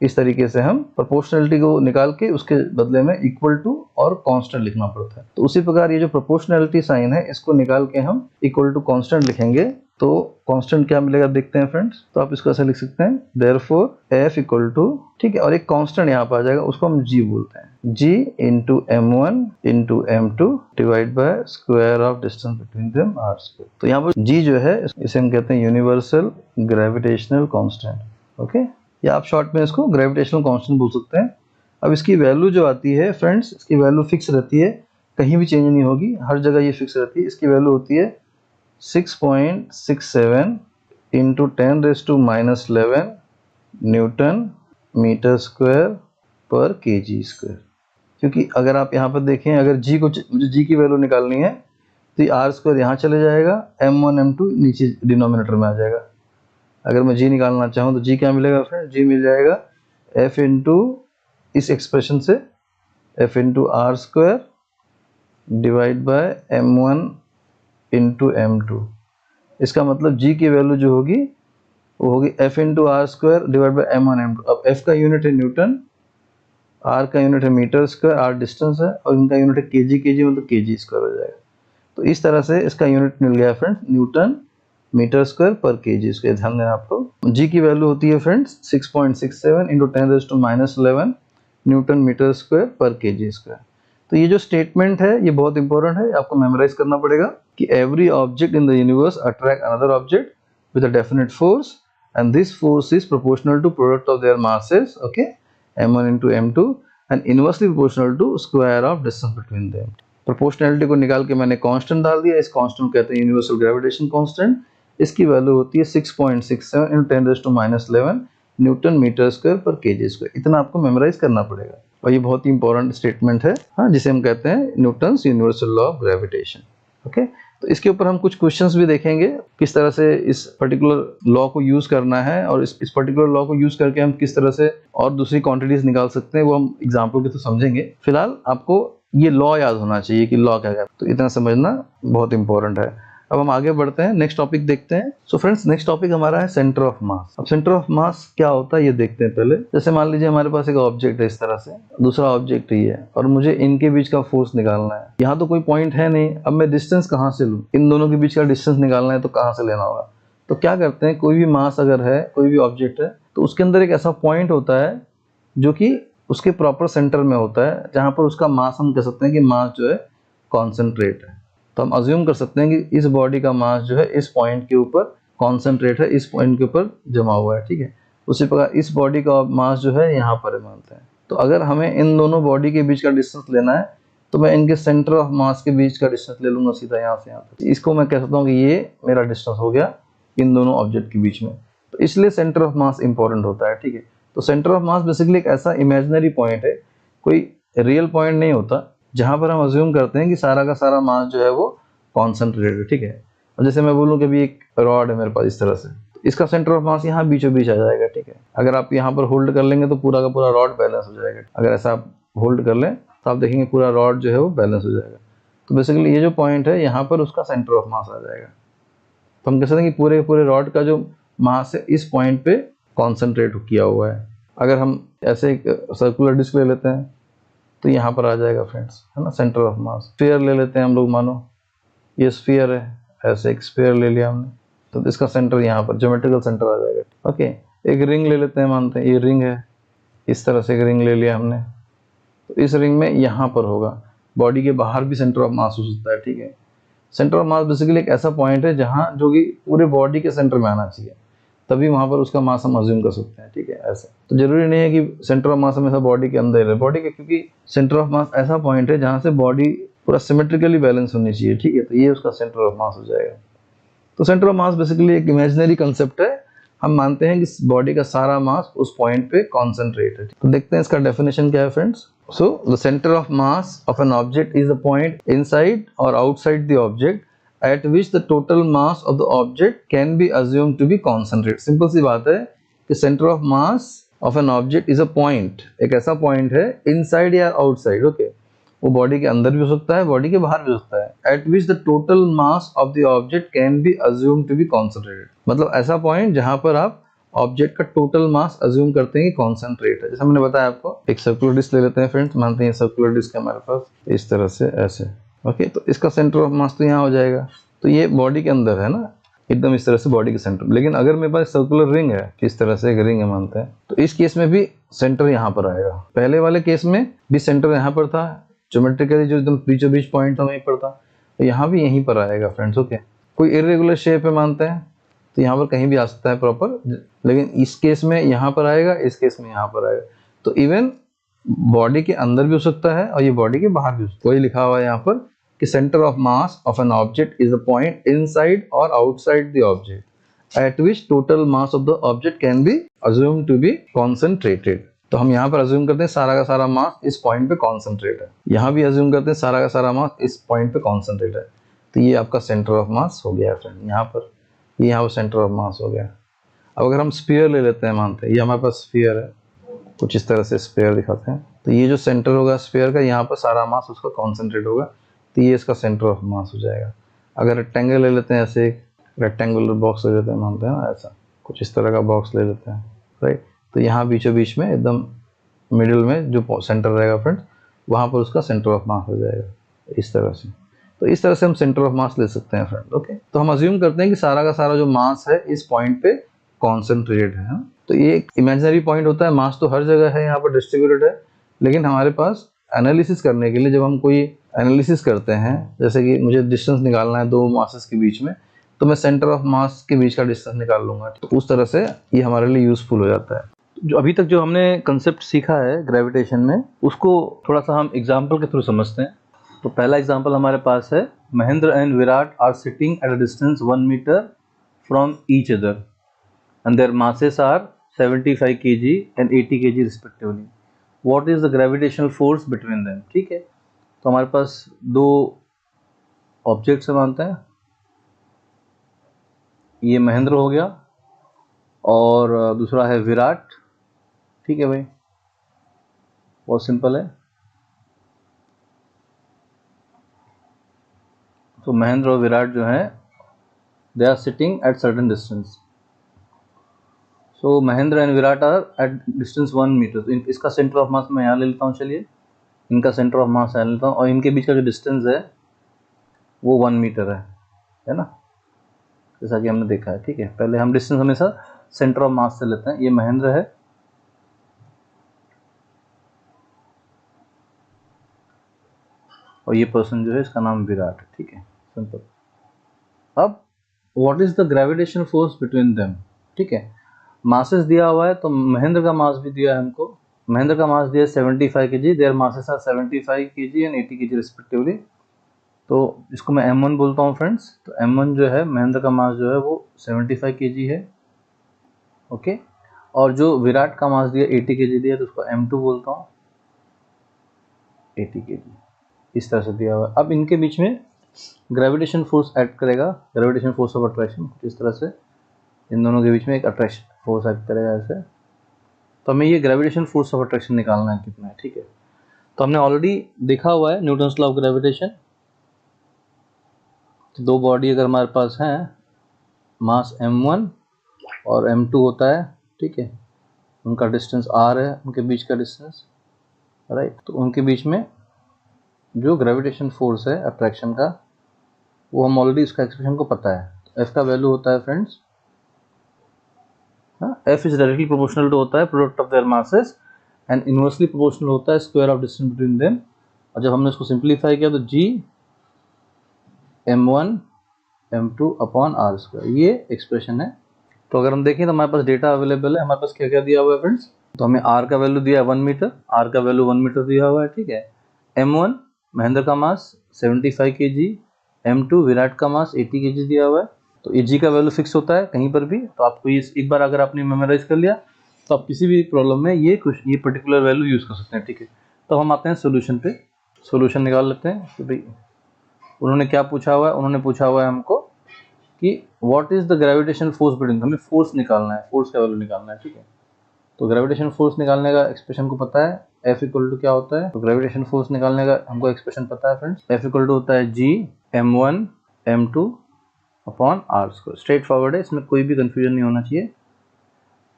इस तरीके से हम प्रोपोर्शनैलिटी को निकाल के उसके बदले में इक्वल टू और कांस्टेंट लिखना पड़ता है। तो उसी प्रकार ये जो प्रोपोर्शनैलिटी साइन है, इसको निकाल के हम इक्वल टू कांस्टेंट लिखेंगे तो कांस्टेंट क्या मिलेगा देखते हैं फ्रेंड्स। तो आप इसको ऐसे लिख सकते हैं देयरफॉर F इक्वल टू, ठीक है, और एक कांस्टेंट यहाँ पर आ जाएगा, उसको हम G बोलते हैं, G into m1 into m2 divide by square of distance between them r square. तो यहाँ पर G जो है इसे हम कहते हैं यूनिवर्सल ग्रेविटेशनल कांस्टेंट, ओके, या आप शॉर्ट में इसको ग्रेविटेशनल कांस्टेंट बोल सकते हैं। अब इसकी वैल्यू जो आती है फ्रेंड्स, इसकी वैल्यू फिक्स रहती है, कहीं भी चेंज नहीं होगी, हर जगह ये फिक्स रहती है। इसकी वैल्यू होती है 6.67 into 10⁻⁻11 Newton metre square per kg square. क्योंकि अगर आप यहाँ पर देखें, अगर मुझे जी की वैल्यू निकालनी है तो ये r स्क्वायर यहाँ चले जाएगा, m1 m2 नीचे डिनोमिनेटर में आ जाएगा। अगर मैं जी निकालना चाहूँ तो जी क्या मिलेगा फ्रेंड, जी मिल जाएगा F इंटू इस एक्सप्रेशन से F into R square divide by m1 into m2। इसका मतलब g की वैल्यू जो होगी वो होगी F into R square divide by m1 m2। अब F का यूनिट है न्यूटन, R का यूनिट है मीटर स्क्वायर, R डिस्टेंस है, और इनका यूनिट है केजी, केजी मतलब केजी स्क्वायर हो जाएगा। तो इस तरह से इसका यूनिट मिल गया friends, Newton metre square per kg square. ध्यान देना आपको। जी की वैल्यू होती है friends 6.67 into 10⁻11 Newton metre square per kg square. तो ये जो स्टेटमेंट है ये बहुत इंपॉर्टेंट है, आपको मेमोराइज करना पड़ेगा कि every object in the universe attract another object with a definite force and this force is proportional to product of their masses, okay, m1 into m2 and inversely proportional to square of distance between them. Proportionality को निकाल के मैंने कांस्टेंट डाल दिया, इस कांस्टेंट को कहते हैं यूनिवर्सल ग्रेविटेशन कांस्टेंट। इसकी वैल्यू होती है 6.67 into 10⁻11 Newton metre square per kg square. इतना आपको मेमोराइज करना पड़ेगा, और ये बहुत ही इंपॉर्टेंट स्टेटमेंट है, हाँ, जिसे हम कहते हैं Newton's universal law of gravitation, okay. तो इसके ऊपर हम कुछ क्वेश्चंस भी देखेंगे, किस तरह से इस पर्टिकुलर लॉ को यूज करना है, और इस पर्टिकुलर लॉ को यूज करके हम किस तरह से और दूसरी क्वांटिटीज निकाल सकते हैं, वो हम एग्जाम्पल के थ्रू समझेंगे। फिलहाल आपको ये लॉ याद होना चाहिए कि लॉ क्या है, तो इतना समझना बहुत इंपॉर्टेंट है। अब हम आगे बढ़ते हैं, नेक्स्ट टॉपिक देखते हैं। सो फ्रेंड्स, नेक्स्ट टॉपिक हमारा है सेंटर ऑफ मास। अब सेंटर ऑफ मास क्या होता है ये देखते हैं पहले। जैसे मान लीजिए हमारे पास एक ऑब्जेक्ट है इस तरह से, दूसरा ऑब्जेक्ट ही है, और मुझे इनके बीच का फोर्स निकालना है। यहाँ तो कोई पॉइंट है नहीं, अब मैं डिस्टेंस कहाँ से लूँ, इन दोनों के बीच का डिस्टेंस निकालना है तो कहाँ से लेना होगा। तो क्या करते हैं, कोई भी मास अगर है, कोई भी ऑब्जेक्ट है, तो उसके अंदर एक ऐसा पॉइंट होता है जो कि उसके प्रॉपर सेंटर में होता है, जहाँ पर उसका मास, हम कह सकते हैं कि मास जो है कॉन्सेंट्रेट है। तो हम अज्यूम कर सकते हैं कि इस बॉडी का मास जो है इस पॉइंट के ऊपर कॉन्सेंट्रेट है, इस पॉइंट के ऊपर जमा हुआ है, ठीक है। उसी प्रकार इस बॉडी का मास जो है यहाँ पर मानते हैं। तो अगर हमें इन दोनों बॉडी के बीच का डिस्टेंस लेना है तो मैं इनके सेंटर ऑफ मास के बीच का डिस्टेंस ले लूंगा सीधा यहाँ से यहाँ तक। इसको मैं कह सकता हूँ कि ये मेरा डिस्टेंस हो गया इन दोनों ऑब्जेक्ट के बीच में। तो इसलिए सेंटर ऑफ मास इंपॉर्टेंट होता है, ठीक है। तो सेंटर ऑफ मास बेसिकली एक ऐसा इमेजिनरी पॉइंट है, कोई रियल पॉइंट नहीं होता, जहां पर हम अज्यूम करते हैं कि सारा का सारा मास जो है वो कॉन्सेंट्रेटेड है, ठीक है। और जैसे मैं बोलूँ कि अभी एक रॉड है मेरे पास इस तरह से, तो इसका सेंटर ऑफ मास यहाँ बीचों बीच आ जाएगा, ठीक है। अगर आप यहाँ पर होल्ड कर लेंगे तो पूरा का पूरा रॉड बैलेंस हो जाएगा। अगर ऐसा आप होल्ड कर लें तो आप देखेंगे पूरा रॉड जो है वो बैलेंस हो जाएगा। तो बेसिकली ये जो पॉइंट है यहाँ पर उसका सेंटर ऑफ मास आ जाएगा। तो हम कह सकते हैं कि पूरे पूरे रॉड का जो मास है इस पॉइंट पे कॉन्सेंट्रेट किया हुआ है। अगर हम ऐसे एक सर्कुलर डिस्क ले लेते हैं तो यहाँ पर आ जाएगा फ्रेंड्स, है ना, सेंटर ऑफ मास। स्फीयर ले लेते हैं हम लोग, मानो ये स्फीयर है, ऐसे एक स्फीयर ले लिया हमने, तो इसका सेंटर यहाँ पर ज्योमेट्रिकल सेंटर आ जाएगा। ओके, एक रिंग ले लेते हैं, मानते हैं ये रिंग है, इस तरह से एक रिंग ले लिया हमने, तो इस रिंग में यहाँ पर होगा, बॉडी के बाहर भी सेंटर ऑफ मास हो सकता है, ठीक है। सेंटर ऑफ मास बेसिकली एक ऐसा पॉइंट है जहाँ जो कि पूरे बॉडी के सेंटर में आना चाहिए, तभी वहां पर उसका मास हम अज्यूम कर सकते हैं, ठीक है। ऐसे तो जरूरी नहीं है कि सेंटर ऑफ मास हमेशा बॉडी के अंदर है, बॉडी के, क्योंकि सेंटर ऑफ मास ऐसा पॉइंट है जहां से बॉडी पूरा सिमेट्रिकली बैलेंस होनी चाहिए, ठीक है। तो ये उसका सेंटर ऑफ मास हो जाएगा। तो सेंटर ऑफ मास बेसिकली एक इमेजिनरी कंसेप्ट है, हम मानते हैं कि बॉडी का सारा मास उस पॉइंट पे कॉन्सेंट्रेट है। तो देखते हैं इसका डेफिनेशन क्या है friends. So the centre of mass of an object is a point inside और outside the object at which the total mass of the object can be assumed to be concentrated। Simple सी बात है कि center of mass of an object is a point, एक ऐसा पॉइंट है inside या outside, ओके, वो बॉडी के अंदर भी हो सकता है, बॉडी के बाहर भी हो सकता है। at which the total mass of the object can be assumed to be concentrated, मतलब ऐसा पॉइंट जहां पर आप ऑब्जेक्ट का टोटल मास अज्यूम करते हैं कि कॉन्सेंट्रेट है। जैसे हमने बताया आपको, एक सर्कुलर डिस्क ले लेते हैं फ्रेंड्स, मानते हैं सर्कुलर डिस्क है हमारे पास, इस तरह से ऐसे, ओके, तो इसका सेंटर ऑफ मास तो यहाँ हो जाएगा, तो ये बॉडी के अंदर है ना, एकदम इस तरह से बॉडी के सेंटर। लेकिन अगर मेरे पास सर्कुलर रिंग है, इस तरह से एक रिंग है मानते हैं, तो इस केस में भी सेंटर यहाँ पर आएगा। पहले वाले केस में भी सेंटर यहाँ पर था, ज्योमेट्रिकली जो एकदम बीचों बीच पॉइंट था वहीं पर था, तो यहाँ भी यहीं पर आएगा फ्रेंड्स, ओके। कोई इरेगुलर शेप है मानते हैं, तो यहाँ पर कहीं भी आ सकता है प्रॉपर, लेकिन इस केस में यहाँ पर आएगा, इस केस में यहाँ पर आएगा। तो इवन बॉडी के अंदर भी हो सकता है और ये बॉडी के बाहर भी हो सकता है। कोई लिखा हुआ है यहाँ पर कि centre of mass of an object is a point inside और outside the object at which total mass of the object can be assume to be concentrated. तो हम यहाँ पर अज्यूम करते हैं सारा का सारा मास इस पॉइंट पे कॉन्सेंट्रेट है, यहाँ भी अज्यूम करते हैं सारा का सारा मास इस पॉइंट पे कॉन्सेंट्रेट है। तो ये आपका सेंटर ऑफ मास हो गया फ्रेंड, यहाँ पर ये यहाँ पर सेंटर ऑफ मास हो गया। अब अगर हम स्फीयर ले लेते हैं, मानते हैं ये हमारे पास स्फीयर है, कुछ इस तरह से स्फीयर दिखाते हैं, तो ये जो सेंटर होगा स्फीयर का, यहाँ पर सारा मास उसका कॉन्सेंट्रेट होगा, तो ये इसका सेंटर ऑफ मास हो जाएगा। अगर रेक्टेंगल ले लेते हैं, ऐसे एक रेक्टेंगुलर बॉक्स ले लेते हैं, मानते हैं ना, ऐसा कुछ इस तरह का बॉक्स ले लेते हैं, राइट, तो यहाँ बीचों बीच में एकदम मिडिल में जो सेंटर रहेगा फ्रेंड्स, वहाँ पर उसका सेंटर ऑफ मास हो जाएगा इस तरह से। तो इस तरह से हम सेंटर ऑफ मास ले सकते हैं फ्रेंड, ओके। तो हम अज्यूम करते हैं कि सारा का सारा जो मास है इस पॉइंट पे कॉन्सेंट्रेटेड है। तो ये एक इमेजिनरी पॉइंट होता है, मास तो हर जगह है, यहाँ पर डिस्ट्रीब्यूटेड है, लेकिन हमारे पास एनालिसिस करने के लिए जब हम कोई एनालिसिस करते हैं, जैसे कि मुझे डिस्टेंस निकालना है दो मासेस के बीच में, तो मैं सेंटर ऑफ मास के बीच का डिस्टेंस निकाल लूंगा, तो उस तरह से ये हमारे लिए यूजफुल हो जाता है। जो अभी तक जो हमने कंसेप्ट सीखा है ग्रेविटेशन में, उसको थोड़ा सा हम एग्जाम्पल के थ्रू समझते हैं। तो पहला एग्जाम्पल हमारे पास है, Mahendra and Virat are sitting at a distance 1 metre from each other and their masses are 75 kg and 80 kg respectively. What is the gravitational force between them? ठीक है, तो हमारे पास दो ऑब्जेक्ट्स मानते हैं, ये महेंद्र हो गया और दूसरा है विराट, ठीक है भाई, बहुत सिंपल है। तो महेंद्र और विराट जो है, they are sitting at certain distance. So Mahendra and Virat are at distance 1 metre. तो इसका सेंटर ऑफ मास मैं यहाँ ले लेता हूँ, चलिए इनका सेंटर ऑफ मास यहाँ ले लेता हूँ, और इनके बीच का जो डिस्टेंस है वो 1 मीटर है ना, जैसा कि हमने देखा है, ठीक है। पहले हम डिस्टेंस हमेशा सेंटर ऑफ मास से लेते हैं। ये महेंद्र है और ये पर्सन जो है इसका नाम विराट है, ठीक है, सिंपल। अब what is the gravitation force between them, ठीक है। मासेस दिया हुआ है, तो महेंद्र का मास भी दिया है हमको, महेंद्र का मास दिया है 75 kg, their masses are 75 kg and 80 kg respectively. तो इसको मैं m1 बोलता हूँ फ्रेंड्स। तो m1 जो है, महेंद्र का मास जो है वो 75 kg है, ओके, और जो विराट का मास दिया 80 kg दिया, तो उसको m2 बोलता हूँ, 80 kg, इस तरह से दिया हुआ है। अब इनके बीच में ग्रेविटेशन फोर्स एक्ट करेगा, ग्रेविटेशन फोर्स ऑफ अट्रैक्शन, इस तरह से इन दोनों के बीच में एक अट्रैक्शन फोर्स एक्ट करेगा ऐसे। तो हमें ये ग्रेविटेशन फोर्स ऑफ अट्रैक्शन निकालना है कितना है, ठीक है। तो हमने ऑलरेडी देखा हुआ है न्यूटन्स लॉ ऑफ ग्रेविटेशन। तो दो बॉडी अगर हमारे पास हैं, मास m1 और m2 होता है, ठीक है। उनका डिस्टेंस r है, उनके बीच का डिस्टेंस, राइट। तो उनके बीच में जो ग्रेविटेशन फोर्स है अट्रैक्शन का, वो हम ऑलरेडी इसका एक्सप्रेशन को पता है। तो f का वैल्यू होता है friends, f is directly proportional to होता है product of their masses and inversely proportional होता है square of distance between them. और जब हमने इसको सिंप्लीफाई किया तो g m1 m2 upon r square, ये एक्सप्रेशन है। तो अगर हम देखें तो हमारे पास डेटा अवेलेबल है, हमारे पास क्या क्या दिया हुआ है फ्रेंड्स। तो हमें r का वैल्यू दिया है 1 मीटर, r का वैल्यू 1 मीटर दिया हुआ है, ठीक है। m1 महेंद्र का मास 75 kg, m2 विराट का मास 80 kg दिया हुआ है। तो ये g का वैल्यू फिक्स होता है कहीं पर भी, तो आपको ये एक बार अगर आपने मेमोराइज कर लिया तो आप किसी भी प्रॉब्लम में ये पर्टिकुलर वैल्यू यूज कर सकते हैं, ठीक है। तो हम आते हैं सोल्यूशन पे, सोल्यूशन निकाल लेते हैं कि भाई उन्होंने क्या पूछा हुआ है। उन्होंने पूछा हुआ है हमको कि what is the gravitation force between, हमें फोर्स निकालना है, फोर्स का वैल्यू निकालना है, ठीक है। तो ग्रेविटेशन फोर्स निकालने का एक्सप्रेशन को पता है, F इक्वल टू क्या होता है। तो ग्रेविटेशन फोर्स निकालने का हमको एक्सप्रेशन पता है फ्रेंड्स, F इक्वल टू होता है G m1 m2 upon r square. Straight forward है, इसमें कोई भी कंफ्यूजन नहीं होना चाहिए।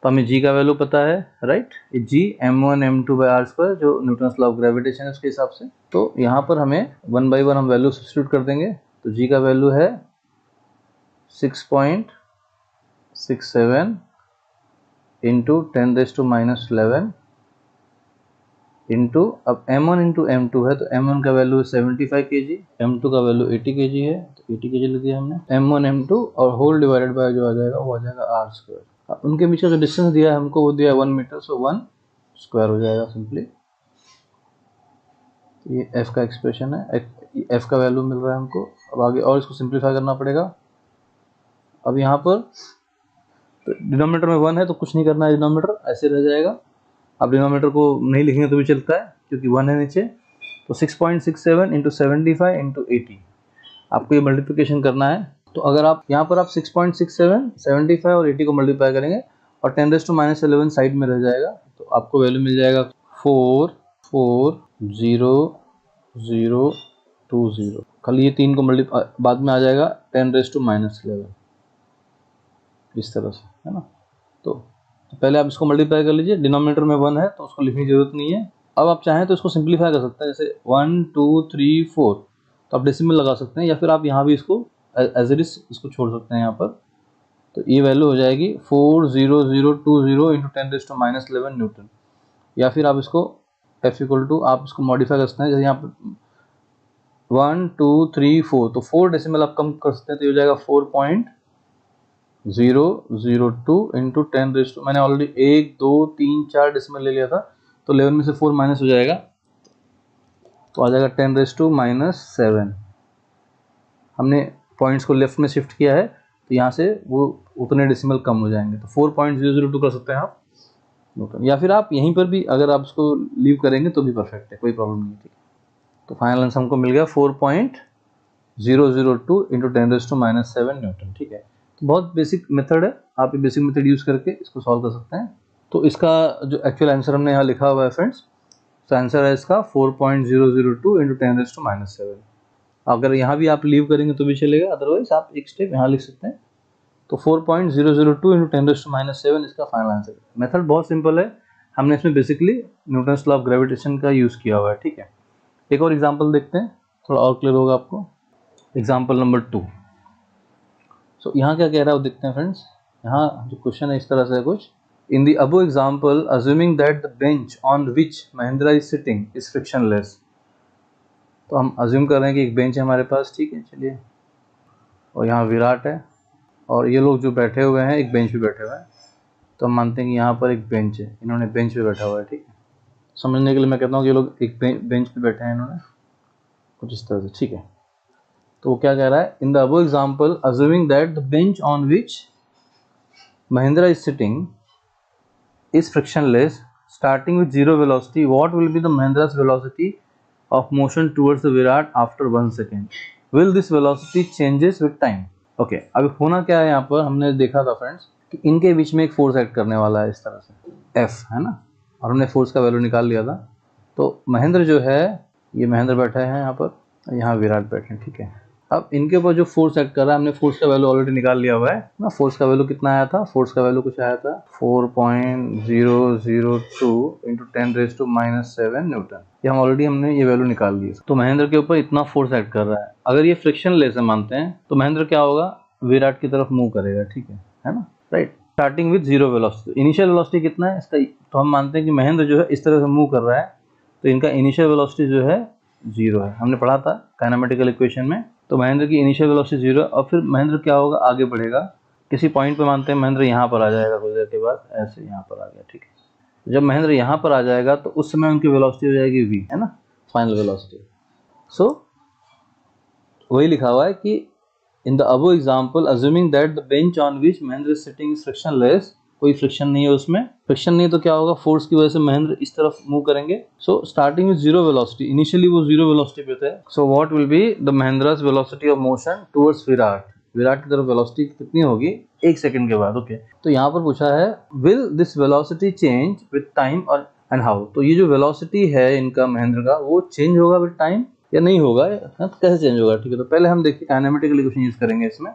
तो हमें g का वैल्यू पता है, राइट। ये g m1 m2 by r square जो न्यूटन्स लॉ ऑफ ग्रेविटेशन है उसके हिसाब से। तो यहाँ पर हमें 1 बाई 1 हम वैल्यू सब्स्टिट्यूट कर देंगे। तो g का वैल्यू है 6.67 इंटू 10⁻⁻11 इंटू, अब m1 इंटू m2 है तो m1 का वैल्यू 75 kg, m2 का वैल्यू 80 kg है, तो 80 kg लिख दिया हमने। m1 m2 और होल डिवाइडेड बाय जो आ जाएगा वो आ जाएगा r स्क्वायर। उनके बीच का जो डिस्टेंस दिया है हमको वो दिया है 1 मीटर, सो 1 स्क्वायर हो जाएगा सिंपली। ये f का एक्सप्रेशन है, f का वैल्यू मिल रहा है हमको। अब आगे और इसको सिंप्लीफाई करना पड़ेगा। अब यहाँ पर तो डिनोमिनेटर में 1 है तो कुछ नहीं करना है, डिनोमिनेटर ऐसे रह जाएगा। आप डिनोमिनेटर को नहीं लिखेंगे तो भी चलता है क्योंकि 1 है नीचे। तो 6.67 इंटू 75 इंटू 80 आपको ये मल्टीप्लिकेशन करना है। तो अगर आप यहाँ पर आप 6.67, 75 और 80 को मल्टीप्लाई करेंगे और 10⁻⁻11 साइड में रह जाएगा, तो आपको वैल्यू मिल जाएगा 44020। खाली ये 3 को मल्टीप्लाई बाद में आ जाएगा 10⁻⁻11 इस तरह से, है ना। तो पहले आप इसको मल्टीप्लाई कर लीजिए, डिनोमिनेटर में 1 है तो उसको लिखने की जरूरत नहीं है। अब आप चाहें तो इसको सिंप्लीफाई कर सकते हैं, जैसे 1 2 3 4 तो आप डेसिमल लगा सकते हैं, या फिर आप यहाँ भी इसको एज इट इज इसको छोड़ सकते हैं यहाँ पर। तो ये वैल्यू हो जाएगी 40020 इंटू 10⁻⁻11 न्यूटन। या फिर आप इसको F इक्वल टू आप इसको मॉडिफाई कर सकते हैं, जैसे यहाँ पर 1 2 3 4 तो 4 डेसिमल आप कम कर सकते हैं, तो ये हो जाएगा 4.002 इंटू 10 मैंने ऑलरेडी 1 2 3 4 डेसिमल ले लिया था, तो 11 में से 4 माइनस हो जाएगा तो आ जाएगा 10⁻⁻7। हमने पॉइंट्स को लेफ्ट में शिफ्ट किया है तो यहाँ से वो उतने डेसिमल कम हो जाएंगे, तो 4.002 कर सकते हैं आप न्यूटन। या फिर आप यहीं पर भी अगर आप इसको लीव करेंगे तो भी परफेक्ट है, कोई प्रॉब्लम नहीं थी। तो फाइनल आंसर हमको मिल गया 4.002 इंटू 10⁻⁻7 न्यूटन, ठीक है। तो बहुत बेसिक मेथड है, आप ये बेसिक मेथड यूज़ करके इसको सॉल्व कर सकते हैं। तो इसका जो एक्चुअल आंसर हमने यहाँ लिखा हुआ है फ्रेंड्स, तो आंसर है इसका 4.002 इंटू 10⁻⁻7। अगर यहाँ भी आप लीव करेंगे तो भी चलेगा, अदरवाइज आप एक स्टेप यहाँ लिख सकते हैं। तो 4.002 इंटू 10⁻⁷ इसका फाइनल आंसर है। मेथड बहुत सिंपल है, हमने इसमें basically Newton's law of gravitation का यूज़ किया हुआ है, ठीक है। एक और एग्जांपल देखते हैं, थोड़ा और क्लियर होगा आपको। Example number 2। सो यहाँ क्या कह रहा है वो देखते हैं फ्रेंड्स। यहाँ जो क्वेश्चन है इस तरह से है कुछ, इन the above example assuming that the bench on which Mahendra is sitting is frictionless. तो हम अज्यूम कर रहे हैं कि एक बेंच है हमारे पास, ठीक है, चलिए। और यहाँ विराट है और ये लोग जो बैठे हुए हैं एक बेंच पे बैठे हुए हैं, तो हम मानते हैं कि यहाँ पर एक बेंच है, इन्होंने बेंच पे बैठा हुआ है, ठीक है। समझने के लिए मैं कहता हूँ कि ये लोग एक बेंच पे बैठे हैं, इन्होंने कुछ इस तरह से, ठीक है। तो वो क्या कह रहा है, in the above example assuming that the bench on which Mahendra is sitting is frictionless starting with 0 velocity, what will be the Mahindra's velocity of motion towards the Virat after 1 second, will this velocity changes with time. Okay, अभी होना क्या है यहाँ पर, हमने देखा था फ्रेंड्स कि इनके बीच में एक फोर्स एक्ट करने वाला है इस तरह से, F है ना, और हमने फोर्स का वैल्यू निकाल लिया था। तो महेंद्र जो है, ये महेंद्र बैठे हैं यहाँ पर, यहाँ विराट बैठे हैं, ठीक है। अब इनके ऊपर जो फोर्स एक्ट कर रहा है, हमने फोर्स का वैल्यू ऑलरेडी निकाल लिया हुआ है ना। फोर्स का वैल्यू कितना आया था, फोर्स का वैल्यू कुछ आया था 4.002 इंटू 10⁻⁻7 न्यूटन। ये हमने ये वैल्यू निकाल दी। तो महेंद्र के ऊपर इतना फोर्स एक्ट कर रहा है। अगर ये फ्रिक्शन लेस है मानते हैं, तो महेंद्र क्या होगा, विराट की तरफ मूव करेगा, ठीक है ना, right. Starting with zero velocity, initial velocity कितना है इसका, तो हम मानते हैं कि महेंद्र जो है इस तरह से मूव कर रहा है, तो इनका इनिशियल वेलोसिटी जो है जीरो है। हमने पढ़ा था काइनेमेटिकल इक्वेशन में। तो महेंद्र की इनिशियल वेलोसिटी जीरो, और फिर महेंद्र क्या होगा, आगे बढ़ेगा किसी पॉइंट पे, मानते हैं महेंद्र यहाँ पर आ जाएगा कुछ देर के बाद, ऐसे यहाँ पर आ गया, ठीक है। जब महेंद्र यहाँ पर आ जाएगा तो उस समय उनकी वेलोसिटी हो जाएगी v, है ना, फाइनल वेलोसिटी। सो वही लिखा हुआ है कि इन the above example assuming that the bench on which Mahendra is sitting is frictionless, कोई फ्रिक्शन नहीं है उसमें, फ्रिक्शन नहीं है तो क्या होगा, फोर्स की वजह से महेंद्र इस तरफ मूव करेंगे। So starting with zero velocity, initially वो जीरो वेलोसिटी पे थे। So what will be the Mahendra's velocity of motion towards Virat, Virat की तरफ वेलोसिटी कितनी होगी, 1 सेकंड के बाद, ओके। तो यहाँ पर पूछा है will this velocity change with time और एंड हाउ, तो ये जो वेलोसिटी है इनका महेंद्र का, वो चेंज होगा विद टाइम या नहीं होगा, तो कैसे चेंज होगा, ठीक है। तो पहले हम देखिए काइनेमेटिकल इक्वेशन यूज करेंगे इसमें।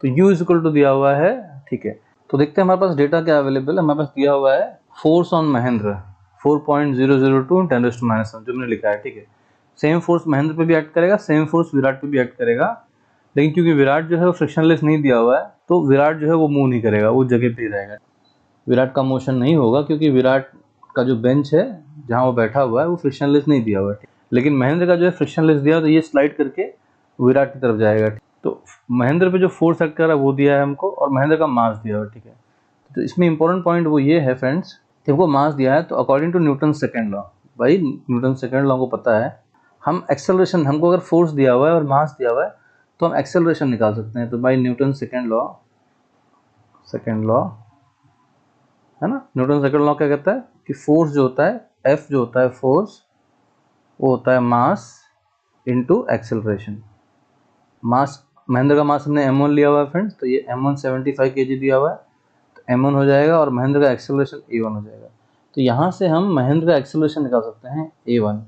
तो u इज इक्वल टू दिया हुआ है, ठीक है। तो देखते हैं हमारे पास डेटा क्या अवेलेबल है। हमारे पास दिया हुआ है फोर्स ऑन महेंद्र 4.002 10⁻⁻⁷ जो हमने लिखा है, ठीक है। सेम फोर्स महेंद्र पे भी एक्ट करेगा, सेम फोर्स विराट पे भी एक्ट करेगा, लेकिन क्योंकि विराट जो है वो फ्रिक्शनलेस नहीं दिया हुआ है, तो विराट जो है वो मूव नहीं करेगा, वो जगह पे ही रहेगा। विराट का मोशन नहीं होगा क्योंकि विराट का जो बेंच है जहाँ वो बैठा हुआ है वो फ्रिक्शनलेस नहीं दिया हुआ है, लेकिन महेंद्र का जो है फ्रिक्शनलेस दिया, तो ये स्लाइड करके विराट की तरफ जाएगा। तो महेंद्र पे जो फोर्स एक्ट कर रहा है वो दिया है हमको, और महेंद्र का मास दिया हुआ है, ठीक है। तो इसमें इंपॉर्टेंट पॉइंट वो ये है फ्रेंड्स, कि हमको मास दिया है, तो according to Newton second law, भाई न्यूटन सेकंड लॉ को पता है, हम एक्सेलरेशन, हमको अगर फोर्स दिया हुआ है और मास दिया हुआ है तो हम एक्सेलरेशन निकाल सकते हैं। तो बाई न्यूटन सेकंड लॉ है ना, न्यूटन सेकंड लॉ क्या कहता है कि फोर्स जो होता है, एफ जो होता है फोर्स, वो होता है मास इनटू एक्सेलरेशन। मास, महेंद्र का मास हमने m1 लिया हुआ है फ्रेंड्स, तो ये m1 75 kg दिया हुआ है, तो m1 हो जाएगा, और महेंद्र का एक्सेलरेशन a1 हो जाएगा। तो यहाँ से हम महेंद्र का एक्सेलरेशन निकाल सकते हैं a1,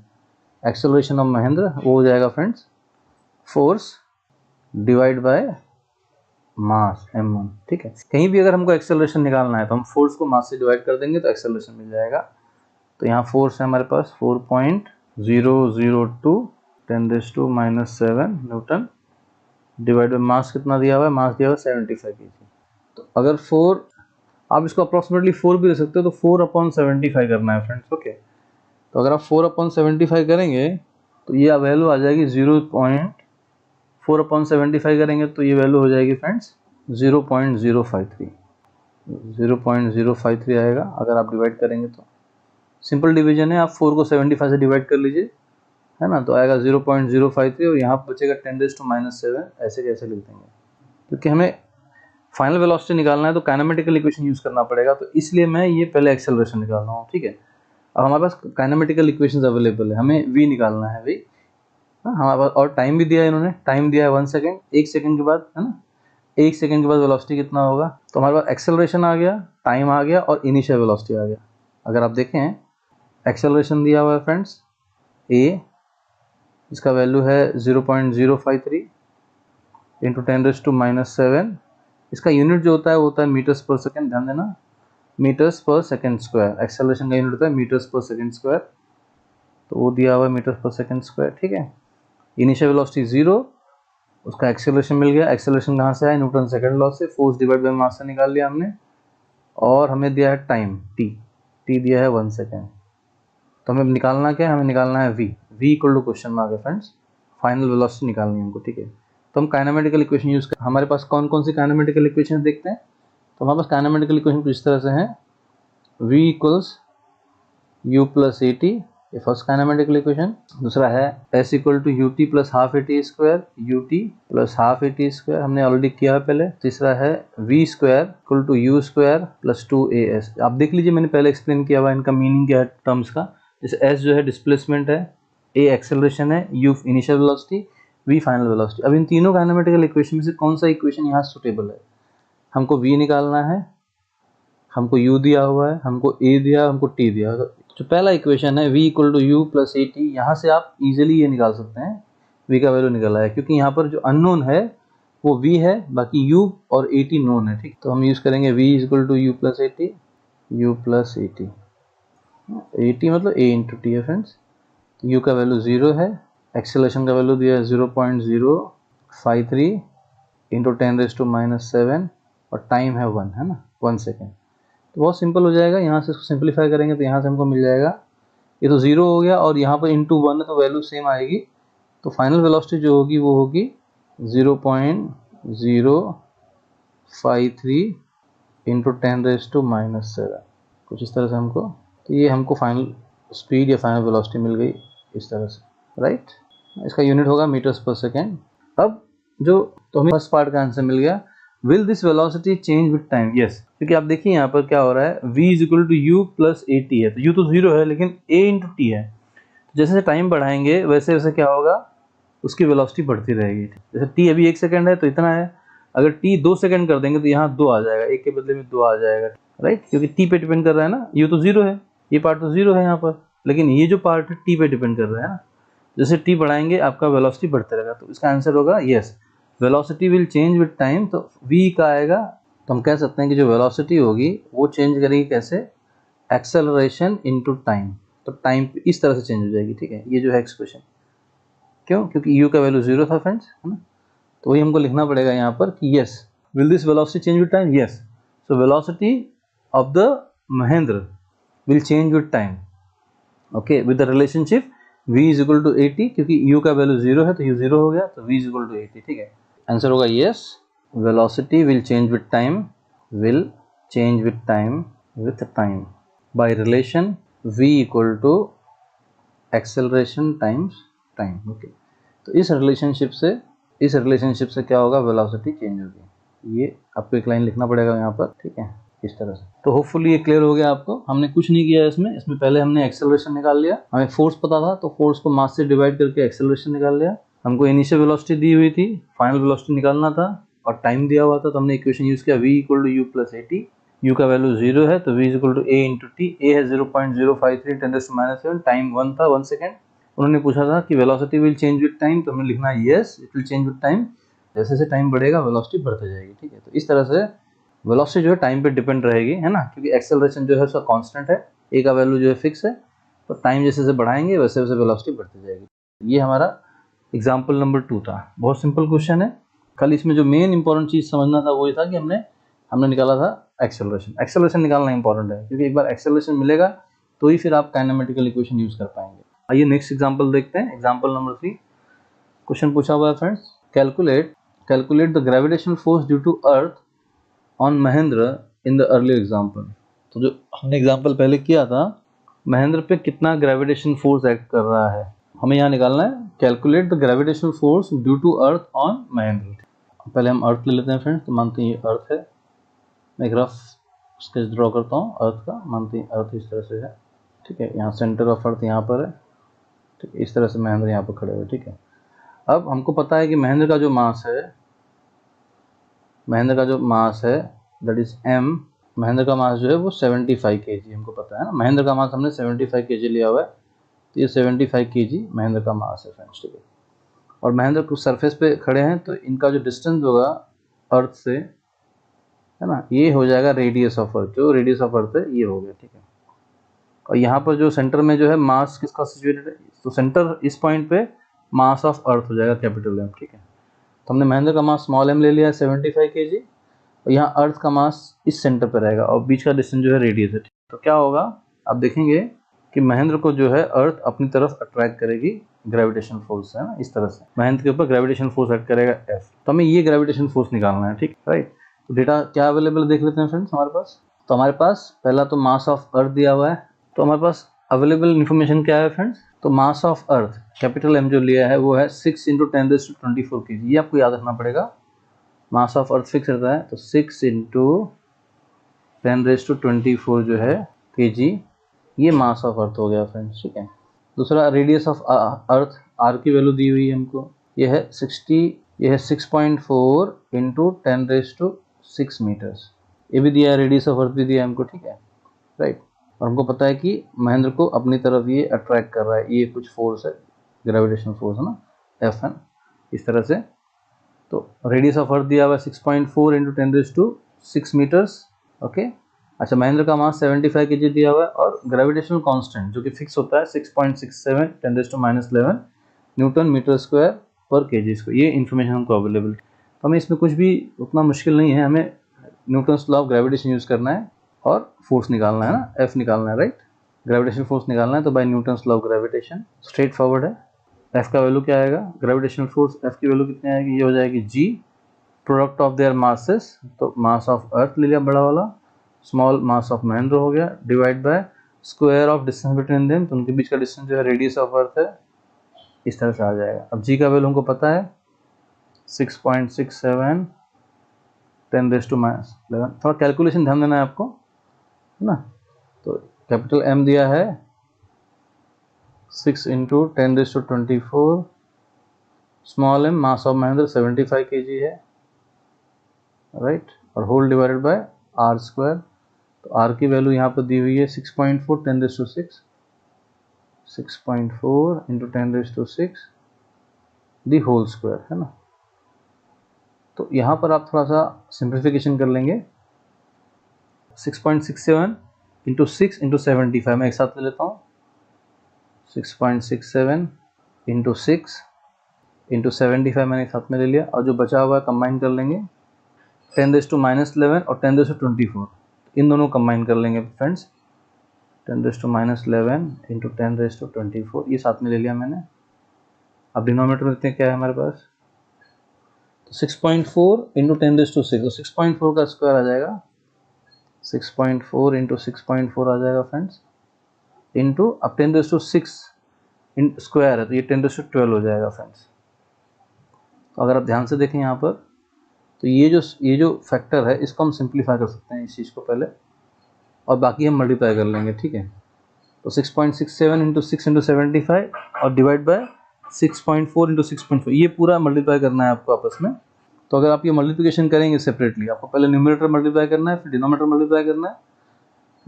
एक्सेलरेशन ऑफ महेंद्र वो हो जाएगा friends force divide by mass m1, ठीक है। कहीं भी अगर हमको एक्सेलरेशन निकालना है तो हम फोर्स को मास से डिवाइड कर देंगे तो एक्सेलरेशन मिल जाएगा। तो यहाँ फोर्स है हमारे पास 4.002 10⁻⁻7 न्यूटन, डिवाइड बाय मास कितना दिया हुआ है, मास दिया हुआ है 75 kg। तो अगर 4, आप इसको अप्रॉक्सीमेटली 4 भी ले सकते हो, तो 4/75 करना है फ्रेंड्स, ओके। तो अगर आप 4/75 करेंगे तो ये वैल्यू आ जाएगी 4/75 करेंगे तो ये वैल्यू हो जाएगी फ्रेंड्स 0.053 आएगा। अगर आप डिवाइड करेंगे तो सिंपल डिवीजन है, आप 4 को 75 से डिवाइड कर लीजिए, है ना, तो आएगा 0.053, और यहाँ बचेगा 10⁻⁷, ऐसे कैसे लिख देंगे, क्योंकि हमें फाइनल वेलोसिटी निकालना है तो काइनेमेटिकल इक्वेशन यूज करना पड़ेगा, तो इसलिए मैं ये पहले एक्सेलरेशन निकाल रहा हूँ, ठीक है। अब हमारे पास काइनेमेटिकल इक्वेशंस अवेलेबल है, हमें v निकालना है भाई, हमारे पास, और टाइम भी दिया है इन्होंने, टाइम दिया है 1 सेकेंड, 1 सेकेंड के बाद, है ना, 1 सेकेंड के बाद वेलोसिटी कितना होगा, तो हमारे पास एक्सेलरेशन आ गया, टाइम आ गया, और इनिशियल वेलोसिटी आ गया। अगर आप देखें एक्सेलरेशन दिया हुआ है फ्रेंड्स a, इसका वैल्यू है 0.053 इंटू 10⁻⁻7, इसका यूनिट जो होता है वो होता है मीटर्स पर सेकेंड, ध्यान देना, metres per second square, acceleration का यूनिट होता है मीटर्स पर सेकेंड स्क्वायर, तो वो दिया हुआ है मीटर्स पर सेकेंड स्क्वायर, ठीक है। इनिशियल वेलोसिटी 0, उसका एक्सेलरेशन मिल गया, एक्सेलरेशन कहाँ से आया, न्यूटन सेकंड लॉ से, फोर्स डिवाइड बाय मास से निकाल लिया हमने, और हमें दिया है टाइम t दिया है 1 सेकेंड। तो हमें निकालना क्या है, हमें निकालना है v equal to question mark है फ्रेंड्स, फाइनल वेलोसिटी निकालनी है हमको, ठीक है। तो हम काइनेमेटिकल इक्वेशन यूज कर, हमारे पास कौन कौन सी काइनेमेटिकल इक्वेशन देखते हैं, तो हमारे पास काइनेमेटिकल इक्वेशन कुछ इस तरह से है, v equals u plus at, ये फर्स्ट काइनेमेटिकल इक्वेशन। दूसरा है s equal to ut plus half at square, ut plus half at square हमने ऑलरेडी किया है पहले। तीसरा है v square equal to u square plus 2as, आप देख लीजिए मैंने पहले एक्सप्लेन किया हुआ इनका मीनिंग क्या है टर्म्स का, जैसे s जो है डिस्प्लेसमेंट है, a एक्सेलरेशन है, u initial velocity, v final velocity. अब इन तीनों काइनेमेटिकल इक्वेशन में से कौन सा इक्वेशन यहाँ सुटेबल है, हमको v निकालना है, हमको u दिया हुआ है, हमको a दिया, हमको t दिया। जो पहला इक्वेशन है v equal to u plus at, यहाँ से आप इजीली ये निकाल सकते हैं v का वैल्यू निकल आया, क्योंकि यहाँ पर जो अननोन है वो v है, बाकी u और 80 नोन है, ठीक। तो हम यूज करेंगे v equal to u plus 80, u plus 80, 80 मतलब a इंटू टी है फ्रेंड्स। u का वैल्यू 0 है, एक्सेलरेशन का वैल्यू दिया है 0.053 इंटू 10⁻⁻7 और टाइम है 1, है ना, 1 सेकेंड। तो बहुत सिंपल हो जाएगा, यहाँ से इसको सिंपलीफाई करेंगे तो यहाँ से हमको मिल जाएगा, ये तो 0 हो गया और यहाँ पर इंटू 1 है तो वैल्यू सेम आएगी। तो फाइनल वेलोसिटी जो होगी वो होगी 0.053 इंटू 10⁻⁻7, कुछ इस तरह से हमको, तो ये हमको फाइनल स्पीड या फाइनल वेलोसिटी मिल गई इस तरह से, राइट। इसका यूनिट होगा मीटर्स पर सेकेंड। अब जो, तो हमें फर्स्ट पार्ट का आंसर मिल गया, will this velocity change with time, yes, क्योंकि आप देखिए यहाँ पर क्या हो रहा है, v is equal to u plus a t है, तो u तो 0 है लेकिन a इंटू टी है, तो जैसे जैसे टाइम बढ़ाएंगे वैसे वैसे क्या होगा, उसकी वेलोसिटी बढ़ती रहेगी। जैसे t अभी 1 सेकंड है तो इतना है, अगर t 2 सेकंड कर देंगे तो यहाँ 2 आ जाएगा, 1 के बदले में 2 आ जाएगा, राइट, क्योंकि t पे डिपेंड कर रहा है ना, u तो 0 है, ये पार्ट तो 0 है यहाँ पर, लेकिन ये जो पार्ट है t पे डिपेंड कर रहा है ना, जैसे t बढ़ाएंगे आपका वेलोसिटी बढ़ता रहेगा। तो इसका आंसर होगा yes, velocity will change with time. तो v का आएगा, तो हम कह सकते हैं कि जो वेलोसिटी होगी वो चेंज करेगी कैसे, एक्सेलरेशन इनटू टाइम, तो टाइम इस तरह से चेंज हो जाएगी, ठीक है। ये जो है एक्सप्रेशन, क्यों, क्योंकि u का वैल्यू 0 था फ्रेंड्स, है ना, तो वही हमको लिखना पड़ेगा यहाँ पर कि yes, will this velocity change with time, yes, so velocity of the Mahendra will change with time, okay, with the relationship v is equal to 80, क्योंकि u का वैल्यू 0 है तो u 0 हो गया, तो v इज इक्वल टू 80, ठीक है। आंसर होगा yes, velocity will change with time, will change with time, with time, by relation v equal to acceleration times time, okay. तो इस रिलेशनशिप से क्या होगा, वेलोसिटी चेंज होगी। ये आपको एक लाइन लिखना पड़ेगा यहाँ पर, ठीक है, इस तरह से। तो होपफुली ये क्लियर हो गया आपको। हमने कुछ नहीं किया इसमें पहले हमने एक्सेलरेशन निकाल लिया, हमें फोर्स पता था तो फोर्स को मास से डिवाइड करके एक्सेलरेशन निकाल लिया, हमको इनिशियल वेलोसिटी दी हुई थी, फाइनल वेलोसिटी निकालना था और टाइम दिया हुआ था, तो हमने इक्वेशन यूज किया v equal to u plus a t, u का वैल्यू 0 है तो v is equal to a into t, a है 0.053 10⁻⁷, टाइम 1 था, 1 सेकेंड। उन्होंने पूछा था कि velocity will change with time, तो हमने लिखना yes, it will change with time, जैसे जैसे टाइम बढ़ेगा वेलोसिटी बढ़ती जाएगी, ठीक है। तो इस तरह से वेलोसिटी जो है टाइम पे डिपेंड रहेगी, है ना, क्योंकि एक्सेलरेशन जो है उसका कांस्टेंट है, a का वैल्यू जो है फिक्स है, तो टाइम जैसे जैसे बढ़ाएंगे वैसे वैसे वेलोसिटी बढ़ती जाएगी। ये हमारा एग्जाम्पल नंबर 2 था, बहुत सिंपल क्वेश्चन है। खाली इसमें जो मेन इंपॉर्टेंट चीज़ समझना था वो ये था कि हमने निकाला था एक्सेलरेशन निकालना इंपॉर्टेंट है, क्योंकि एक बार एक्सेलरेशन मिलेगा तो ही फिर आप काइनेमेटिकल इक्वेशन यूज कर पाएंगे। आइए नेक्स्ट एग्जाम्पल देखते हैं, एग्जाम्पल नंबर 3। क्वेश्चन पूछा हुआ है friends, calculate the gravitational force due to earth on Mahendra in the earlier example. तो जो हमने एग्जाम्पल पहले किया था, महेंद्र पे कितना ग्रेविटेशन फोर्स एक्ट कर रहा है, हमें यहाँ निकालना है। Calculate the gravitational force due to earth on Mahendra. पहले हम अर्थ ले लेते हैं फ्रेंड्स, तो मानते हैं ये अर्थ है, मैं एक रफ स्केच ड्रॉ करता हूँ अर्थ का, मानते हैं अर्थ इस तरह से है, ठीक है, यहाँ सेंटर ऑफ अर्थ यहाँ पर है, ठीक है, इस तरह से महेंद्र यहाँ पर खड़े हुए, ठीक है। अब हमको पता है कि महेंद्र का जो मास है दैट इज m, महेंद्र का मास जो है वो 75 kg हमको पता है ना, महेंद्र का मास हमने 75 kg लिया हुआ है, तो ये 75 kg महेंद्र का मास है फ्रेंड्स, ठीक है। और महेंद्र कुछ सरफेस पे खड़े हैं, तो इनका जो डिस्टेंस होगा अर्थ से, है ना, ये हो जाएगा रेडियस ऑफ अर्थ, जो रेडियस ऑफ अर्थ है ये हो गया, ठीक है। और यहाँ पर जो सेंटर में जो है मास किसका सिचुएटेड है, तो सेंटर इस पॉइंट पे मास ऑफ अर्थ हो जाएगा कैपिटल M, ठीक है। तो हमने महेंद्र का मास स्मॉल m ले लिया है 75 kg, और यहाँ अर्थ का मास इस सेंटर पे रहेगा और बीच का डिस्टेंस जो है रेडियस है। तो क्या होगा, आप देखेंगे कि महेंद्र को जो है अर्थ अपनी तरफ अट्रैक्ट करेगी ग्रेविटेशन फोर्स, है ना, इस तरह से महेंद्र के ऊपर ग्रेविटेशन फोर्स एक्ट करेगा F। तो हमें ये ग्रेविटेशन फोर्स निकालना है, ठीक, राइट। तो डेटा क्या अवेलेबल देख लेते हैं फ्रेंड्स हमारे पास। तो हमारे पास पहला तो मास ऑफ अर्थ दिया हुआ है, तो हमारे पास अवेलेबल इन्फॉर्मेशन क्या है फ्रेंड्स, तो mass of earth capital M जो लिया है वो है 6 इंटू 10⁻24 kg, ये आपको याद रखना पड़ेगा। मास ऑफ अर्थ फिक्स रहता है, तो 6 इंटू 10⁻24 जो है kg, ये मास ऑफ अर्थ हो गया फ्रेंड्स, ठीक है। दूसरा रेडियस ऑफ अर्थ, r की वैल्यू दी हुई है हमको, ये है 6.4 इंटू 10⁻6 मीटर्स, ये भी दिया है, रेडियस ऑफ अर्थ भी दिया है हमको, ठीक है, राइट। और हमको पता है कि महेंद्र को अपनी तरफ ये अट्रैक्ट कर रहा है, ये कुछ फोर्स है, ग्रेविटेशनल फोर्स है ना, एफ है, इस तरह से। तो रेडियस ऑफ अर्थ दिया हुआ है 6.4 इंटू 10⁶ मीटर्स। ओके, अच्छा महेंद्र का मास 75 kg दिया हुआ है और ग्रेविटेशनल कांस्टेंट जो कि फिक्स होता है 6.67 10⁻11 Newton metre square per kg square. ये इन्फॉर्मेशन हमको अवेलेबल। तो हमें इसमें कुछ भी उतना मुश्किल नहीं है, हमें Newton's law of gravitation use करना है और फोर्स निकालना है ना, एफ निकालना है, राइट। ग्रेविटेशनल फोर्स निकालना है तो by Newton's law of gravitation, straightforward है। एफ का वैल्यू क्या आएगा, ग्रेविटेशनल फोर्स एफ की वैल्यू कितनी आएगी, ये हो जाएगी G product of their masses, तो मास ऑफ अर्थ ले लिया बड़ा वाला, स्मॉल मास ऑफ महेंद्र हो गया, divide by square of distance between them, तो उनके बीच का डिस्टेंस जो है रेडियस ऑफ अर्थ है, इस तरह से आ जाएगा। अब जी का वैल्यू हमको पता है 6.67 10⁻11। थोड़ा कैलकुलेशन ध्यान देना है आपको, है ना। तो कैपिटल एम दिया है 6 into 10⁻24, small m mass of Mahendra 75 kg है, राइट, और whole divided by R square. तो आर की वैल्यू यहाँ पर दी हुई है 6.4 10⁻6, 6.4 इंटू 10⁻6 दी होल स्क्वायर, है ना। तो यहाँ पर आप थोड़ा सा सिंप्लीफिकेशन कर लेंगे। 6.67 इंटू 6 इंटू 75 मैं एक साथ ले लेता हूँ, 6.67 इंटू 6 इंटू 75 मैंने एक साथ में ले लिया, और जो बचा हुआ है कंबाइन कर लेंगे 10⁻11 और 10⁻24, इन दोनों कंबाइन कर लेंगे फ्रेंड्स। 10⁻11 इंटू 10⁻24 ये साथ में ले लिया मैंने। अब डिनोमिनेटर में इतने क्या है हमारे पास, तो 6.4 इंटू 10⁻6, तो 6.4 का स्क्वायर आ जाएगा, 6.4 इंटू 6.4 आ जाएगा फ्रेंड्स, इंटू अब 10⁻6 स्क्वायर है तो ये 10⁻12 हो जाएगा फ्रेंड्स। तो अगर आप ध्यान से देखें यहाँ पर, तो ये जो फैक्टर है इसको हम सिंप्लीफाई कर सकते हैं इस चीज़ को पहले, और बाकी हम मल्टीप्लाई कर लेंगे, ठीक है। तो 6.67 इंटू 6 इंटू 75 और डिवाइड बाय 6.4 इंटू 6.4, ये पूरा मल्टीप्लाई करना है आपको आपस में। तो अगर आप ये मल्टीप्लिकेशन करेंगे सेपरेटली, आपको पहले न्यूमरेटर मल्टीप्लाई करना है, फिर डिनोमिनेटर मल्टीप्लाई करना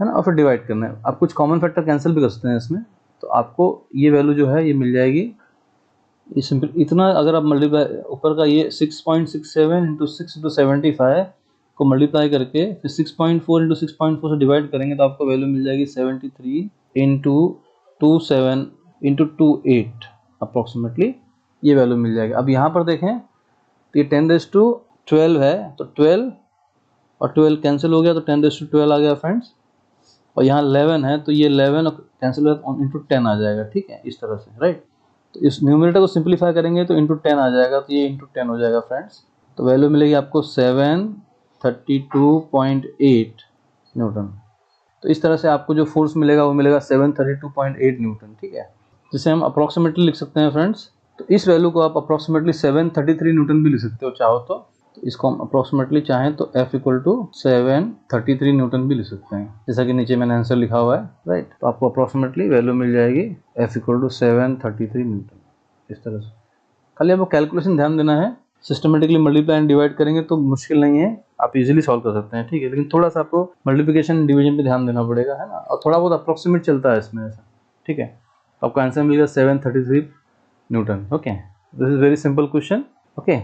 है ना, और फिर डिवाइड करना है। आप कुछ कॉमन फैक्टर कैंसिल भी कर सकते हैं इसमें, तो आपको ये वैल्यू जो है ये मिल जाएगी। ये सिंपल इतना, अगर आप मल्टीप्लाई ऊपर का ये 6.67 इंटू 6 इंटू 75 को मल्टीप्लाई करके फिर 6.4 इंटू 6.4 से डिवाइड करेंगे तो आपको वैल्यू मिल जाएगी 73 इंटू 27 इंटू 28 अप्रॉक्सीमेटली, ये वैल्यू मिल जाएगी। अब यहाँ पर देखें तो ये 10⁻12 है, तो 12 और 12 कैंसिल हो गया तो 10⁻12 आ गया फ्रेंड्स, और यहाँ 11 है तो ये 11 कैंसिल हो गया इंटू 10 आ जाएगा, ठीक है, इस तरह से, राइट। तो इस न्यूमरेटर को सिंप्लीफाई करेंगे तो इंटू 10 आ जाएगा, तो ये इंटू 10 हो जाएगा फ्रेंड्स। तो वैल्यू मिलेगी आपको 732.8 न्यूटन। तो इस तरह से आपको जो फोर्स मिलेगा वो मिलेगा 732.8 न्यूटन, ठीक है, जिसे हम अप्रॉक्सीमेटली लिख सकते हैं फ्रेंड्स। तो इस वैल्यू को आप अप्रॉक्सीमेटली 733 न्यूटन भी लिख सकते हो चाहो तो इसको हम अप्रॉक्सीमेटली चाहें तो F इक्वल टू 733 न्यूटन भी लिख सकते हैं, जैसा कि नीचे मैंने आंसर लिखा हुआ है, राइट। तो आपको अप्रॉक्सीमेटली वैल्यू मिल जाएगी F इक्वल टू 733 न्यूटन, इस तरह से। खाली आपको कैलकुलेशन ध्यान देना है, सिस्टमेटिकली मल्टीप्लाई एंड डिवाइड करेंगे तो मुश्किल नहीं है, आप इजीली सॉल्व कर सकते हैं, ठीक है। लेकिन थोड़ा सा आपको मल्टीप्लिकेशन डिवीजन पे ध्यान देना पड़ेगा, है ना, और थोड़ा बहुत अप्रॉक्सीमेट चलता है इसमें ऐसा, ठीक है। तो आपका आंसर मिलेगा 733 Newton. Okay, this is very simple question. Okay,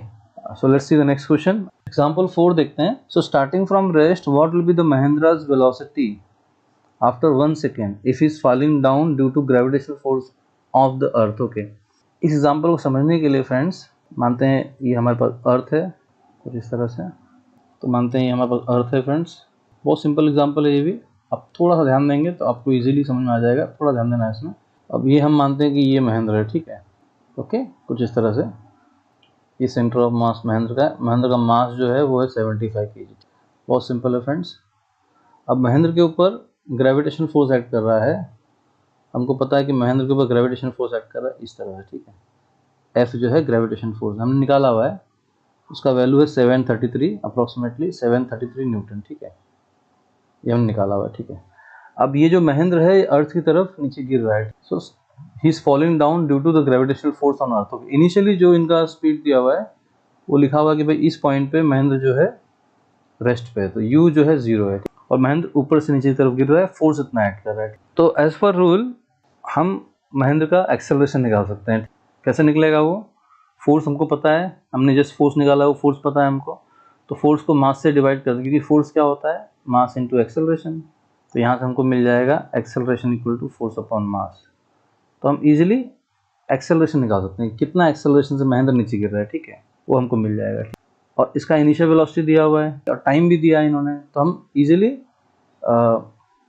so let's see the next question. Example 4 देखते हैं। So starting from rest, what will be the Mahendra's velocity after 1 second if he is falling down due to gravitational force of the earth? Okay, इस एग्जाम्पल को समझने के लिए फ्रेंड्स मानते हैं ये हमारे पास अर्थ है कुछ इस तरह से, तो मानते हैं ये हमारे पास अर्थ है फ्रेंड्स। बहुत सिंपल एग्जाम्पल है ये भी, आप थोड़ा सा ध्यान देंगे तो आपको इजीली समझ में आ जाएगा, थोड़ा ध्यान देना है इसमें। अब ये हम मानते हैं कि ये महेंद्र है, ठीक है, ओके, कुछ इस तरह से। ये सेंटर ऑफ मास महेंद्र का मास जो है वो है 75 kg। बहुत सिंपल है फ्रेंड्स। अब महेंद्र के ऊपर ग्रेविटेशन फोर्स एक्ट कर रहा है, हमको पता है कि महेंद्र के ऊपर ग्रेविटेशन फोर्स एक्ट कर रहा है इस तरह से, ठीक है। F जो है ग्रेविटेशन फोर्स हमने निकाला हुआ है, उसका वैल्यू है 733 अप्रॉक्सीमेटली 733 न्यूटन, ठीक है, ये हमने निकाला हुआ है, ठीक है। अब ये जो महेंद्र है अर्थ की तरफ नीचे गिर रहा है, so he is falling down due to the gravitational force on earth. Initially जो इनका स्पीड दिया हुआ है वो लिखा हुआ है कि भाई इस पॉइंट पे महेंद्र जो है रेस्ट पे है, तो u जो है 0 है, और महेंद्र ऊपर से नीचे की तरफ गिर रहा है, फोर्स इतना एक्ट कर रहा है। तो एज पर रूल हम महेंद्र का एक्सेलरेशन निकाल सकते हैं। कैसे निकलेगा वो, फोर्स हमको पता है, हमने जस्ट फोर्स निकाला, वो फोर्स पता है हमको, तो फोर्स को मास से डिवाइड कर दें, क्योंकि फोर्स क्या होता है, मास इनटू एक्सेलरेशन। तो यहाँ से हमको मिल जाएगा acceleration equal to force upon mass. तो हम इजीली एक्सेलरेशन निकाल सकते हैं, कितना एक्सेलरेशन से महेंद्र नीचे गिर रहा है, ठीक है, वो हमको मिल जाएगा। और इसका इनिशियल वेलोसिटी दिया हुआ है और टाइम भी दिया है इन्होंने, तो हम इजीली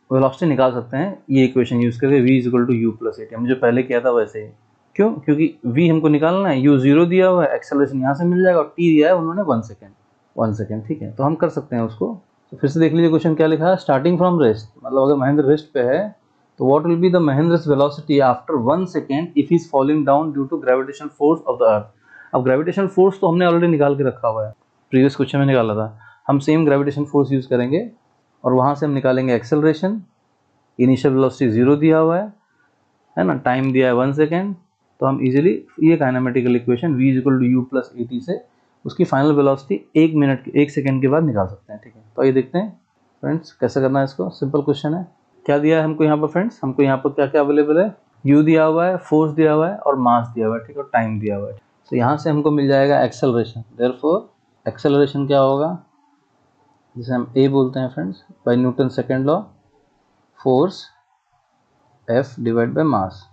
वेलोसिटी निकाल सकते हैं ये इक्वेशन यूज़ करके, v equal to u plus a t. हम जो पहले किया था वैसे ही। क्यों? क्योंकि v हमको निकालना है, u 0 दिया हुआ है, एक्सेलरेशन यहाँ से मिल जाएगा, और t दिया है उन्होंने 1 सेकेंड, ठीक है। तो हम कर सकते हैं उसको। तो फिर से देख लीजिए क्वेश्चन क्या लिखा है, स्टार्टिंग फ्रॉम रेस्ट, मतलब अगर महेंद्र रेस्ट पे है तो what will be the Mahendra's velocity after 1 second if he is falling down due to gravitational force of the earth. अब ग्रेविटेशनल फोर्स तो हमने ऑलरेडी निकाल के रखा हुआ है, प्रीवियस क्वेश्चन में निकाला था। हम सेम ग्रेविटेशन फोर्स यूज़ करेंगे और वहाँ से हम निकालेंगे एक्सेलरेशन। इनिशियल वेलोसिटी 0 दिया हुआ है ना, टाइम दिया है 1 सेकेंड। तो हम इजीली ये kinematical equation v equal to u plus a t से उसकी फाइनल वेलोसिटी 1 सेकेंड के बाद निकाल सकते हैं, ठीक है। तो ये देखते हैं फ्रेंड्स कैसे करना है इसको। सिंपल क्वेश्चन है। क्या दिया है हमको यहाँ पर फ्रेंड्स, हमको यहाँ पर क्या क्या अवेलेबल है, u दिया हुआ है, फोर्स दिया हुआ है और मास दिया हुआ है, ठीक है, और टाइम दिया हुआ है। तो यहाँ से हमको मिल जाएगा एक्सेलरेशन। देयरफॉर एक्सेलरेशन क्या होगा, जिसे हम a बोलते हैं friends, by Newton second law, force F divide by mass,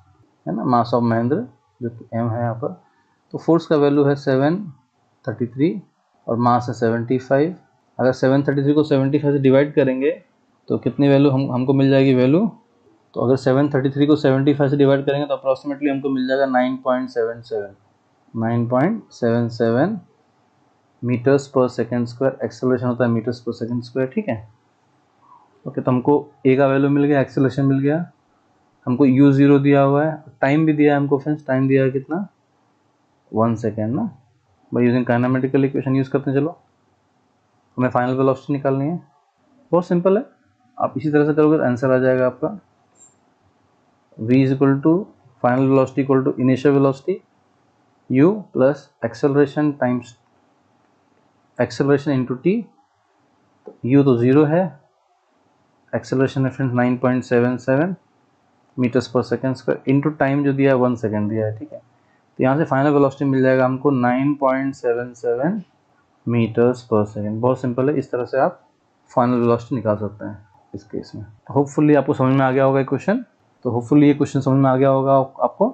है ना, मास ऑफ महेंद्र जो कि m है यहाँ पर। तो फोर्स का वैल्यू है 733 और मास है 75। अगर 733 को 75 से डिवाइड करेंगे तो कितनी वैल्यू हमको मिल जाएगी वैल्यू। तो अगर 733 को 75 से डिवाइड करेंगे तो अप्रॉक्सीमेटली हमको मिल जाएगा 9.77 metres per second square. Acceleration होता है मीटर्स पर सेकेंड स्क्वायर, ठीक है। ओके, तो हमको a का वैल्यू मिल गया, एक्सेलरेशन मिल गया, हमको u 0 दिया हुआ है, टाइम भी दिया है हमको फ्रेंड्स, टाइम दिया है कितना, 1 सेकेंड ना। By using kinematical equation use करते हैं। चलो हमें फाइनल वेलोसिटी निकालनी है, बहुत सिंपल है, आप इसी तरह से करोगे तो आंसर आ जाएगा आपका। v equal to final velocity equal to initial velocity u plus acceleration times acceleration into t. u तो 0 है, एक्सेलरेशन है friends 9.77 metres per second square, into time जो दिया है 1 सेकेंड दिया है, ठीक है। तो यहाँ से फाइनल वेलोसिटी मिल जाएगा हमको 9.77 मीटर्स पर सेकेंड। बहुत सिंपल है, इस तरह से आप फाइनल वेलोसिटी निकाल सकते हैं इस केस में। होपफुली आपको समझ में आ गया होगा ये क्वेश्चन। तो होपफुली ये क्वेश्चन समझ में आ गया होगा आपको।